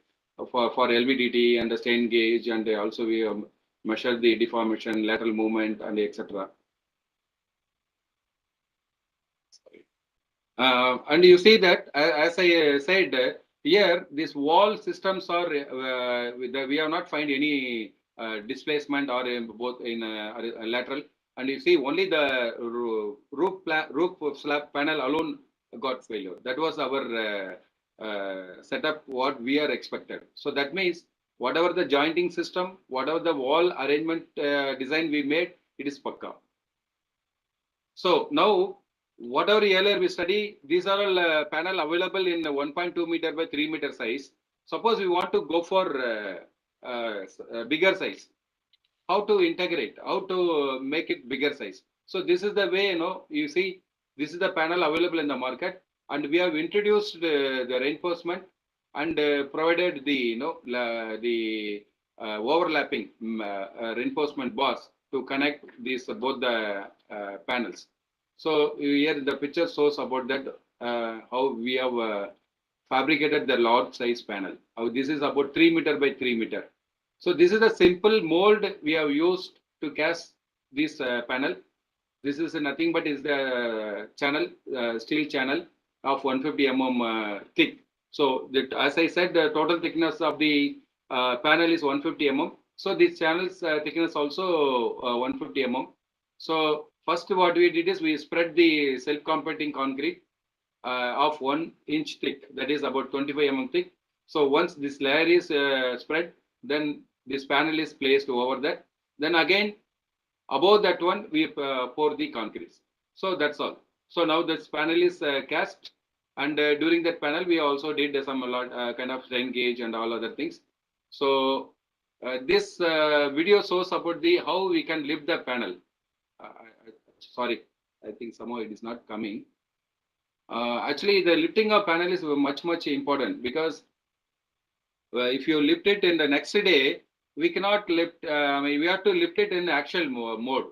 for LVDT and the strain gauge, and also we measure the deformation, lateral movement, and etc. And you see that, as I said, here these wall systems are we have not find any displacement or both in lateral, and you see only the roof slab panel alone got failure. That was our setup what we are expected. So that means whatever the jointing system, whatever the wall arrangement design we made, it is pakka. So now whatever earlier we study, these are all panel available in 1.2 meter by 3 meter size. Suppose we want to go for bigger size, how to integrate, how to make it bigger size. So this is the way, you see, this is the panel available in the market, and we have introduced the reinforcement and provided the overlapping reinforcement bars to connect these both the panels. So here the picture shows about that how we have fabricated the large size panel. This is about 3 meter by 3 meter. So this is a simple mold we have used to cast this panel. This is nothing but is the channel, steel channel of 150 mm thick. So that, as I said, the total thickness of the panel is 150 mm. So this channel's thickness also 150 mm. So first what we did is we spread the self-compacting concrete of 1 inch thick, that is about 25 mm thick. So once this layer is spread, then this panel is placed over that. Then again Above that one, we pour the concrete. So that's all. So now this panel is cast, and during that panel, we also did some kind of strain gauge and all other things. So this video shows about the how we can lift the panel. Sorry, I think somehow it is not coming. Actually, the lifting of panel is much important, because if you lift it in the next day, we cannot lift. We have to lift it in actual mode.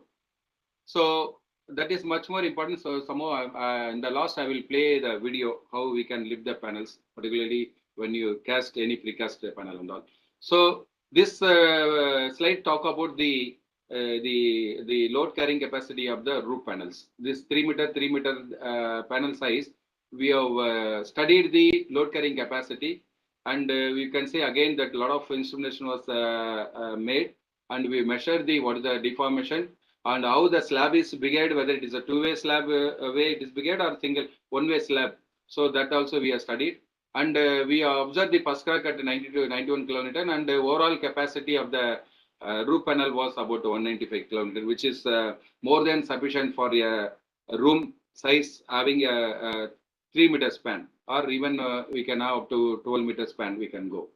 So that is much more important. So somehow in the last I will play the video how we can lift the panels, particularly when you cast any precast panel and all. So this slide talk about the load carrying capacity of the roof panels. This 3 meter panel size, we have studied the load carrying capacity, and we can say again that a lot of instrumentation was made, and we measured the what is the deformation and how the slab is behaved, whether it is a two-way slab way it is behaved or single one-way slab. So that also we have studied, and we observed the first crack at 90 to 91 kilonewton, and the overall capacity of the roof panel was about 195 kilonewton, which is more than sufficient for a room size having a 3 meter span, or even we can have up to 12 meter span we can go.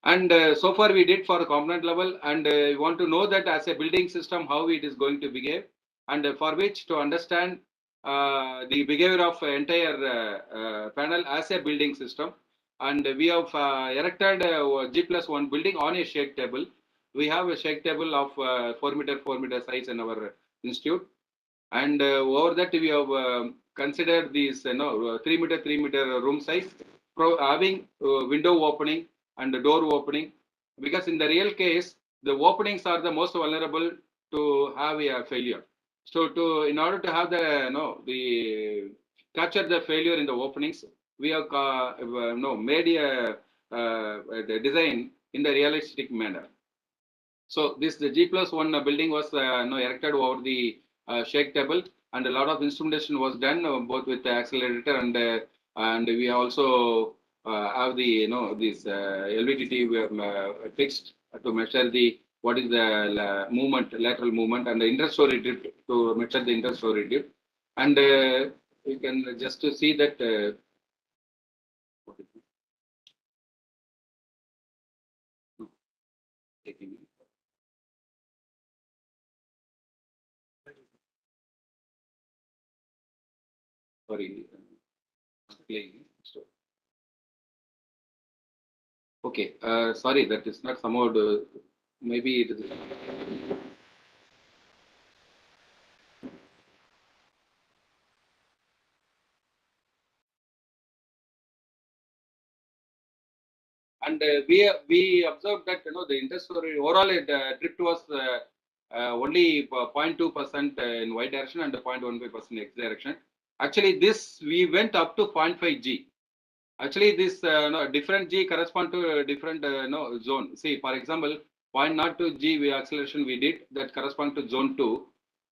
And so far we did for the component level, and we want to know that as a building system how it is going to behave, and for which to understand the behavior of entire panel as a building system. And we have erected G+1 building on a shake table. We have a shake table of 4 meter size in our institute, and over that we have considered these 3 meter room size, having window opening and the door opening, because in the real case the openings are the most vulnerable to have a failure. So in order to have the capture the failure in the openings, we have made the design in the realistic manner. So this the G+1 building was erected over the shake table, and a lot of instrumentation was done both with the accelerator and we also have the this LVDT we have fixed to measure the what is the movement, lateral movement, and the interstory drift to measure the interstory drift, and we can just to see that. Sorry, playing. Okay, sorry, that is not somehow, maybe it is. And we observed that the interstory overall drift was only 0.2% in y direction and 0.15% x direction. Actually, this we went up to 0.5 G. Actually, this different G correspond to a different zone. See, for example, 0.02 G acceleration we did that correspond to zone 2,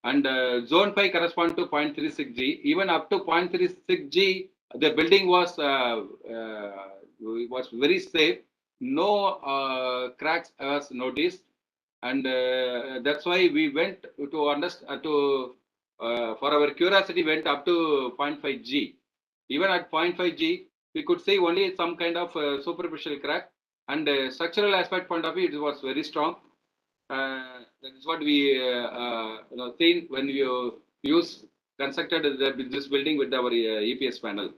and zone 5 correspond to 0.36 G. Even up to 0.36 G, the building was very safe. No cracks was noticed, and that's why we went to understand for our curiosity went up to 0.5 G. Even at 0.5 G, we could see only some kind of superficial crack, and structural aspect point of view, it was very strong. That is what we seen when we constructed this building with our EPS panel.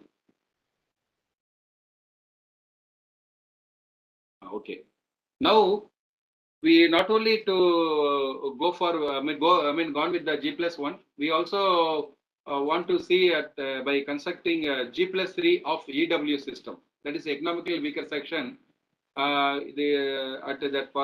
Okay. Now we not only to go for gone with the G+1. We also want to see at by constructing G+3 of EW system. That is economically weaker section. For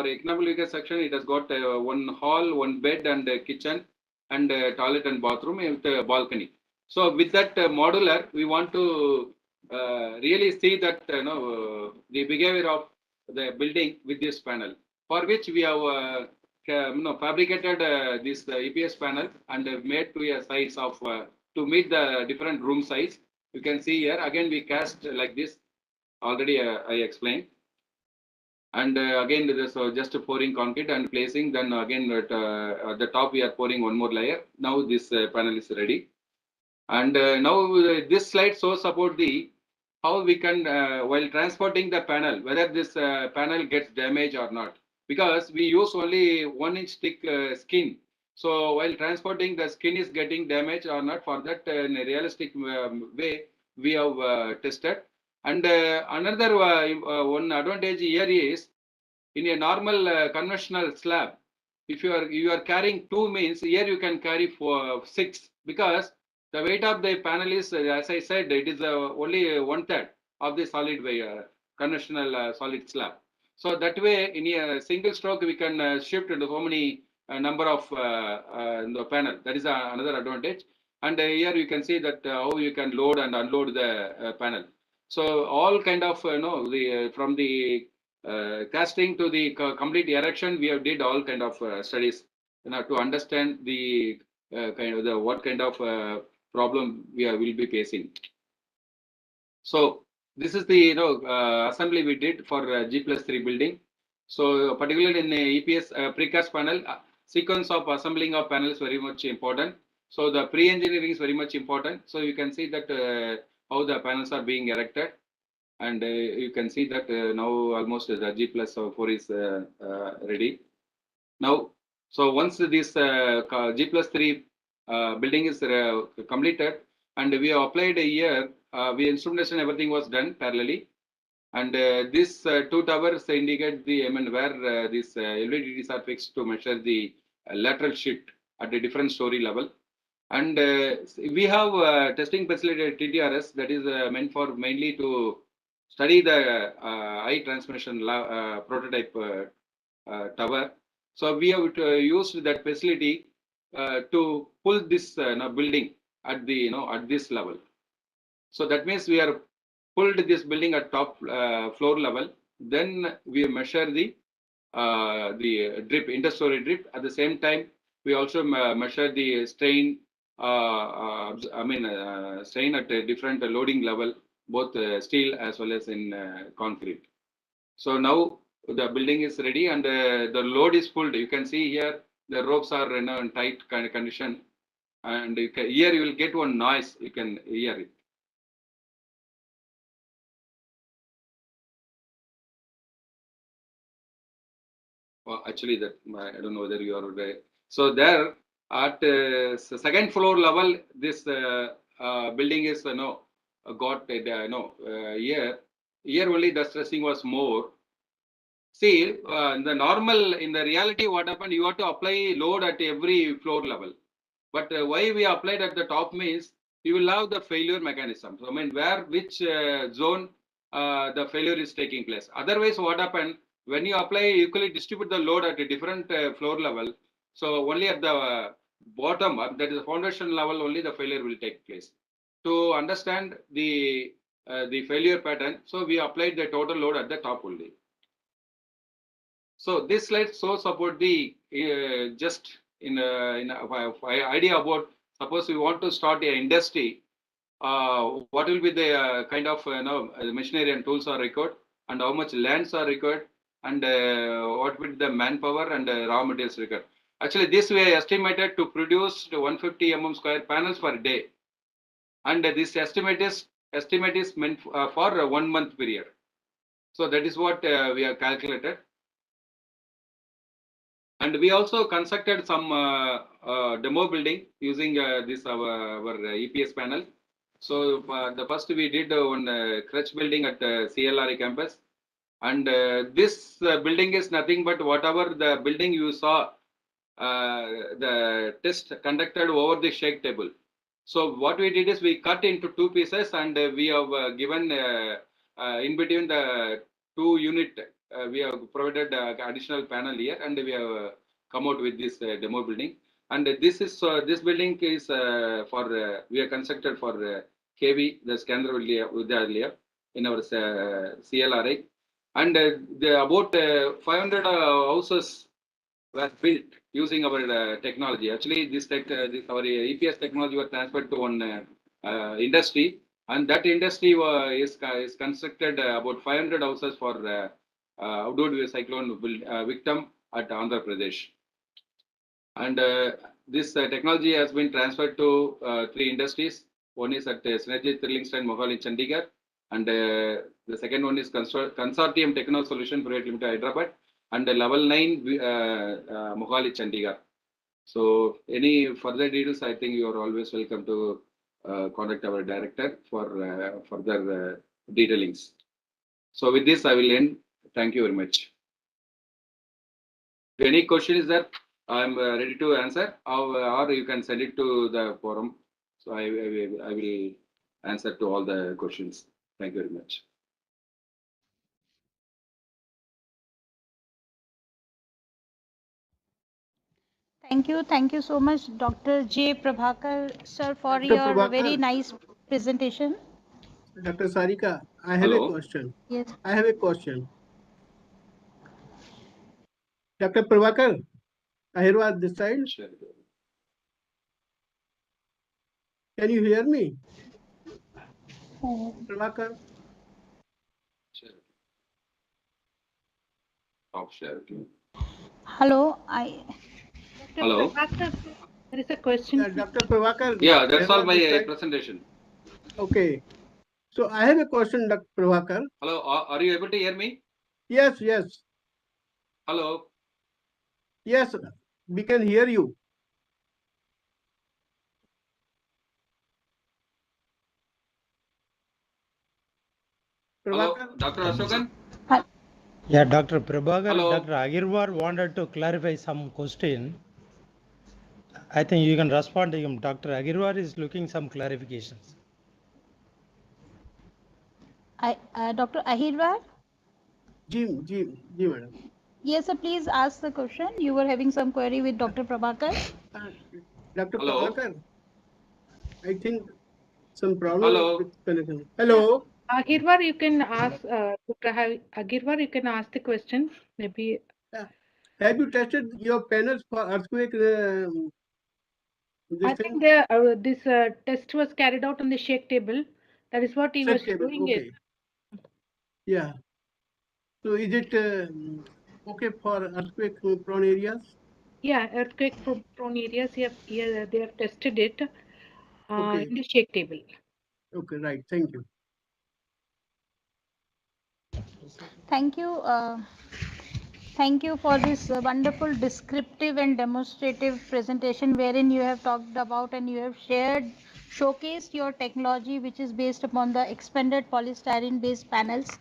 economically weaker section, it has got one hall, one bed, and a kitchen, and toilet and bathroom with a balcony. So with that modular, we want to really see that the behavior of the building with this panel, for which we have fabricated this EPS panel and made to a size of to meet the different room size. You can see here again we cast like this. Already I explained, And again, this just pouring concrete and placing. Then again, at the top we are pouring one more layer. Now this panel is ready. And now this slide shows about the how we can while transporting the panel, whether this panel gets damaged or not, because we use only 1-inch thick skin. So while transporting, the skin is getting damaged or not. For that, in a realistic way, we have tested. And another one advantage here is, in a normal conventional slab, if you are carrying 2 means, here you can carry 6, because the weight of the panel is, as I said, it is only 1/3 of the solid conventional solid slab. So that way, in a single stroke, we can shift into so many number of the panel. That is another advantage. And here you can see that how you can load and unload the panel. So all kind of from the casting to the complete erection, we have did all kind of studies, to understand the what kind of problem we will be facing. So this is the assembly we did for G+3 building. So particularly in EPS precast panel, sequence of assembling of panel is very much important. So the pre-engineering is very much important. So you can see that how the panels are being erected. And you can see that now almost the G+4 is ready. Now, so once this G+3 building is completed, and we have applied a year, instrumentation, everything was done parallelly. And this 2 towers indicate the where these LVDTs are fixed to measure the lateral shift at a different story level. And we have testing facility at TTRS that is meant for mainly to study the high transmission prototype tower. So we have used that facility to pull this building at the at this level. So that means we are pulled this building at top floor level. Then we measure the drip, interstory drip. At the same time, we also measure the strain. Strain at a different loading level, both steel as well as in concrete. So now the building is ready and the load is pulled. You can see here the ropes are in tight kind of condition, and here you will get one noise. You can hear it. Well, actually, that I don't know whether you are there. So there at second floor level, this building is got here. Here only the stressing was more. See, in the reality, what happened? You have to apply load at every floor level. But why we applied at the top means you will have the failure mechanism. So, which zone the failure is taking place. Otherwise, what happened? When you apply, equally distribute the load at a different floor level. So only at the bottom, that is the foundation level, only the failure will take place. To understand the failure pattern, so we applied the total load at the top only. So this slide shows about the just in idea about, suppose we want to start an industry, what will be the kind of machinery and tools are required, and how much lands are required, and what will be the manpower and raw materials required. Actually, this we estimated to produce 150 square panels per day, and this estimate is meant for a 1 month period. So that is what we have calculated. And we also constructed some demo building using this our EPS panel. So the first we did one crutch building at CLRA campus, and this building is nothing but whatever the building you saw, the test conducted over the shake table. So what we did is we cut into 2 pieces, and we have given in between the 2 unit. We have provided additional panel here, and we have come out with this demo building. And this is this building is for we are constructed for KV, the Skandra Vidyalaya, in our CLRA, and about 500 houses were built using our technology. Actually, this our EPS technology was transferred to one industry, and that industry is constructed about 500 houses for Hudhud cyclone victim at Andhra Pradesh. And this technology has been transferred to 3 industries. One is at Synergy Trillingston Mohali Chandigarh, and the second one is Consortium Techno Solution Private Limited Hyderabad, and level 9 Mohali Chandigarh. So any further details, I think you are always welcome to contact our director for further detailings. So with this, I will end. Thank you very much. If any question is there, I am ready to answer, or you can send it to the forum. So I will answer to all the questions. Thank you very much. Thank you so much, Dr. J. Prabhakar, sir, for Dr. your Prabhakar. very nice presentation. Dr. Sarika, I have a question. Yes. I have a question. Dr. Prabhakar, Ahirwad this side. Sure. Can you hear me? Prabhakar? Sure. Stop share. Hello, Hello. Prabhakar, there is a question. Yeah, Dr. Prabhakar. Yeah, that's all Ahirwad my this side. presentation. Okay. So I have a question, Dr. Prabhakar. Hello, are you able to hear me? Yes, yes. Hello. Yes, we can hear you. Hello, Prabhakar? Dr. Ashokan? Yeah, Dr. Prabhakar, Hello. Dr. Agirwar wanted to clarify some question. I think you can respond to him. Dr. Agirwar is looking some clarifications. Dr. Ahirwar? Madam. Yes, sir, please ask the question. You were having some query with Dr. Prabhakar. Dr. Hello. Prabhakar, I think some problem Hello. with connection. Hello. Agirwar, you can ask Dr. Agirwar, you can ask the question. Maybe. Have you tested your panels for earthquake? I think this test was carried out on the shake table. That is what he was doing. Okay. Yeah. So is it okay for earthquake prone areas? Yeah, earthquake prone areas. Yeah, they have tested it Okay. in the shake table. Okay, right. Thank you. Thank you. Thank you for this wonderful descriptive and demonstrative presentation wherein you have talked about and you have showcased your technology which is based upon the expanded polystyrene based panels.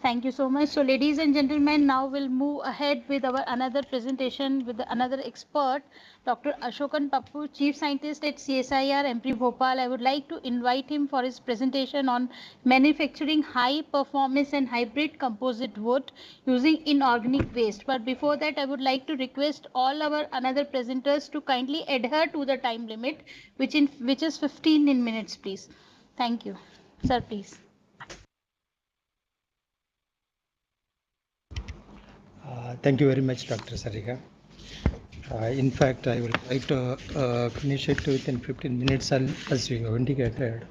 Thank you so much. So ladies and gentlemen, now we'll move ahead with our another presentation with another expert, Dr. Ashokan Pappu, Chief Scientist at CSIR, MP Bhopal. I would like to invite him for his presentation on manufacturing high performance and hybrid composite wood using inorganic waste. But before that, I would like to request all our another presenters to kindly adhere to the time limit, which is 15 minutes, please. Thank you. Sir, please. Thank you very much, Dr. Sarika. In fact, I will try to finish it within 15 minutes as you have indicated.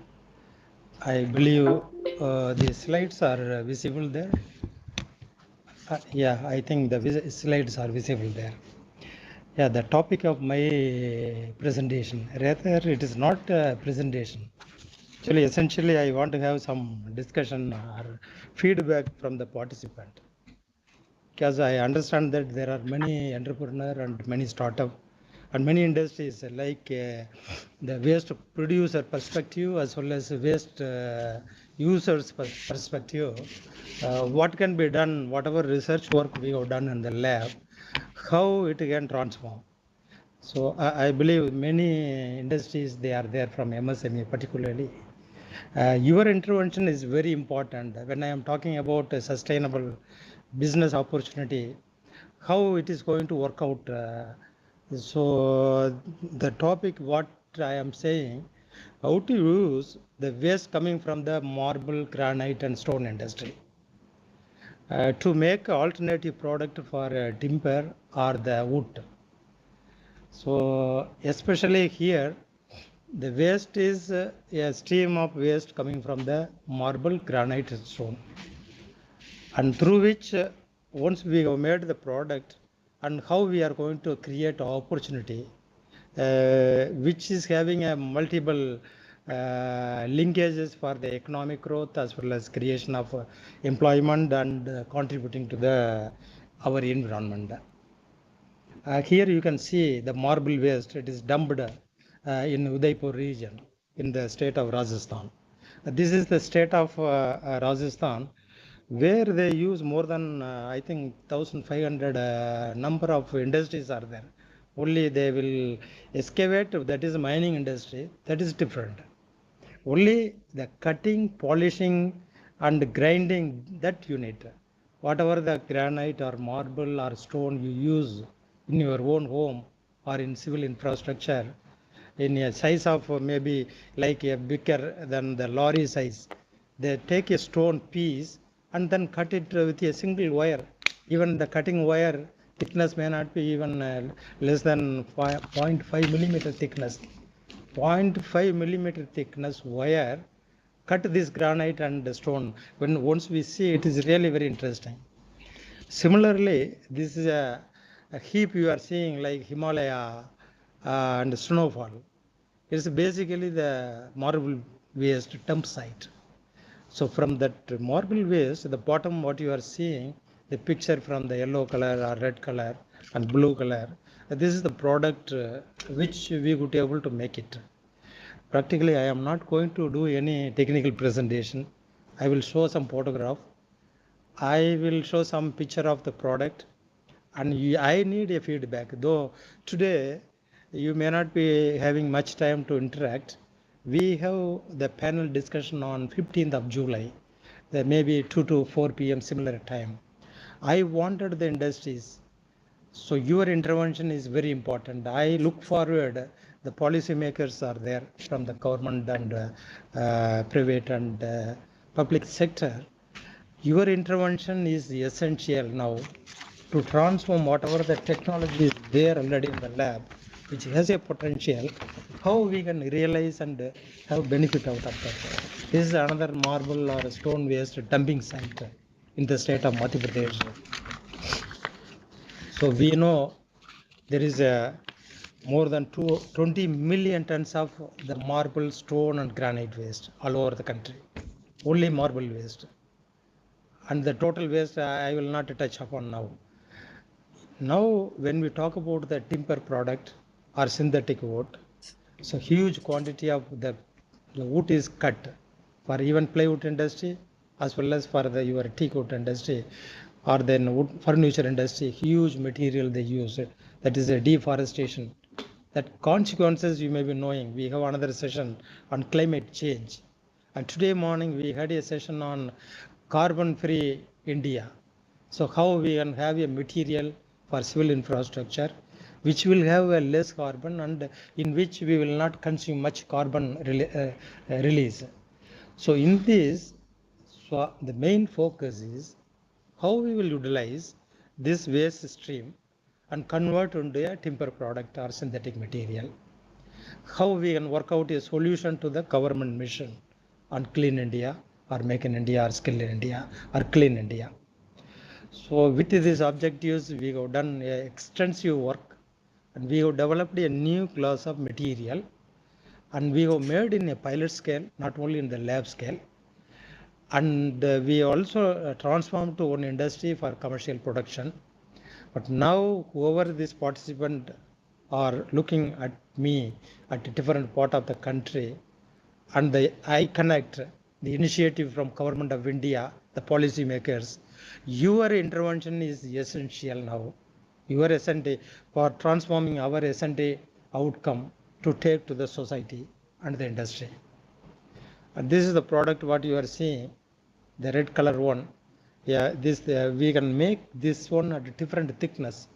I believe the slides are visible there. Yeah, I think the slides are visible there. Yeah, the topic of my presentation, rather it is not a presentation. Actually, essentially, I want to have some discussion or feedback from the participant. Because I understand that there are many entrepreneurs and many startups and many industries like the waste producer perspective as well as waste users perspective. What can be done, whatever research work we have done in the lab, how it can transform. So I believe many industries, they are there from MSME particularly. Your intervention is very important. When I am talking about a sustainable business opportunity, how it is going to work out. So the topic what I am saying, how to use the waste coming from the marble, granite and stone industry to make alternative product for timber or the wood. So especially here, the waste is a stream of waste coming from the marble, granite and stone, and through which once we have made the product and how we are going to create opportunity, which is having a multiple linkages for the economic growth as well as creation of employment and contributing to the our environment. Here you can see the marble waste. It is dumped in Udaipur region in the state of Rajasthan. This is the state of Rajasthan, where they use more than I think 1,500 number of industries are there. Only they will excavate, that is mining industry, that is different. Only the cutting, polishing and grinding, that unit, whatever the granite or marble or stone you use in your own home or in civil infrastructure, in a size of maybe like a bigger than the lorry size, they take a stone piece and then cut it with a single wire. Even the cutting wire thickness may not be even less than 0.5 millimeter thickness. 0.5 millimeter thickness wire cut this granite and stone. When once we see it is really very interesting. Similarly, this is a heap you are seeing like Himalaya and snowfall. It's basically the marble waste dump site. So from that marble waste, the bottom what you are seeing, the picture from the yellow color or red color and blue color, this is the product which we would be able to make it. Practically, I am not going to do any technical presentation. I will show some photograph. I will show some picture of the product, and I need a feedback. Though today you may not be having much time to interact. We have the panel discussion on 15th of July. There may be 2 to 4 p.m. similar time. I wanted the industries. So your intervention is very important. I look forward. The policymakers are there from the government and private and public sector. Your intervention is essential now to transform whatever the technology is there already in the lab, which has a potential, how we can realize and have benefit out of that. This is another marble or stone waste dumping site in the state of Madhya Pradesh. So we know there is a more than 20 million tons of the marble, stone and granite waste all over the country. Only marble waste. And the total waste I will not touch upon now. Now when we talk about the timber product or synthetic wood, so huge quantity of the wood is cut for even plywood industry as well as for the your teak wood industry or then wood furniture industry, huge material they use. That is a deforestation. That consequences you may be knowing. We have another session on climate change. And today morning we had a session on carbon-free India. So how we can have a material for civil infrastructure which will have a less carbon and in which we will not consume much carbon release. So in this, so the main focus is how we will utilize this waste stream and convert into a timber product or synthetic material. How we can work out a solution to the government mission on Clean India or Make in India or Skill in India or Clean India. So with these objectives, we have done extensive work and we have developed a new class of material and we have made in a pilot scale, not only in the lab scale. And we also transformed to one industry for commercial production. But now whoever this participant are looking at me at a different part of the country and I connect the initiative from Government of India, the policy makers, your intervention is essential now. Your S&T for transforming our S&T outcome to take to the society and the industry. And this is the product what you are seeing, the red color one. Yeah, this we can make this one at a different thickness,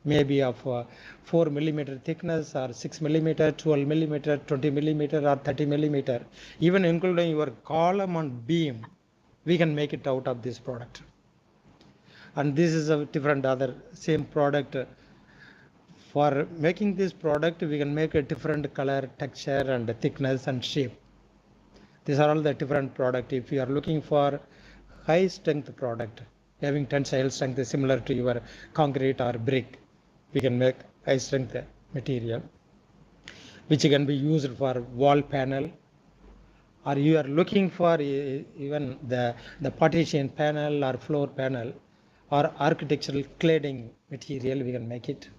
maybe of 4 millimeter thickness or 6 millimeter, 12 millimeter, 20 millimeter or 30 millimeter, even including your column and beam, we can make it out of this product. And this is a different other same product. For making this product, we can make a different color, texture and thickness and shape. These are all the different product. If you are looking for high strength product, having tensile strength similar to your concrete or brick. We can make high strength material, which can be used for wall panel, or you are looking for even the partition panel or floor panel or architectural cladding material, we can make it.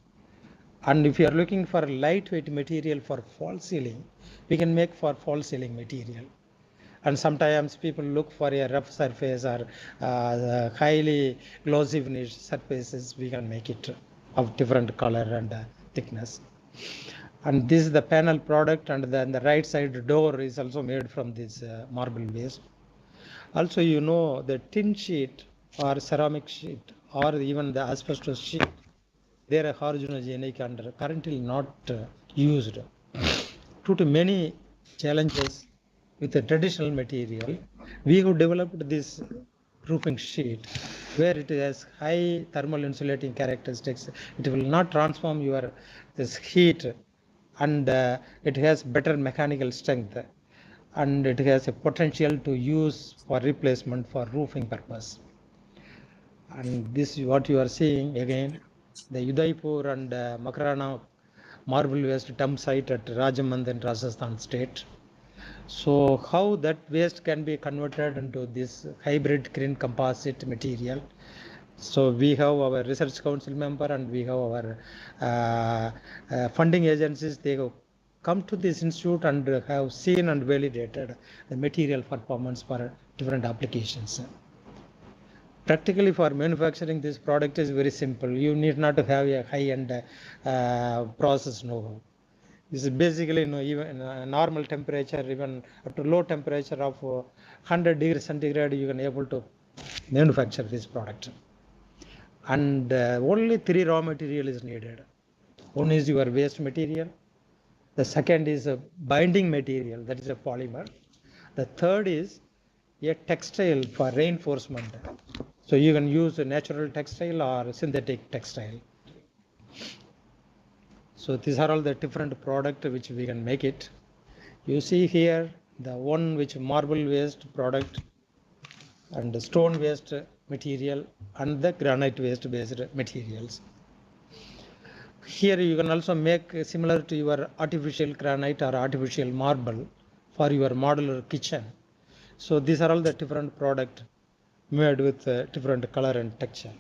And if you are looking for lightweight material for false ceiling, we can make for false ceiling material. And sometimes people look for a rough surface or highly glossy finish surfaces, we can make it of different color and thickness. And this is the panel product, and then the right side door is also made from this marble waste. Also, you know, the tin sheet or ceramic sheet or even the asbestos sheet, they are carcinogenic and currently not used. Due to many challenges with the traditional material, we have developed this roofing sheet where it has high thermal insulating characteristics. It will not transform your this heat, and it has better mechanical strength, and it has a potential to use for replacement for roofing purpose. And this is what you are seeing again, the Udaipur and Makarana marble waste dump site at Rajamand in Rajasthan state. So how that waste can be converted into this hybrid green composite material. So we have our research council member and we have our funding agencies. They have come to this institute and have seen and validated the material performance for different applications. Practically for manufacturing this product is very simple. You need not to have a high-end process know-how. This is basically, you know, even normal temperature, even up to low temperature of 100 degrees centigrade, you can able to manufacture this product. And only 3 raw material is needed. One is your waste material. The second is a binding material, that is a polymer. The third is a textile for reinforcement. So you can use a natural textile or synthetic textile. So these are all the different product which we can make it. You see here the one which marble waste product and the stone waste material and the granite waste based materials. Here you can also make similar to your artificial granite or artificial marble for your modular kitchen. So these are all the different product made with different color and texture.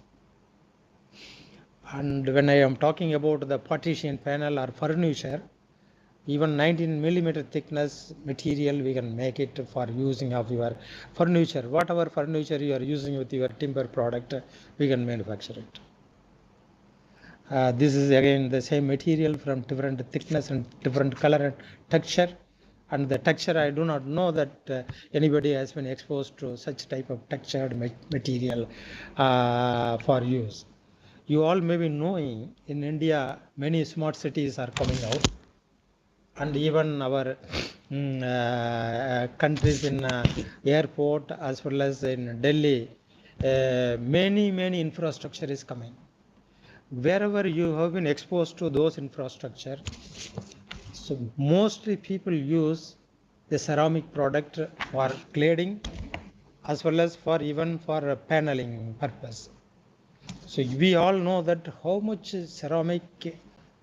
And when I am talking about the partition panel or furniture, even 19 millimeter thickness material we can make it for using of your furniture. Whatever furniture you are using with your timber product, we can manufacture it. This is again the same material from different thickness and different color and texture. And the texture, I do not know that anybody has been exposed to such type of textured material for use. You all may be knowing in India, many smart cities are coming out. And even our countries in airport as well as in Delhi, many infrastructure is coming. Wherever you have been exposed to those infrastructure, so mostly people use the ceramic product for cladding as well as for even for paneling purpose. So we all know that how much ceramic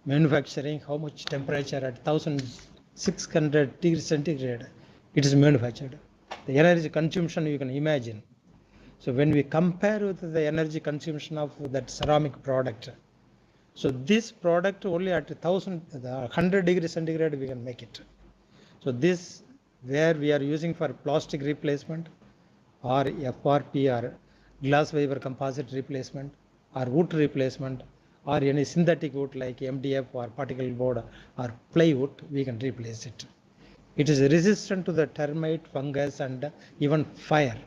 manufacturing, how much temperature at 1600 degrees centigrade it is manufactured. The energy consumption you can imagine. So when we compare with the energy consumption of that ceramic product, so this product only at 100 degrees centigrade we can make it. So this where we are using for plastic replacement or FRP or glass fiber composite replacement or wood replacement or any synthetic wood like MDF or particle board or plywood, we can replace it. It is resistant to the termite, fungus and even fire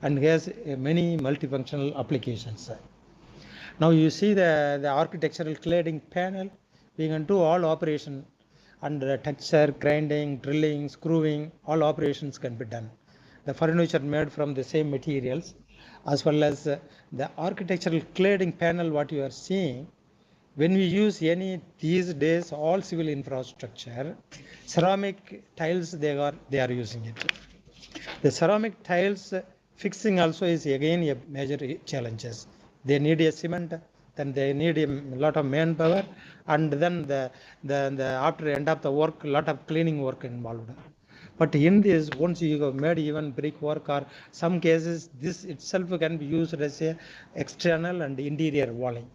and has many multifunctional applications. Now you see the architectural cladding panel, we can do all operation under texture, grinding, drilling, screwing, all operations can be done. The furniture made from the same materials as well as the architectural cladding panel what you are seeing. When we use any these days all civil infrastructure, ceramic tiles they are using it. The ceramic tiles fixing also is again a major challenges. They need a cement, then they need a lot of manpower, and then the after end of the work, lot of cleaning work involved. But in this, once you have made even brickwork or some cases, this itself can be used as a external and interior walling.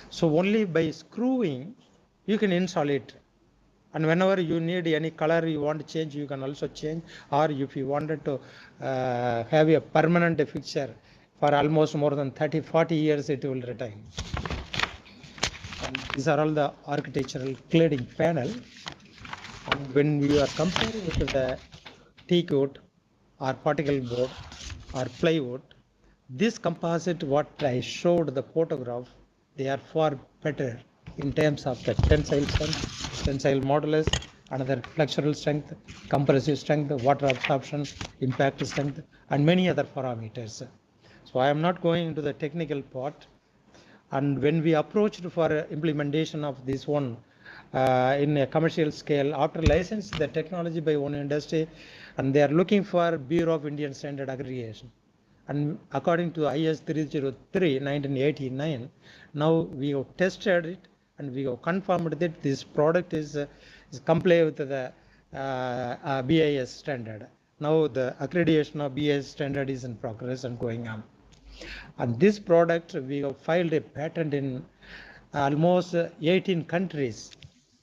So only by screwing, you can install it. And whenever you need any color you want to change, you can also change. Or if you wanted to have a permanent fixture for almost more than 30-40 years, it will retain. And these are all the architectural cladding panel. And when we are comparing with the teak wood or particle board or plywood, this composite, what I showed the photograph, they are far better in terms of the tensile strength, tensile modulus, another flexural strength, compressive strength, water absorption, impact strength, and many other parameters. So I am not going into the technical part. And when we approached for implementation of this one in a commercial scale, after license the technology by one industry, and they are looking for Bureau of Indian Standard Aggregation. And according to IS 303 1989, now we have tested it and we have confirmed that this product is comply with the BIS standard. Now the accreditation of BIS standard is in progress and going on. And this product, we have filed a patent in almost 18 countries,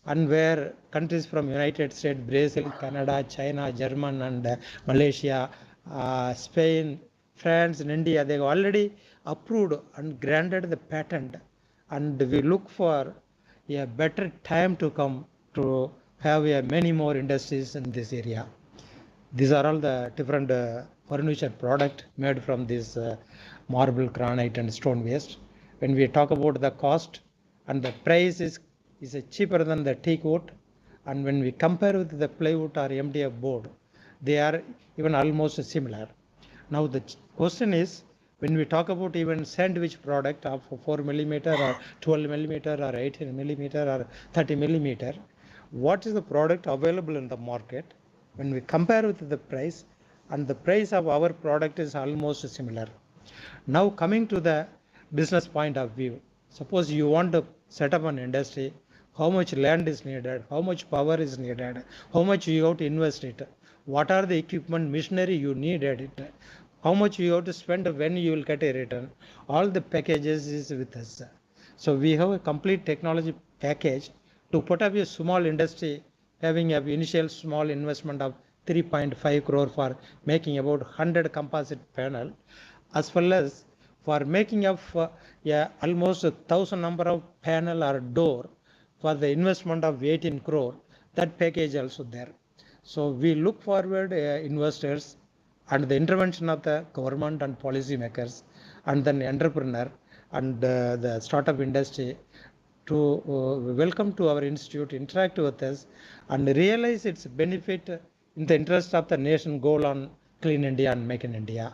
and where countries from United States, Brazil, Canada, China, Germany, and Malaysia, Spain, France, and India, they have already approved and granted the patent. And we look for a better time to come to have many more industries in this area. These are all the different furniture product made from this marble, granite, and stone waste. When we talk about the cost and the price is cheaper than the teak wood, and when we compare with the plywood or MDF board, they are even almost similar. Now the question is, when we talk about even sandwich product of 4 millimeter or 12 millimeter or 18 millimeter or 30 millimeter, what is the product available in the market? When we compare with the price, and the price of our product is almost similar. Now coming to the business point of view, suppose you want to set up an industry, how much land is needed, how much power is needed, how much you have to invest it, what are the equipment, machinery you need at it, how much you have to spend when you will get a return, all the packages is with us. So we have a complete technology package to put up a small industry having an initial small investment of 3.5 crore for making about 100 composite panel, as well as for making of almost 1,000 number of panel or door for the investment of 18 crore, that package also there. So we look forward investors and the intervention of the government and policy makers and then entrepreneur and the startup industry to welcome to our institute, interact with us, and realize its benefit in the interest of the nation goal on Clean India and Make in India.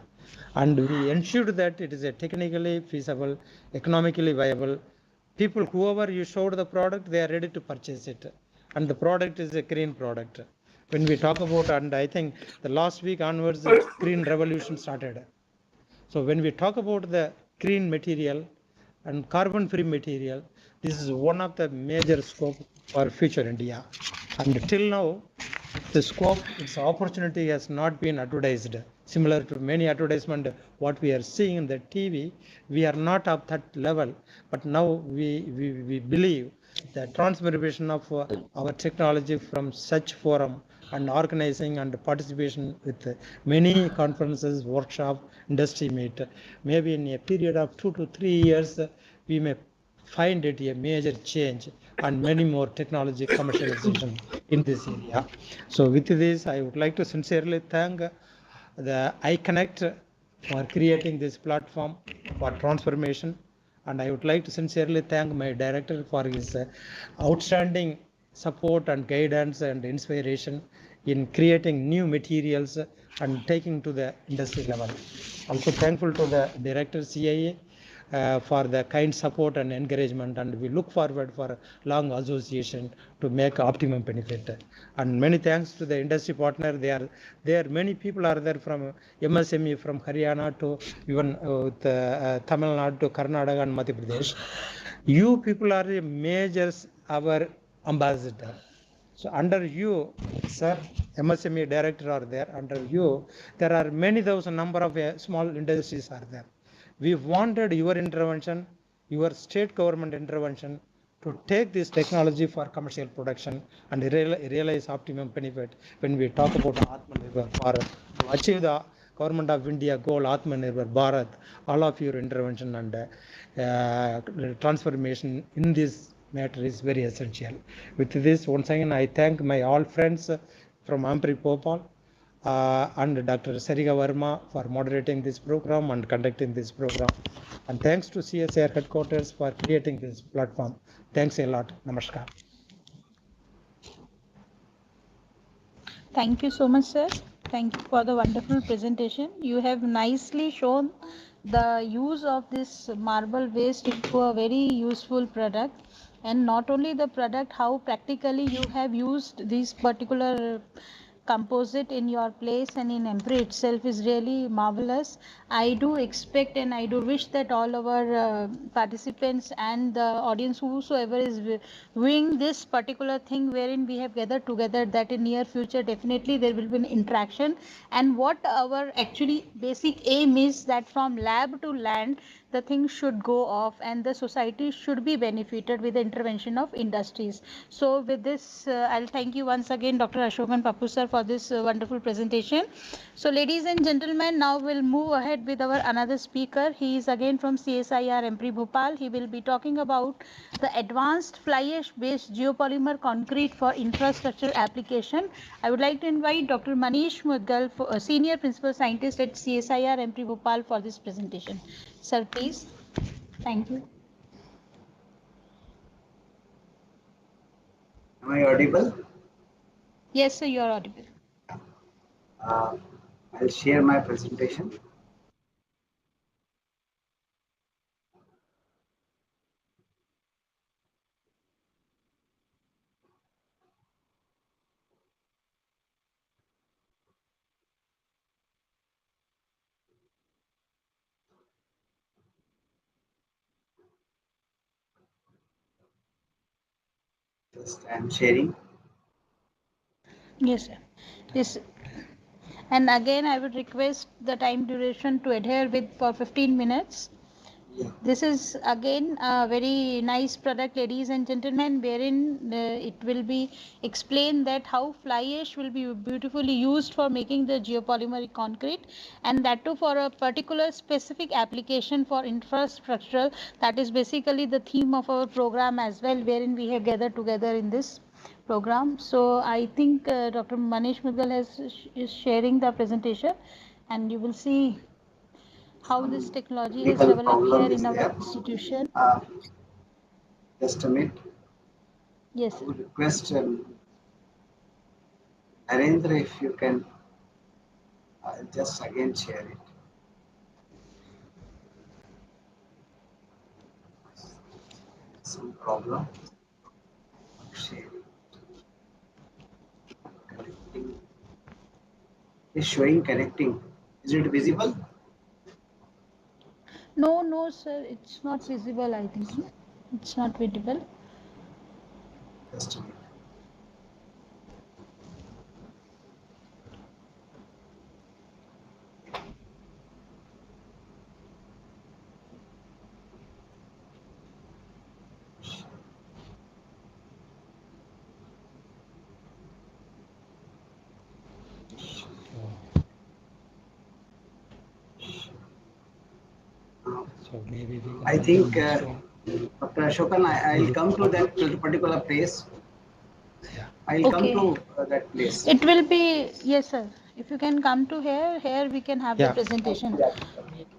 And we ensured that it is a technically feasible, economically viable. People, whoever you showed the product, they are ready to purchase it. And the product is a green product. When we talk about, and I think the last week onwards, the green revolution started. So when we talk about the green material and carbon-free material, this is one of the major scope for future India. And till now, the scope, its opportunity has not been advertised. Similar to many advertisement, what we are seeing in the TV, we are not of that level. But now we believe the transformation of our technology from such forum and organizing and participation with many conferences, workshop, industry meet, maybe in a period of 2 to 3 years, we may find it a major change and many more technology commercialization in this area. So with this, I would like to sincerely thank the iConnect for creating this platform for transformation. And I would like to sincerely thank my director for his outstanding support and guidance and inspiration in creating new materials and taking to the industry level. Also thankful to the director CIA for the kind support and encouragement, and we look forward for a long association to make optimum benefit. And many thanks to the industry partner. There many people are there from MSME from Haryana to even Tamil Nadu to Karnataka and Madhya Pradesh. You people are the majors, our ambassador. So under you, sir, MSME director are there. Under you, there are many thousand number of small industries are there. We wanted your intervention, your state government intervention to take this technology for commercial production and realize optimum benefit when we talk about Atmanirbhar Bharat. To achieve the Government of India goal, Atmanirbhar Bharat, all of your intervention and transformation in this matter is very essential. With this, once again, I thank my all friends from Ampri Popal and Dr. Sarika Verma for moderating this program and conducting this program. And thanks to CSIR headquarters for creating this platform. Thanks a lot. Namaskar. Thank you so much, sir. Thank you for the wonderful presentation. You have nicely shown the use of this marble waste into a very useful product, and not only the product, how practically you have used this particular composite in your place and in Embry itself is really marvelous. I do expect and I do wish that all our participants and the audience, whosoever is viewing this particular thing wherein we have gathered together, that in near future definitely there will be an interaction. And what our actually basic aim is that from lab to land, the thing should go off and the society should be benefited with the intervention of industries. So with this, I'll thank you once again, Dr. Ashokan Papu sir, for this wonderful presentation. So ladies and gentlemen, now we'll move ahead with our another speaker. He is again from CSIR Embry Bhopal. He will be talking about the advanced fly ash based geopolymer concrete for infrastructure application. I would like to invite Dr. Manish Mudgal, Senior Principal Scientist at CSIR Embry Bhopal, for this presentation. Sir, please. Thank you. Am I audible? Yes, sir, you are audible. I'll share my presentation. Just I'm sharing. Yes, sir. Yes. And again, I would request the time duration to adhere with for 15 minutes. Yeah. This is again a very nice product, ladies and gentlemen, wherein it will be explained that how fly ash will be beautifully used for making the geopolymeric concrete, and that too for a particular specific application for infrastructural. That is basically the theme of our program as well, wherein we have gathered together in this program. So I think Dr. Manish Mudgal is sharing the presentation, and you will see how this technology has developed here in our institution. Just a minute. Yes, I would request Narendra, if you can just again share it. Some problem. Share it. Connecting. It's showing connecting. Is it visible? No, sir, it's not visible, I think. It's not visible. Just a minute. So maybe I think, Dr. Ashokan, I'll come to that particular place. Yeah. I'll come to that place. It will be, yes, sir. If you can come to here we can have the presentation.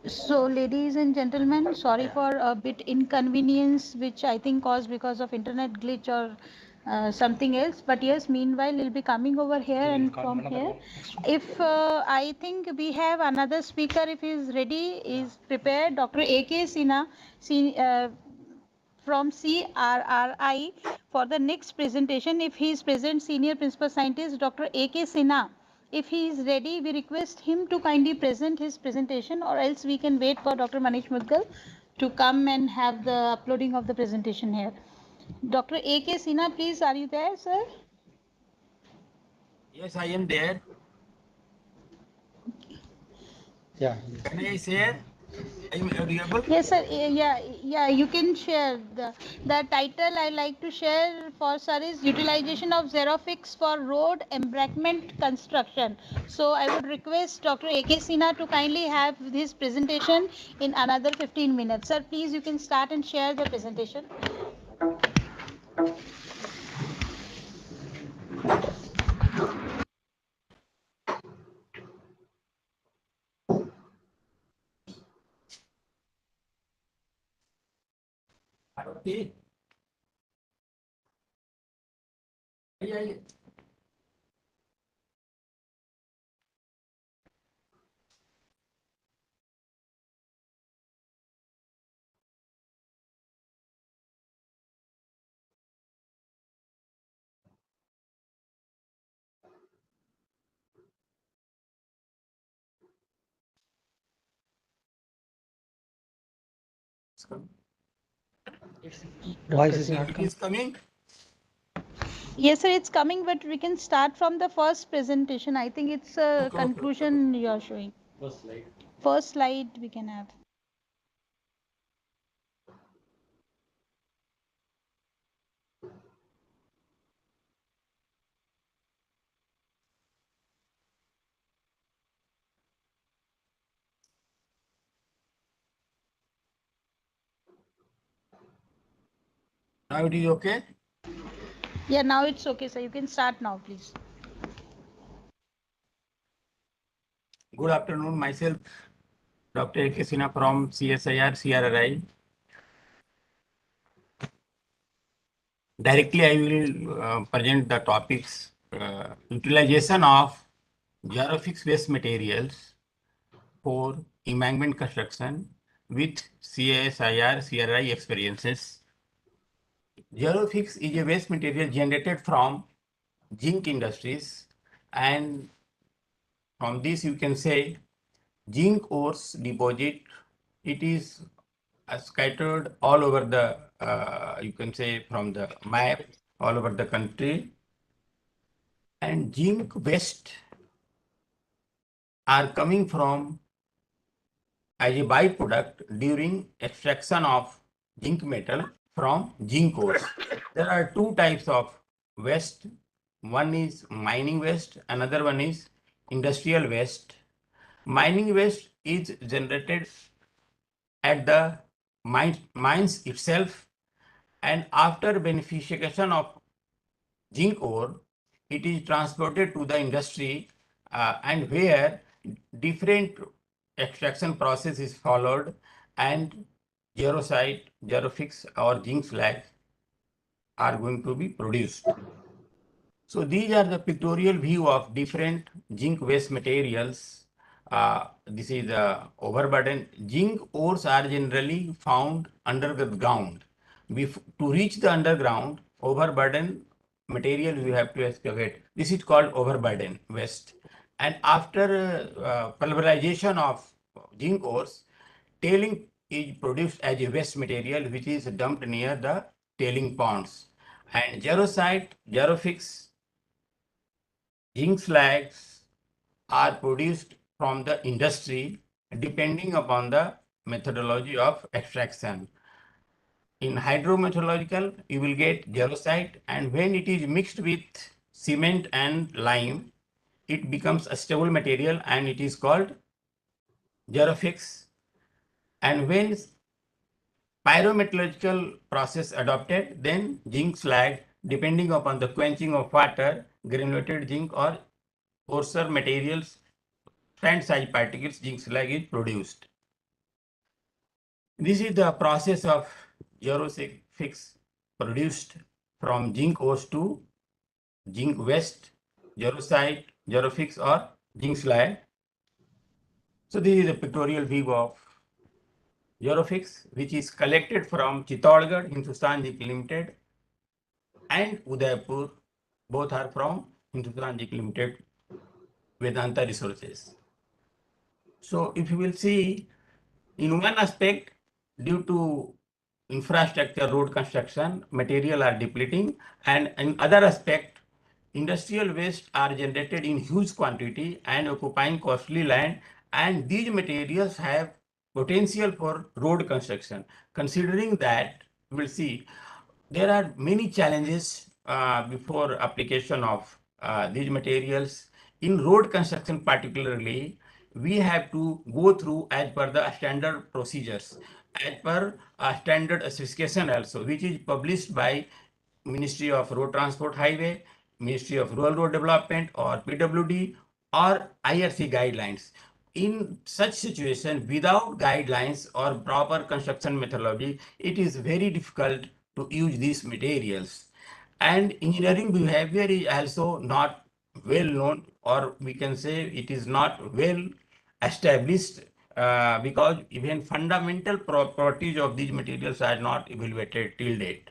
So, ladies and gentlemen, sorry for a bit inconvenience, which I think caused because of internet glitch or something else, but yes, meanwhile he'll be coming over here and from here. If I think we have another speaker, if he is ready, is prepared, Dr. A.K. Sinha, from CRRI for the next presentation. If he is present, Senior Principal Scientist Dr. A.K. Sinha. If he is ready, we request him to kindly present his presentation, or else we can wait for Dr. Manish Mudgal to come and have the uploading of the presentation here. Dr. A.K. Sinha, please, are you there, sir? Yes, I am there. Yeah. Can I share? I am audible. Yes, sir. Yeah. You can share the title. I like to share for sir is utilization of Xerofix for road embankment construction. So I would request Dr. A.K. Sinha to kindly have his presentation in another 15 minutes. Sir, please, you can start and share the presentation. Okay. Yeah. Voice is not It coming. is coming. Yes, sir, it's coming, but we can start from the first presentation. I think it's a conclusion you are showing. First slide we can have. Now it is okay. Yeah, now it's okay, sir. You can start now, please. Good afternoon. Myself, Dr. A.K. Sinha from CSIR CRRI. Directly, I will present the topics utilization of Xerofix waste materials for embankment construction with CSIR CRI experiences. Xerofix is a waste material generated from zinc industries, and from this you can say zinc ores deposit. It is scattered all over the you can say from the map all over the country, and zinc waste are coming from as a byproduct during extraction of zinc metal from zinc ores. There are two types of waste. One is mining waste, another one is industrial waste. Mining waste is generated at the mines itself, and after beneficiation of zinc ore, it is transported to the industry and where different extraction process is followed, and xerosite, xerofix or zinc slag are going to be produced. So these are the pictorial view of different zinc waste materials. This is the overburden. Zinc ores are generally found under the ground. To reach the underground, overburden material we have to excavate. This is called overburden waste. And after pulverization of zinc ores, tailing is produced as a waste material which is dumped near the tailing ponds. And xerosite, xerofix, zinc slags are produced from the industry depending upon the methodology of extraction. In hydrometallurgical, you will get xerosite, and when it is mixed with cement and lime, it becomes a stable material and it is called xerofix. And when pyrometallurgical process adopted, then zinc slag, depending upon the quenching of water, granulated zinc or coarser materials, sand size particles, zinc slag is produced. This is the process of xerofix produced from zinc ose to zinc waste, jarosite, jarofix or zinc slag. So this is a pictorial view of jarofix, which is collected from Chittorgarh, Hindustan Zinc Limited, and Udaipur. Both are from Hindustan Zinc Limited, Vedanta Resources. So if you will see, in one aspect, due to infrastructure, road construction, material are depleting, and in other aspect, industrial waste are generated in huge quantity and occupying costly land, and these materials have potential for road construction. Considering that, we will see there are many challenges before application of these materials. In road construction particularly, we have to go through as per the standard procedures, as per standard specification also, which is published by Ministry of Road Transport Highway, Ministry of Rural Road Development or PWD or IRC guidelines. In such situation, without guidelines or proper construction methodology, it is very difficult to use these materials. And engineering behavior is also not well known, or we can say it is not well established because even fundamental properties of these materials are not evaluated till date.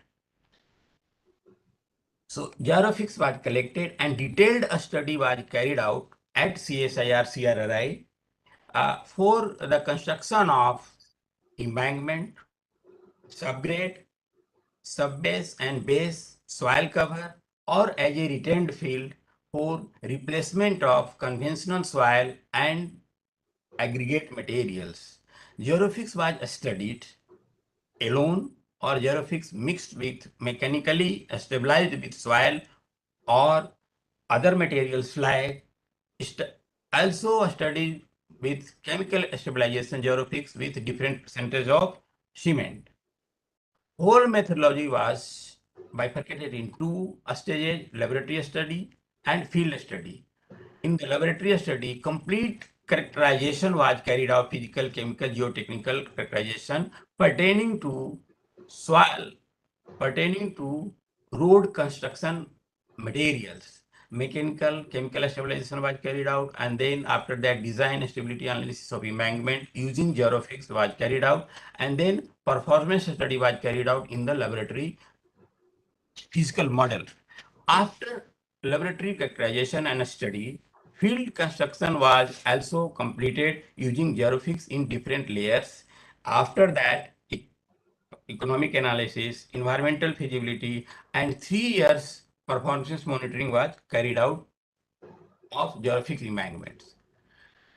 So jarofix was collected and detailed study was carried out at CSIR CRRI for the construction of embankment, subgrade, subbase and base, soil cover, or as a retained field for replacement of conventional soil and aggregate materials. Jarofix was studied alone or jarofix mixed with mechanically stabilized with soil or other materials like also studied with chemical stabilization jarofix with different percentage of cement. Whole methodology was bifurcated in two stages: laboratory study and field study. In the laboratory study, complete characterization was carried out, physical, chemical, geotechnical characterization pertaining to soil, pertaining to road construction materials. Mechanical, chemical stabilization was carried out, and then after that, design stability analysis of embankment using jarofix was carried out, and then performance study was carried out in the laboratory physical model. After laboratory characterization and study, field construction was also completed using jarofix in different layers. After that, economic analysis, environmental feasibility, and 3 years performance monitoring was carried out of jarofix embankments.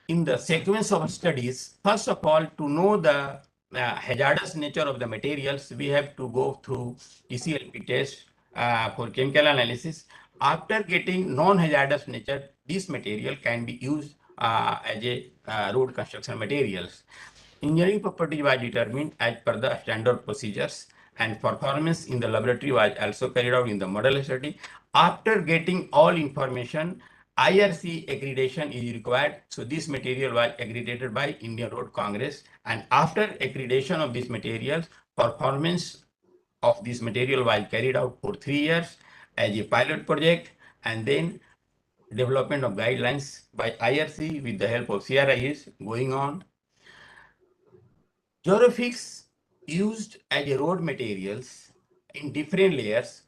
In the sequence of studies, first of all, to know the hazardous nature of the materials, we have to go through TCLP test for chemical analysis. After getting non-hazardous nature, this material can be used as a road construction materials. Engineering property was determined as per the standard procedures, and performance in the laboratory was also carried out in the model study. After getting all information, IRC accreditation is required. So this material was accredited by Indian Road Congress, and after accreditation of these materials, performance of this material was carried out for 3 years as a pilot project, and then development of guidelines by IRC with the help of CRI is going on. Jarofix used as a road materials in different layers,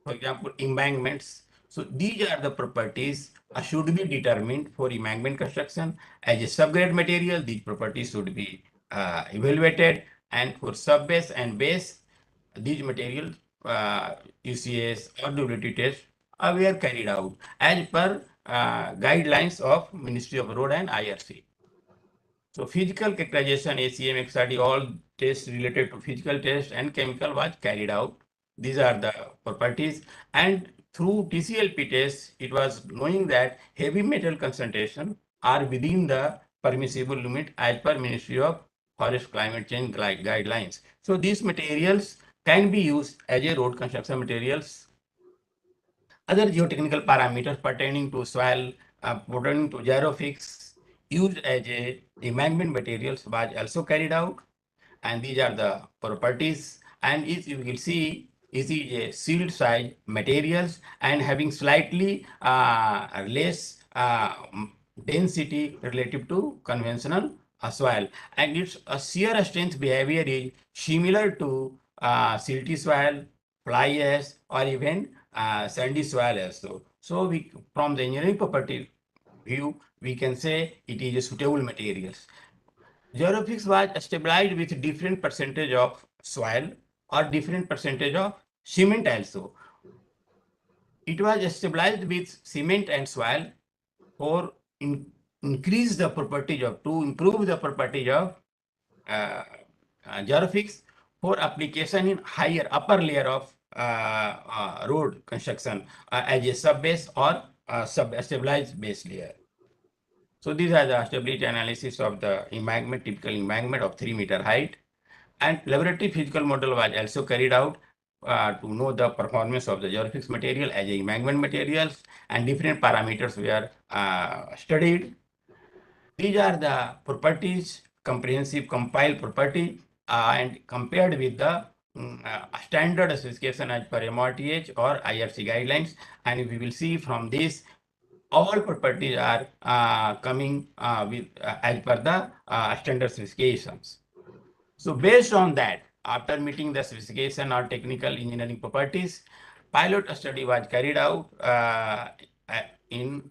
for example, embankments. So these are the properties should be determined for embankment construction. As a subgrade material, these properties should be evaluated, and for subbase and base, these materials UCS or WT test were carried out as per guidelines of Ministry of Road and IRC. So physical characterization, ACM, XRD, all tests related to physical test and chemical was carried out. These are the properties. And through TCLP tests, it was knowing that heavy metal concentration are within the permissible limit as per Ministry of Forest Climate Change guidelines. So these materials can be used as a road construction materials. Other geotechnical parameters pertaining to soil, pertaining to jarofix, used as a embankment materials was also carried out, and these are the properties. And if you will see It is a sealed size materials and having slightly less density relative to conventional soil, and its shear strength behavior is similar to silty soil, fly ash, or even sandy soil also. So we, from the engineering property view, we can say it is a suitable materials. Xeropix was stabilized with different percentage of soil or different percentage of cement also. It was stabilized with cement and soil for increase the properties of, to improve the properties of Xeropix for application in higher upper layer of road construction as a sub base or stabilized base layer. So these are the stability analysis of the embankment, typical embankment of 3-meter height. And laboratory physical model was also carried out to know the performance of the Xeropix material as a embankment materials, and different parameters were studied. These are the properties, comprehensive compiled property, and compared with the standard specification as per MRTH or IRC guidelines. And we will see from this, all properties are coming with as per the standard specifications. So based on that, after meeting the specification or technical engineering properties, pilot study was carried out in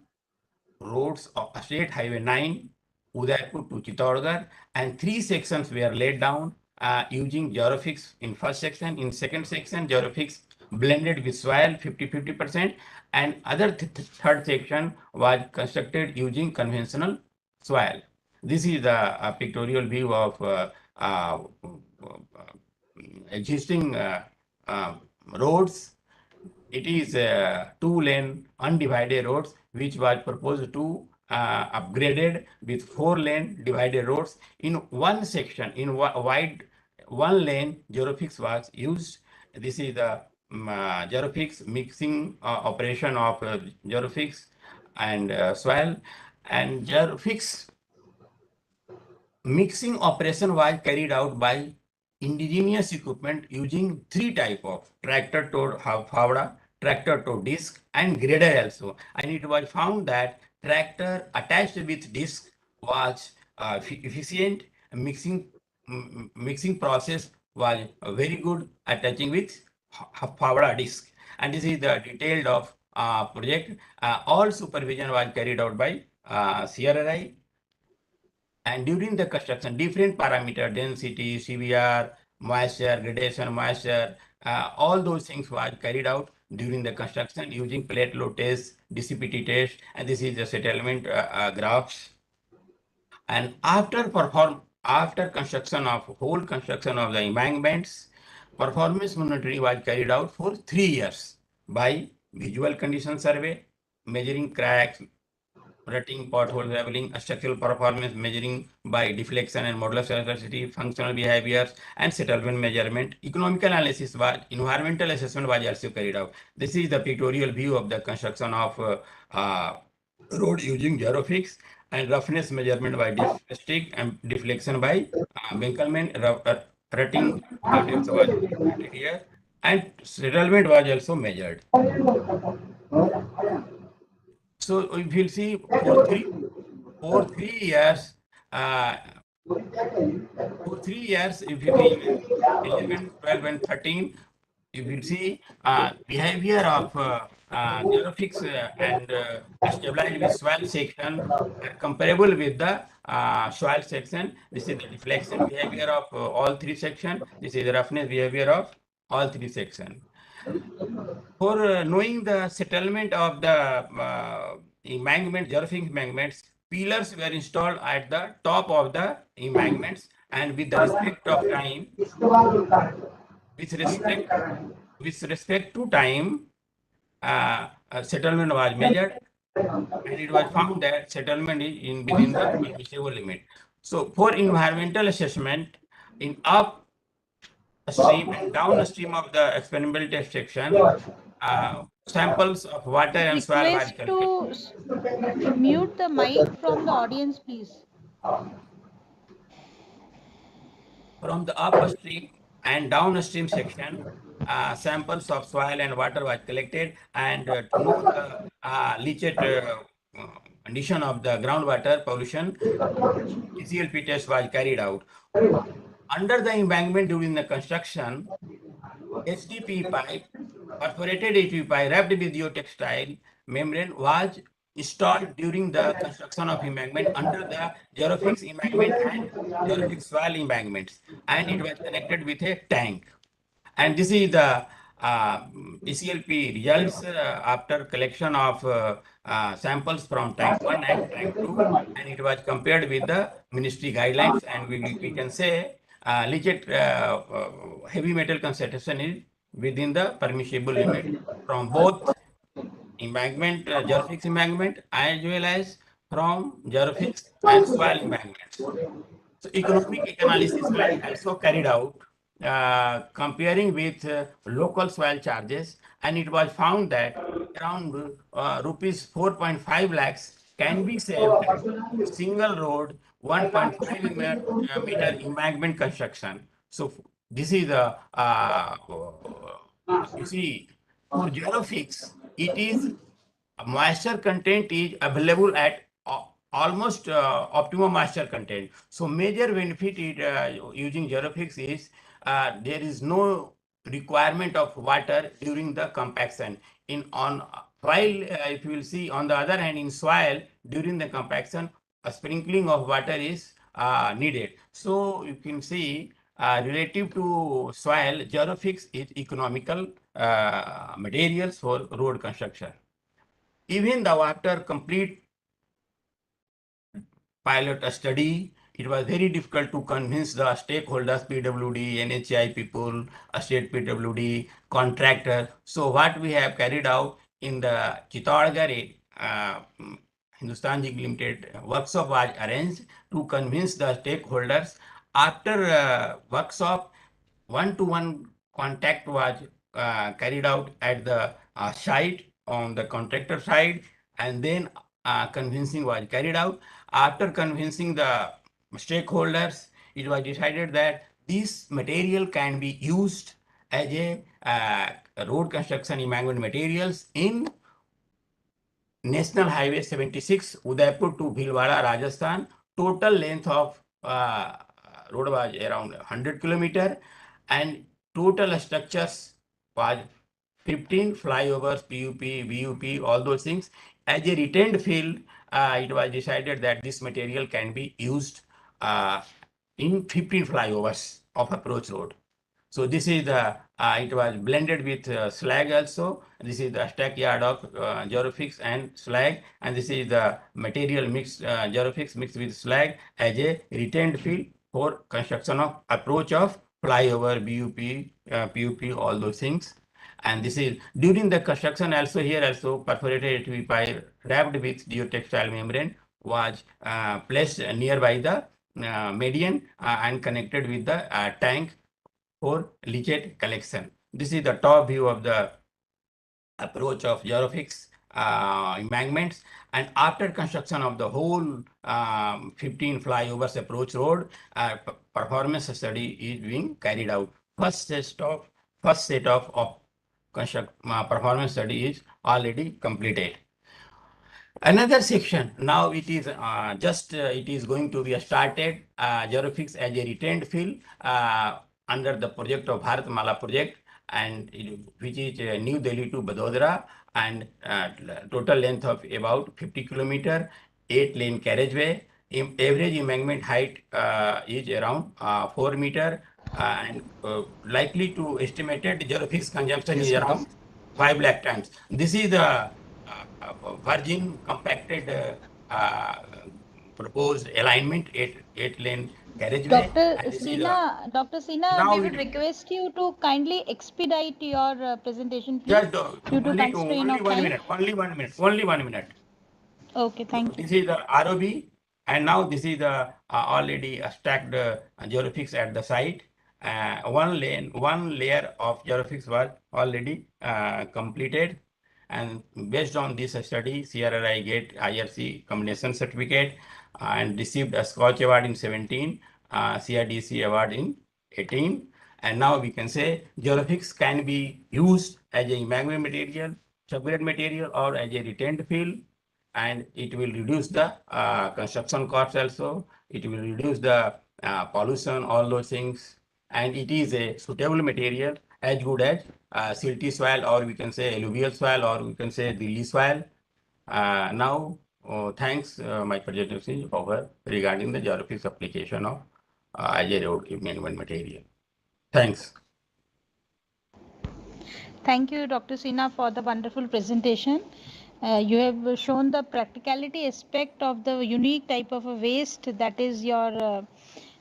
roads of State Highway 9, Udaipur to Chittorgarh, and 3 sections were laid down using Xeropix in first section. In second section, Xeropix blended with soil 50-50%, and other third section was constructed using conventional soil. This is the pictorial view of existing roads. It is 2-lane undivided roads, which was proposed to upgraded with 4-lane divided roads. In one section, in wide 1 lane, Xeropix was used. This is the Xeropix mixing operation of Xeropix and soil, and Xeropix mixing operation was carried out by indigenous equipment using 3 type of tractor towed Fawda, tractor towed disc, and grader also. And it was found that tractor attached with disc was efficient. Mixing process was very good attaching with Fawda disc. And this is the detailed of project. All supervision was carried out by CRRI. And during the construction, different parameter, density, CBR, moisture, gradation, moisture, all those things were carried out during the construction using plate load test, DCPT test, and this is the settlement graphs. And after construction of whole construction of the embankments, performance monitoring was carried out for 3 years by visual condition survey, measuring cracks, rutting, pothole leveling, structural performance measuring by deflection and modulus elasticity, functional behaviors, and settlement measurement. Economical analysis was, environmental assessment was also carried out. This is the pictorial view of the construction of road using Xeropix, and roughness measurement by stick and deflection by Winkelmann. Rutting depth was calculated here, and settlement was also measured. So if you'll see for 3 years, if you in 11, 12, and 13, you will see behavior of Xeropix and stabilized with soil section comparable with the soil section. This is the deflection behavior of all 3 sections. This is the roughness behavior of all 3 sections. For knowing the settlement of the embankment, Xeropix embankments, pillars were installed at the top of the embankments, and with the respect of time, with respect to time, settlement was measured, and it was found that settlement is within the permissible limit. So for environmental assessment, in upstream and downstream of the experimental test section, samples of water and soil were Request to mute the mic from the audience, please. From the upstream and downstream section, samples of soil and water was collected, and to know the leachate condition of the groundwater pollution, ECLP test was carried out. Under the embankment during the construction, HDP pipe, perforated HDP pipe wrapped with geotextile membrane was installed during the construction of embankment under the Jarofix embankment and Jarofix soil embankments, and it was connected with a tank. And this is the ECLP results after collection of samples from tank 1 and tank 2, and it was compared with the ministry guidelines, and we can say leachate heavy metal concentration is within the permissible limit from both embankment, Jarofix embankment, as well as from Jarofix and soil embankments. So economic analysis was also carried out comparing with local soil charges, and it was found that around rupees 4.5 lakhs can be saved single road 1.5 meter embankment construction. So this is the you see, for Jarofix, it is moisture content is available at almost optimum moisture content. So major benefit using Jarofix is there is no requirement of water during the compaction. While if you will see on the other hand in soil during the compaction, a sprinkling of water is needed. So you can see relative to soil, Jarofix is economical materials for road construction. Even though after complete pilot study, it was very difficult to convince the stakeholders, PWD, NHI people, state PWD, contractor. So what we have carried out in the Chittorgarh Hindustan Zinc Limited workshop was arranged to convince the stakeholders. After workshop, one-to-one contact was carried out at the site on the contractor side, and then convincing was carried out. After convincing the stakeholders, it was decided that this material can be used as a road construction embankment materials in National Highway 76, Udaipur to Bhilwara, Rajasthan. Total length of road was around 100 kilometers, and total structures was 15 flyovers, PUP, VUP, all those things. As a retained field, it was decided that this material can be used in 15 flyovers of approach road. So this is the, it was blended with slag also. This is the stack yard of Jarofix and slag, and this is the material mixed, Jarofix mixed with slag as a retained field for construction of approach of flyover, BUP, PUP, all those things. And this is during the construction also here also perforated HDP pipe wrapped with geotextile membrane was placed nearby the median and connected with the tank for leachate collection. This is the top view of the approach of Jarofix embankments, and after construction of the whole 15 flyovers approach road, performance study is being carried out. First set of performance study is already completed. Another section, now it is it is going to be started Jarofix as a retained field under the project of Bharatmala project, and which is New Delhi to Vadodara, and total length of about 50 kilometer, 8-lane carriageway. Average embankment height is around 4 meter, and likely to estimated Jarofix consumption is around 5 lakh tons. This is the virgin compacted proposed alignment, 8-lane carriageway. Dr. Sina, we would request you to kindly expedite your presentation, please. Just due to constraint of time. Only one minute. Okay, thank you. This is the ROB, and now this is the already stacked Jarofix at the site. One layer of Jarofix was already completed, and based on this study, CRRI get IRC combination certificate and received a Scotch award in 17, CRDC award in 18, And now we can say Geofix can be used as a magma material, subgrade material, or as a retained fill, and it will reduce the construction cost also. It will reduce the pollution, all those things, and it is a suitable material as good as silty soil, or we can say alluvial soil, or we can say dilly soil. Now, thanks. My presentation is over regarding the Geofix application of as a road management material. Thanks. Thank you, Dr. Sina, for the wonderful presentation. You have shown the practicality aspect of the unique type of a waste that is your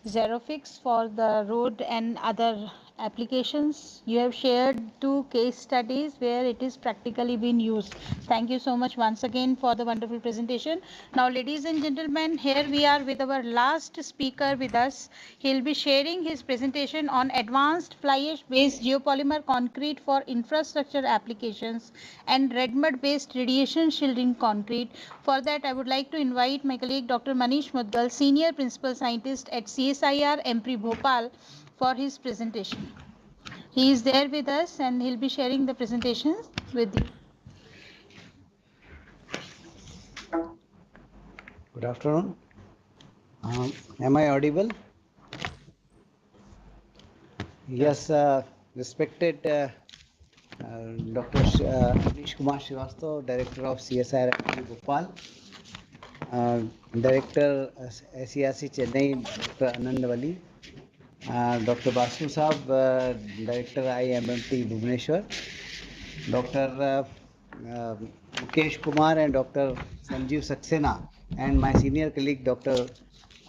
Xerofix for the road and other applications. You have shared 2 case studies where it is practically being used. Thank you so much once again for the wonderful presentation. Now, ladies and gentlemen, here we are with our last speaker with us. He'll be sharing his presentation on advanced fly ash based geopolymer concrete for infrastructure applications and red mud based radiation shielding concrete. For that, I would like to invite my colleague Dr. Manish Mudgal, Senior Principal Scientist at CSIR EMPRI Bhopal, for his presentation. He is there with us and he'll be sharing the presentations with you. Good afternoon. Am I audible? Yes, respected Dr. Anish Kumar Srivastava, Director of CSIR Bhopal, Director SERC Chennai, Dr. Anandavali, Dr. Basu Saab, Director IMMT Bhubaneswar, Dr. Mukesh Kumar and Dr. Sanjeev Saxena, and my senior colleague Dr.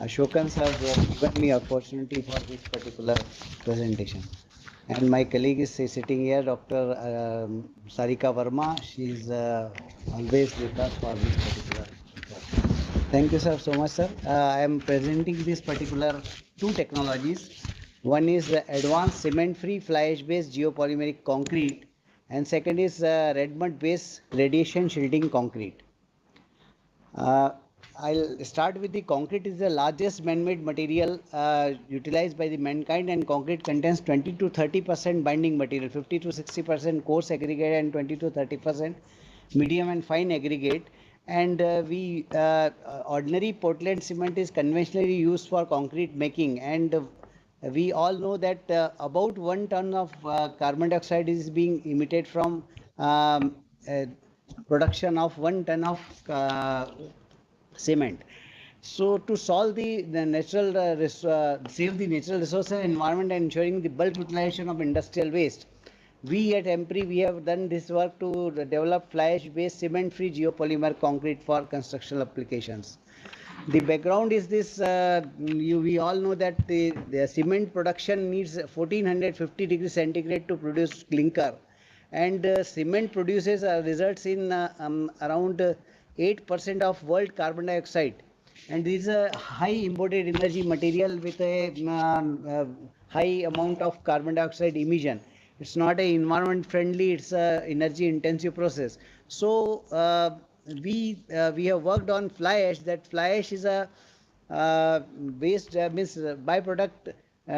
Ashokan sir have given me opportunity for this particular presentation. And my colleague is sitting here, Dr. Sarika Verma. She is always with us for this particular. Thank you, sir, so much, sir. I am presenting this particular 2 technologies. One is advanced cement-free fly ash-based geopolymeric concrete, and second is red mud-based radiation shielding concrete. I'll start with the concrete. Is the largest man-made material utilized by the mankind, and concrete contains 20 to 30% binding material, 50 to 60% coarse aggregate, and 20 to 30% medium and fine aggregate. And ordinary Portland cement is conventionally used for concrete making, and we all know that about 1 ton of carbon dioxide is being emitted from production of 1 ton of cement. So to solve the natural save the natural resources and environment and ensuring the bulk utilization of industrial waste, we at EMPRI, we have done this work to develop fly ash based cement free geopolymer concrete for construction applications. The background is this, we all know that the cement production needs 1450 degrees centigrade to produce clinker, and cement produces results in around 8% of world carbon dioxide, and this is a high embodied energy material with a high amount of carbon dioxide emission. It's not an environment friendly, it's a energy intensive process. So we have worked on fly ash. That fly ash is a waste means byproduct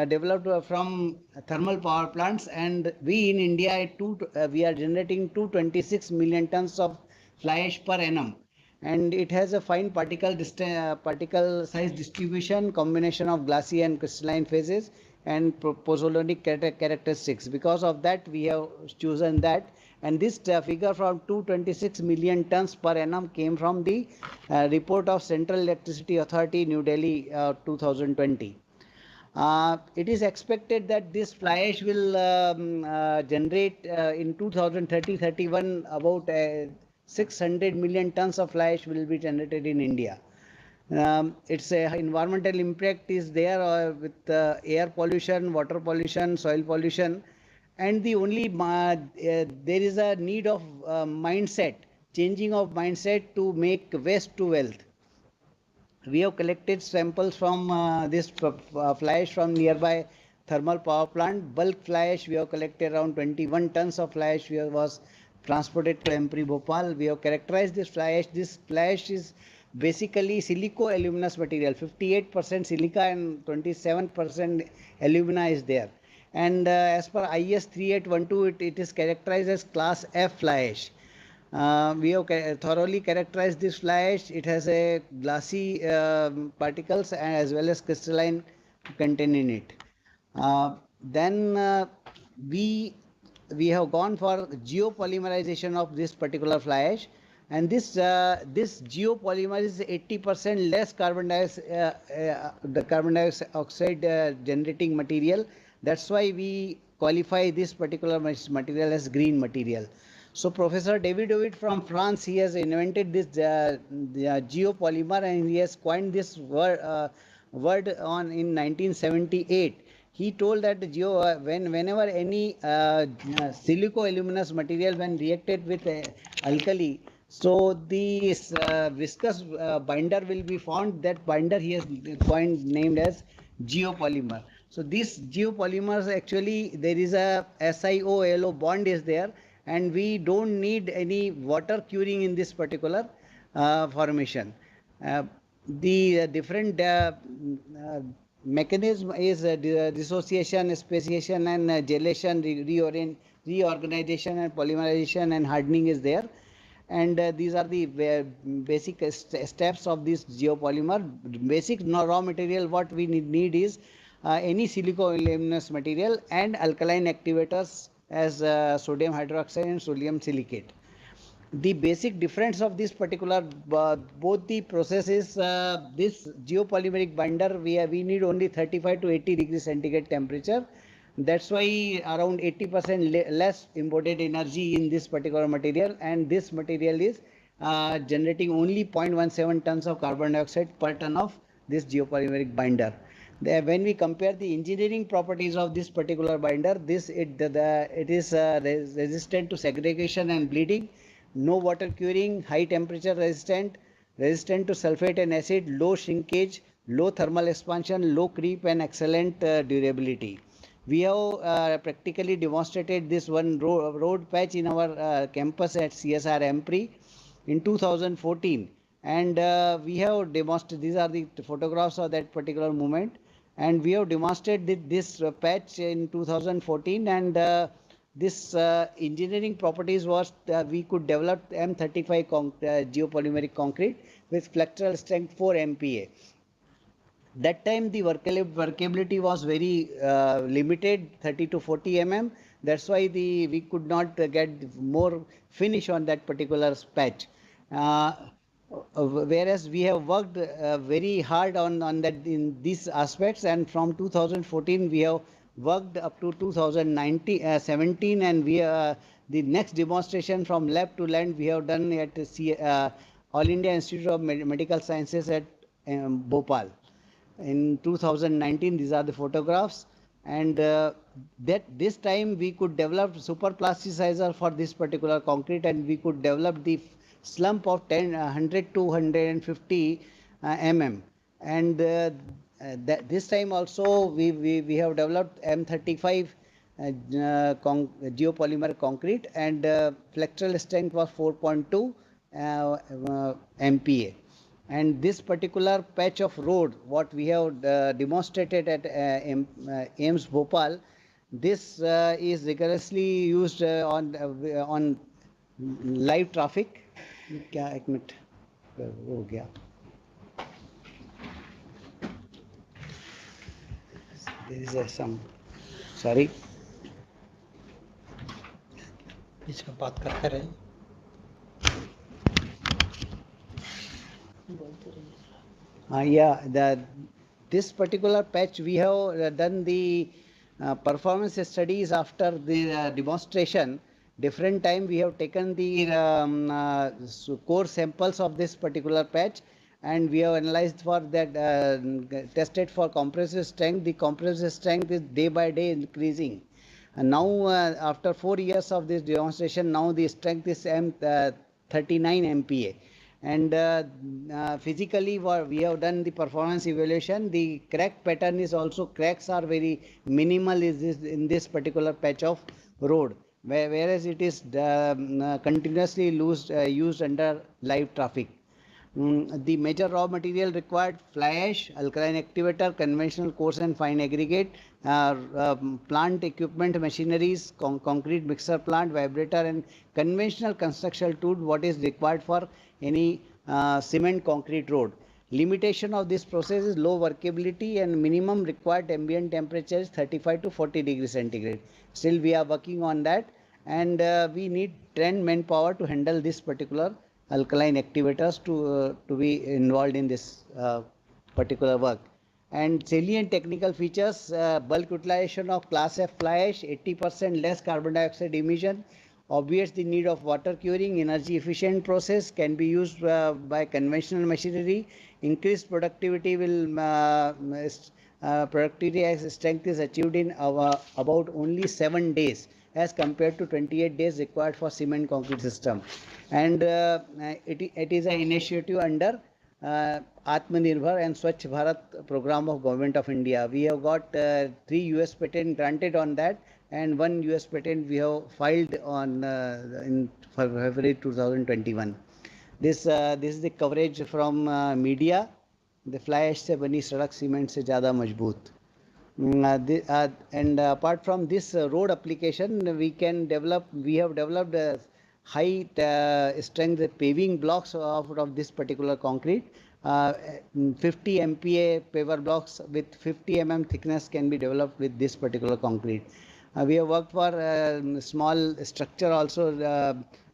developed from thermal power plants, and we in India we are generating 226 million tons of fly ash per annum, and it has a fine particle size distribution, combination of glassy and crystalline phases, and pozzolanic characteristics. Because of that, we have chosen that, and this figure from 226 million tons per annum came from the report of Central Electricity Authority, New Delhi, 2020. It is expected that this fly ash will generate in 2030-31 about 600 million tons of fly ash will be generated in India. Its environmental impact is there with air pollution, water pollution, soil pollution, and the only there is a need of mindset, changing of mindset to make waste to wealth. We have collected samples from this fly ash from nearby thermal power plant. Bulk fly ash we have collected around 21 tons of fly ash was transported to EMPRI Bhopal. We have characterized this fly ash. This fly ash is basically silico-aluminous material. 58% silica and 27% alumina is there. And as per IS 3812, it is characterized as class F fly ash. We have thoroughly characterized this fly ash. It has a glassy particles as well as crystalline content in it. Then we have gone for geopolymerization of this particular fly ash, and this geopolymer is 80% less the carbon dioxide generating material. That's why we qualify this particular material as green material. So Professor David Ovid from France, he has invented this geopolymer, and he has coined this word in 1978. He told that whenever any silico-aluminous material when reacted with alkali, so the viscous binder will be found. That binder he has coined named as geopolymer. So these geopolymers, actually there is a SiO bond is there, and we don't need any water curing in this particular formation. The different mechanism is dissociation, speciation, and gelation, reorganization, and polymerization, and hardening is there. And these are the basic steps of this geopolymer. Basic raw material what we need is any silico-aluminous material and alkaline activators as sodium hydroxide and sodium silicate. The basic difference of this particular both the processes, this geopolymeric binder, we need only 35 to 80 degrees centigrade temperature. That's why around 80% less imported energy in this particular material, and this material is generating only 0.17 tons of carbon dioxide per ton of this geopolymeric binder. When we compare the engineering properties of this particular binder, it is resistant to segregation and bleeding, no water curing, high temperature resistant, resistant to sulfate and acid, low shrinkage, low thermal expansion, low creep, and excellent durability. We have practically demonstrated this one road patch in our campus at CSR EMPRI in 2014, and we have demonstrated, these are the photographs of that particular moment, and we have demonstrated this patch in 2014, and this engineering properties was we could develop M35 geopolymeric concrete with flexural strength 4 MPa. That time the workability was very limited, 30 to 40 mm. That's why we could not get more finish on that particular patch. Whereas we have worked very hard on that in these aspects, and from 2014 we have worked up to 2017, and we the next demonstration from lab to land we have done at All India Institute of Medical Sciences at Bhopal in 2019. These are the photographs, and that this time we could develop super plasticizer for this particular concrete, and we could develop the slump of 100 to 150 mm, and this time also we have developed M35 geopolymer concrete, and flexural strength was 4.2 MPa. And this particular patch of road what we have demonstrated at AIIMS Bhopal, this is rigorously used on live traffic. क्या एक minute हो गया, there is some sorry इसमें बात करते रहे. yeah, this particular patch we have done the performance studies after the demonstration. Different time we have taken the core samples of this particular patch, and we have analyzed for that, tested for compressive strength. The compressive strength is day by day increasing, and now after 4 years of this demonstration, now the strength is 39 MPa. And physically we have done the performance evaluation. The crack pattern is also, cracks are very minimal in this particular patch of road, whereas it is continuously used under live traffic. The major raw material required: fly ash, alkaline activator, conventional coarse and fine aggregate, plant equipment, machineries, concrete mixer plant, vibrator, and conventional construction tool. What is required for any cement concrete road? Limitation of this process is low workability and minimum required ambient temperature is 35 to 40 degrees centigrade. Still, we are working on that, and we need trained manpower to handle this particular alkaline activators to be involved in this particular work. And salient technical features: bulk utilization of class F fly ash, 80% less carbon dioxide emission, obviates the need of water curing, energy efficient process, can be used by conventional machinery, increased productivity productivity as strength is achieved in about only 7 days as compared to 28 days required for cement concrete system. And it is an initiative under Atmanirbhar and Swachh Bharat program of Government of India. We have got 3 US patent granted on that, and 1 US patent we have filed on in February 2021. This is the coverage from media. The fly ash se bani sadak cement se ज़्यादा मजबूत. And apart from this road application, we have developed high strength paving blocks of this particular concrete. 50 MPa paver blocks with 50 mm thickness can be developed with this particular concrete. We have worked for small structure also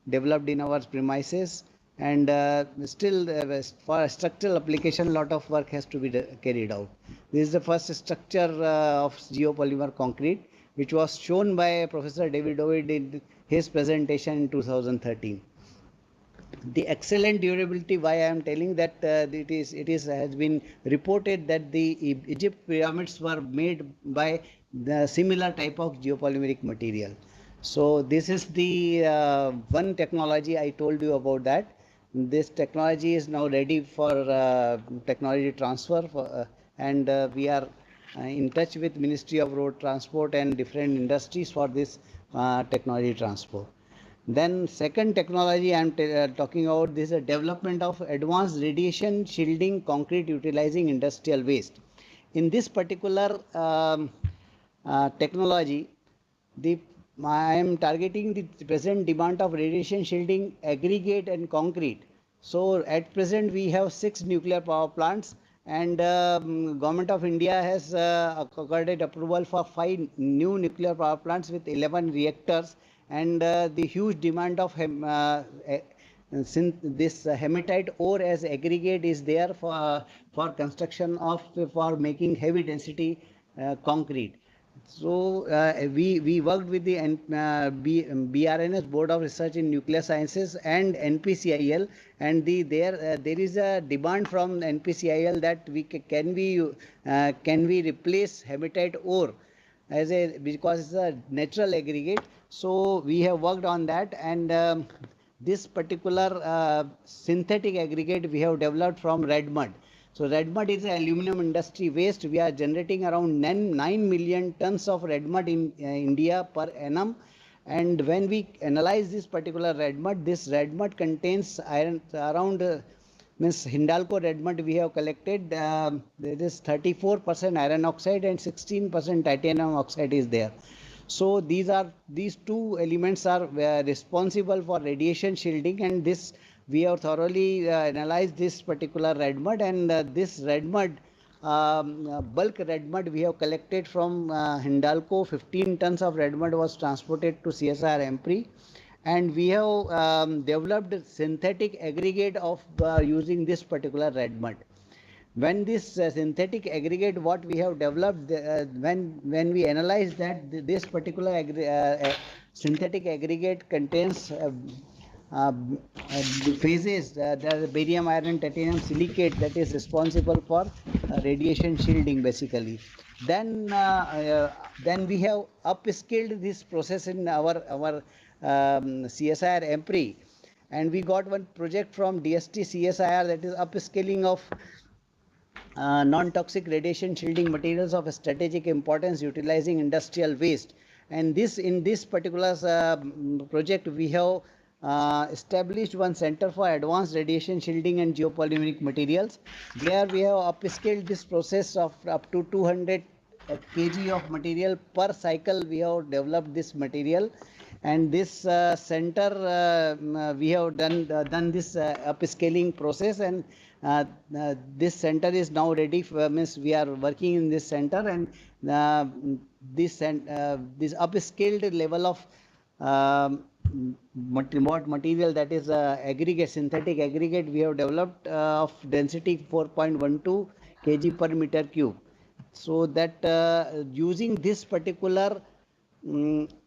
developed in our premises, and still for structural application lot of work has to be carried out. This is the first structure of geopolymer concrete, which was shown by Professor David Ovid in his presentation in 2013. The excellent durability, why I am telling that it has been reported that the Egypt pyramids were made by the similar type of geopolymeric material. So this is the one technology I told you about that. This technology is now ready for technology transfer and we are in touch with Ministry of Road Transport and different industries for this technology transfer. Then second technology I am talking about, this is a development of advanced radiation shielding concrete utilizing industrial waste. In this particular technology, I am targeting the present demand of radiation shielding aggregate and concrete. So at present we have 6 nuclear power plants, and Government of India has accorded approval for 5 new nuclear power plants with 11 reactors, and the huge demand of since this hematite ore as aggregate is there for construction of for making heavy density concrete. So we worked with the BRNS, Board of Research in Nuclear Sciences, and NPCIL, and there is a demand from NPCIL that can we replace hematite ore as because it's a natural aggregate. So we have worked on that, and this particular synthetic aggregate we have developed from red mud. So red mud is an aluminum industry waste. We are generating around 9 million tons of red mud in India per annum. And when we analyze this particular red mud, this red mud contains iron around Hindalco red mud we have collected. There is 34% iron oxide and 16% titanium oxide is there. So these two elements are responsible for radiation shielding, and this we have thoroughly analyzed this particular red mud, and this red mud, bulk red mud we have collected from Hindalco. 15 tons of red mud was transported to CSIR Empri, and we have developed synthetic aggregate of using this particular red mud. When this synthetic aggregate what we have developed, when we analyze that this particular synthetic aggregate contains phases, the barium iron titanium silicate that is responsible for radiation shielding basically. Then we have upskilled this process in our CSIR Empri, and we got one project from DST CSIR, that is upscaling of non-toxic radiation shielding materials of strategic importance utilizing industrial waste. And in this particular project we have established one center for advanced radiation shielding and geopolymeric materials. There we have upscaled this process of up to 200 kg of material per cycle. We have developed this material, and this center we have done this upscaling process, and this center is now ready for, means we are working in this center, and this upscaled level of material, that is aggregate, synthetic aggregate, we have developed of density 4.12 kg per meter cube. So that using this particular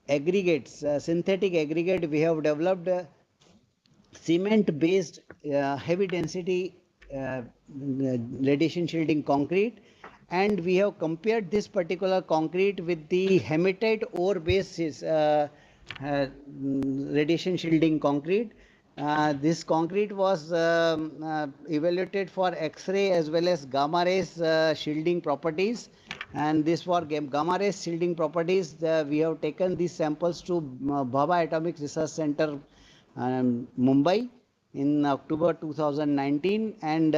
aggregates, synthetic aggregate, we have developed cement based heavy density radiation shielding concrete, and we have compared this particular concrete with the hematite ore based radiation shielding concrete. This concrete was evaluated for X-ray as well as gamma rays shielding properties, and this for gamma rays shielding properties we have taken these samples to Bhabha Atomic Research Center, Mumbai, in October 2019, and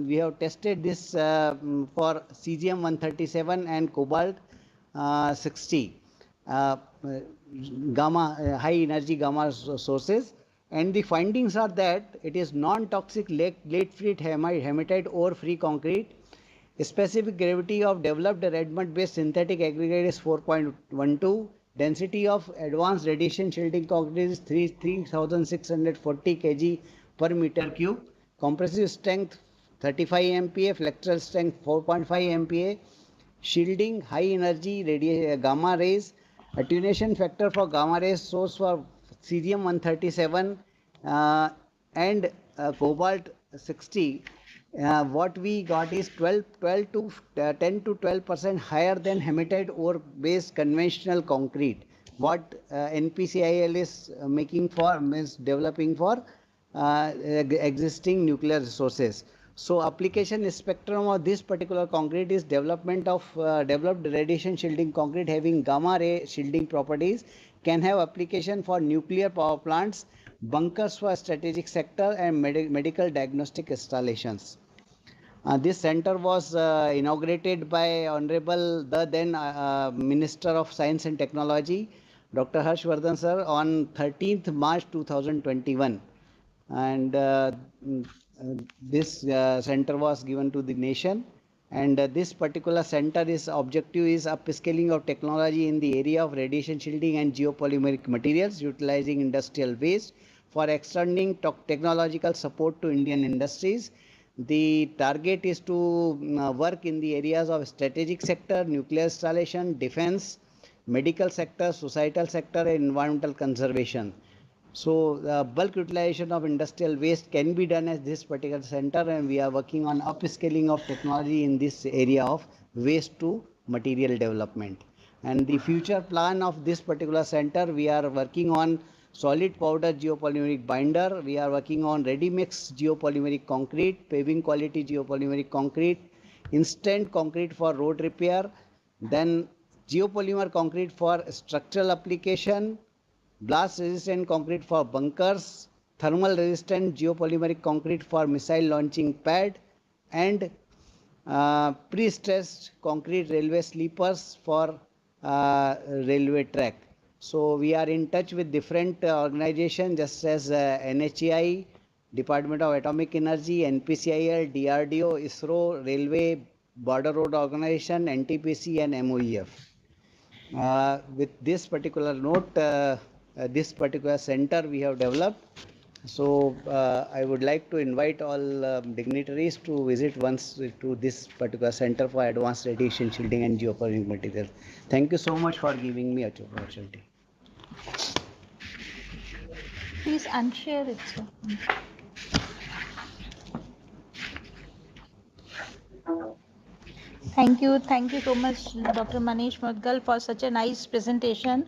we have tested this for cesium-137 and cobalt 60 gamma high energy gamma sources, and the findings are that it is non-toxic lead-free hematite ore-free concrete. Specific gravity of developed red mud based synthetic aggregate is 4.12. Density of advanced radiation shielding concrete is 3640 kg per meter cube. Compressive strength 35 MPa, flexural strength 4.5 MPa. Shielding high energy gamma rays. Attenuation factor for gamma rays source for cesium-137 and cobalt 60. What we got is 10 to 12% higher than hematite ore based conventional concrete. What NPCIL is making for, means developing for existing nuclear resources. So application spectrum of this particular concrete is development of developed radiation shielding concrete having gamma ray shielding properties, can have application for nuclear power plants, bunkers for strategic sector, and medical diagnostic installations. This center was inaugurated by Honorable the then Minister of Science and Technology, Dr. Harshvardhan sir, on 13th March 2021, and this center was given to the nation. And this particular center is objective is upscaling of technology in the area of radiation shielding and geopolymeric materials utilizing industrial waste for extending technological support to Indian industries. The target is to work in the areas of strategic sector, nuclear installation, defense, medical sector, societal sector, and environmental conservation. So bulk utilization of industrial waste can be done at this particular center, and we are working on upscaling of technology in this area of waste to material development. And the future plan of this particular center, we are working on solid powder geopolymeric binder, we are working on ready mix geopolymeric concrete, paving quality geopolymeric concrete, instant concrete for road repair, then geopolymer concrete for structural application, blast resistant concrete for bunkers, thermal resistant geopolymeric concrete for missile launching pad, and pre-stressed concrete railway sleepers for railway track. So we are in touch with different organizations just as NHAI, Department of Atomic Energy, NPCIL, DRDO, ISRO, Railway, Border Road Organization, NTPC, and MOEF. With this particular note, this particular center we have developed. So I would like to invite all dignitaries to visit once to this particular center for advanced radiation shielding and geopolymeric materials. Thank you so much for giving me an opportunity. Please unshare it, sir. Thank you so much, Dr. Manish Mudgal, for such a nice presentation.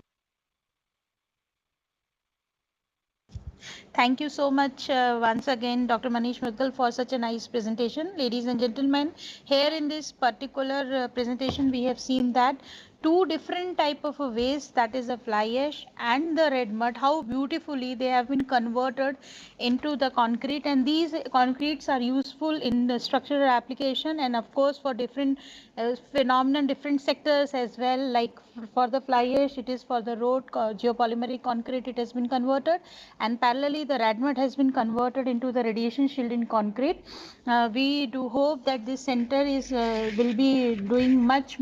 Thank you so much once again, Dr. Manish Mudgal, for such a nice presentation. Ladies and gentlemen, here in this particular presentation, we have seen that two different type of a waste, that is a fly ash and the red mud, how beautifully they have been converted into the concrete, and these concretes are useful in the structural application and of course for different phenomenon, different sectors as well, like for the fly ash it is for the road geopolymeric concrete it has been converted, and parallelly the red mud has been converted into the radiation shielding concrete. We do hope that this center is will be doing much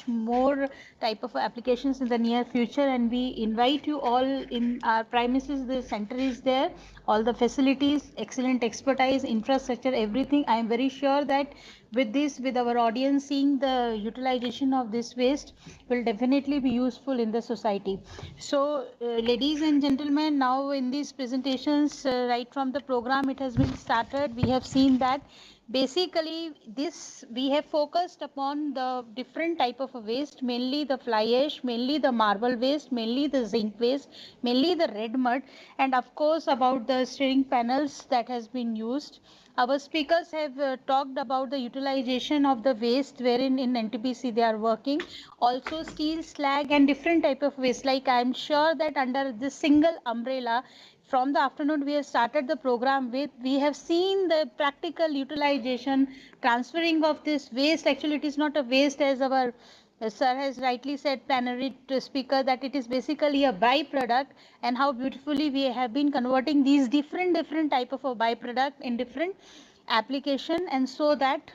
more type of applications in the near future, and we invite you all in our premises. The center is there, all the facilities, excellent expertise, infrastructure, everything. I am very sure that with this, with our audience seeing the utilization of this waste will definitely be useful in the society. So ladies and gentlemen, now in these presentations right from the program it has been started, we have seen that basically this we have focused upon the different type of a waste, mainly the fly ash, mainly the marble waste, mainly the zinc waste, mainly the red mud, and of course about the steering panels that has been used. Our speakers have talked about the utilization of the waste wherein in NTPC they are working, also steel slag and different type of waste. Like I am sure that under this single umbrella from the afternoon we have started the program with, we have seen the practical utilization, transferring of this waste. Actually it is not a waste, as our sir has rightly said, plenary speaker, that it is basically a byproduct, and how beautifully we have been converting these different type of a byproduct in different application, and so that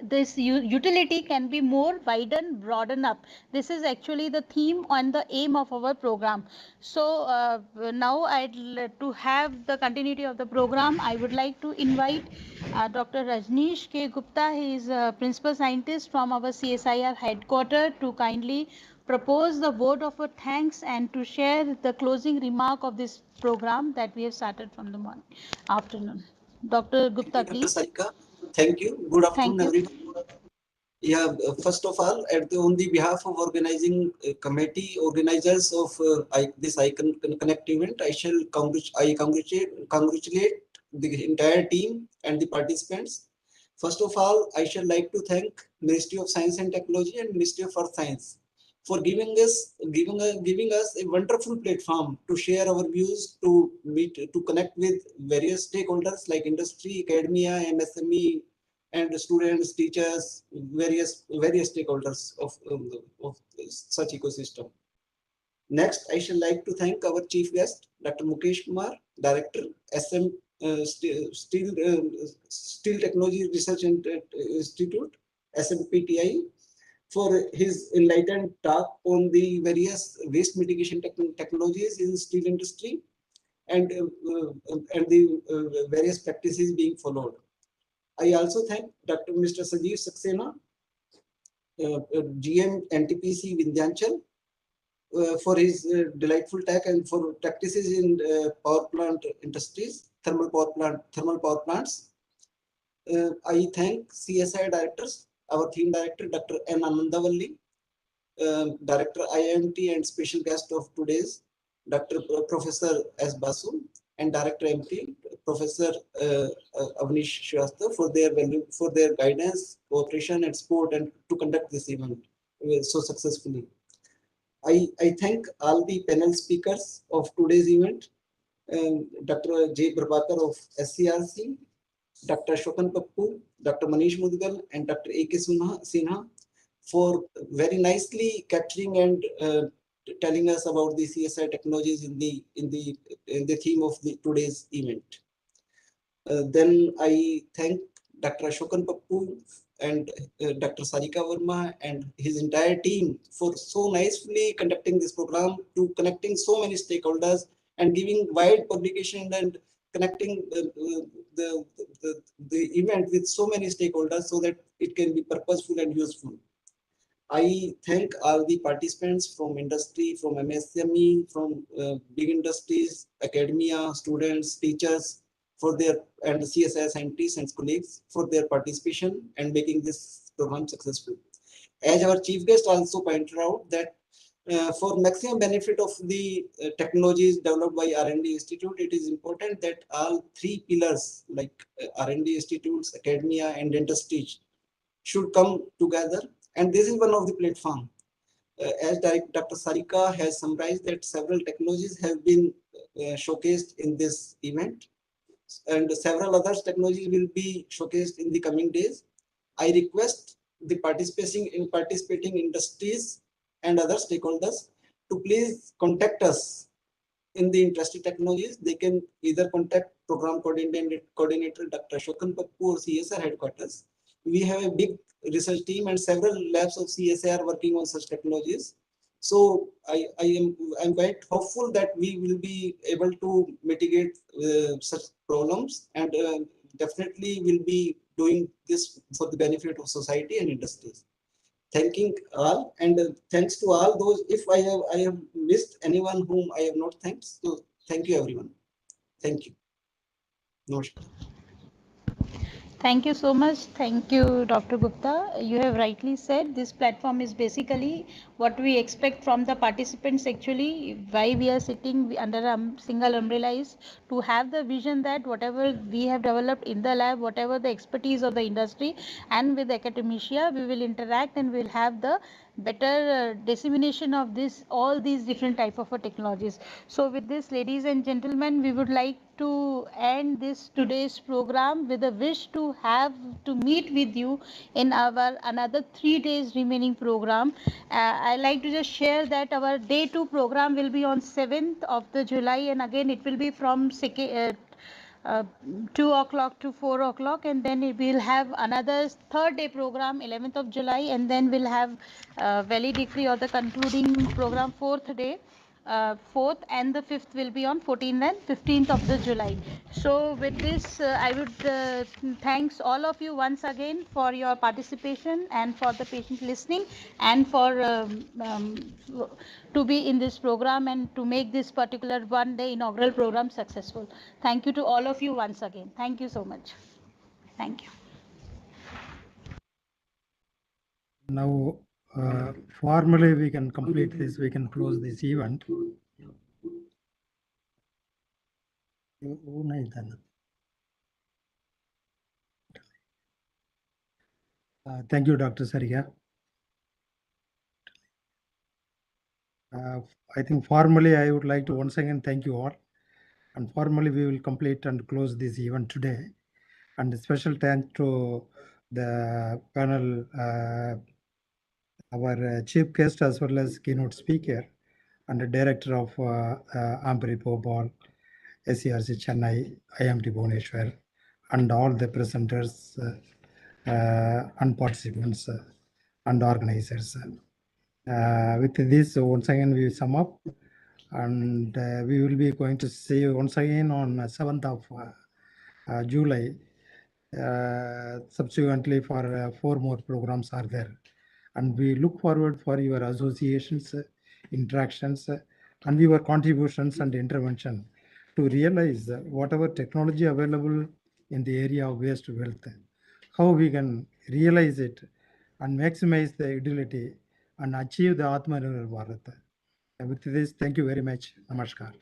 this utility can be more widen, broaden up. This is actually the theme and the aim of our program. So now to have the continuity of the program, I would like to invite Dr. Rajneesh K. Gupta. He is a principal scientist from our CSIR headquarters, to kindly propose the vote of a thanks and to share the closing remark of this program that we have started from the afternoon. Dr. Gupta, please. Sarika. Thank you. Good afternoon, everyone. Yeah, first of all, on the behalf of organizing committee organizers of this iCEN Connect event, I congratulate the entire team and the participants. First of all, I shall like to thank Ministry of Science and Technology and Ministry of Earth Science for giving us a wonderful platform to share our views, to meet, to connect with various stakeholders like industry, academia, MSME, and students, teachers, various stakeholders of such ecosystem. Next, I shall like to thank our chief guest, Dr. Mukesh Kumar, Director, SM Steel Technology Research Institute, SMPTI, for his enlightened talk on the various waste mitigation technologies in steel industry and the various practices being followed. I also thank Mr. Sajeev Saxena, GM NTPC Vindhyachal, for his delightful talk and for practices in power plant industries, thermal power plants. I thank CSI directors, our theme director, Dr. N. Anandavalli, Director IIMT and special guest of today's, Dr. Professor S. Basu, and Director MT, Professor Avnish Shrivastava, for their guidance, cooperation, and support, and to conduct this event so successfully. I thank all the panel speakers of today's event, Dr. J. Prabhakar of SCRC, Dr. Shokan Pappu, Dr. Manish Mudgal, and Dr. A.K. Sinha for very nicely capturing and telling us about the CSI technologies in the theme of today's event. Then I thank Dr. Ashokan Pappu and Dr. Sarika Verma and his entire team for so nicely conducting this program, to connecting so many stakeholders and giving wide publication and connecting the event with so many stakeholders so that it can be purposeful and useful. I thank all the participants from industry, from MSME, from big industries, academia, students, teachers, for their, and CSI scientists and colleagues for their participation and making this program successful. As our chief guest also pointed out, that for maximum benefit of the technologies developed by R&D Institute, it is important that all three pillars like R&D institutes, academia, and industry should come together. And this is one of the platform. As Dr. Sarika has summarized, that several technologies have been showcased in this event, and several other technologies will be showcased in the coming days. I request the participating industries and other stakeholders to please contact us in the interested technologies. They can either contact Program Coordinator Dr. Shokan Pappu or CSR headquarters. We have a big research team and several labs of CSR working on such technologies. So I'm quite hopeful that we will be able to mitigate such problems, and definitely will be doing this for the benefit of society and industries. Thanking all, and thanks to all those. If I have missed anyone whom I have not thanked, so thank you everyone. Thank you. Namaskar. Thank you so much. Thank you, Dr. Gupta. You have rightly said this platform is basically what we expect from the participants. Actually, why we are sitting under a single umbrella is to have the vision that whatever we have developed in the lab, whatever the expertise of the industry and with academia, we will interact and we'll have the better dissemination of this all these different type of technologies. So with this, ladies and gentlemen, we would like to end this today's program with a wish to have to meet with you in our another 3 days remaining program. I like to just share that our day 2 program will be on 7th of the July, and again it will be from 2 o'clock to 4 o'clock, and then we'll have another third day program 11th of July, and then we'll have valedictory or the concluding program 4th day. 4th and the 5th will be on 14th and 15th of the July. So with this, I would thanks all of you once again for your participation and for the patient listening and for to be in this program and to make this particular one day inaugural program successful. Thank you to all of you once again. Thank you so much. Thank you. Now, formally we can complete this, we can close this event. Thank you, Dr. Sarika. I think formally I would like to once again thank you all, and formally we will complete and close this event today. And a special thanks to the panel, our chief guest as well as keynote speaker and the director of Ampere Bhopal, SCRC Chennai, IMT Bhubaneswar, and all the presenters and participants and organizers. With this, once again, we sum up, and we will be going to see you once again on 7th of July. Subsequently, for 4 more programs are there, and we look forward for your associations, interactions, and your contributions and intervention to realize whatever technology available in the area of waste to wealth, how we can realize it and maximize the utility and achieve the Atmanirbhar Bharat. With this, thank you very much. Namaskar.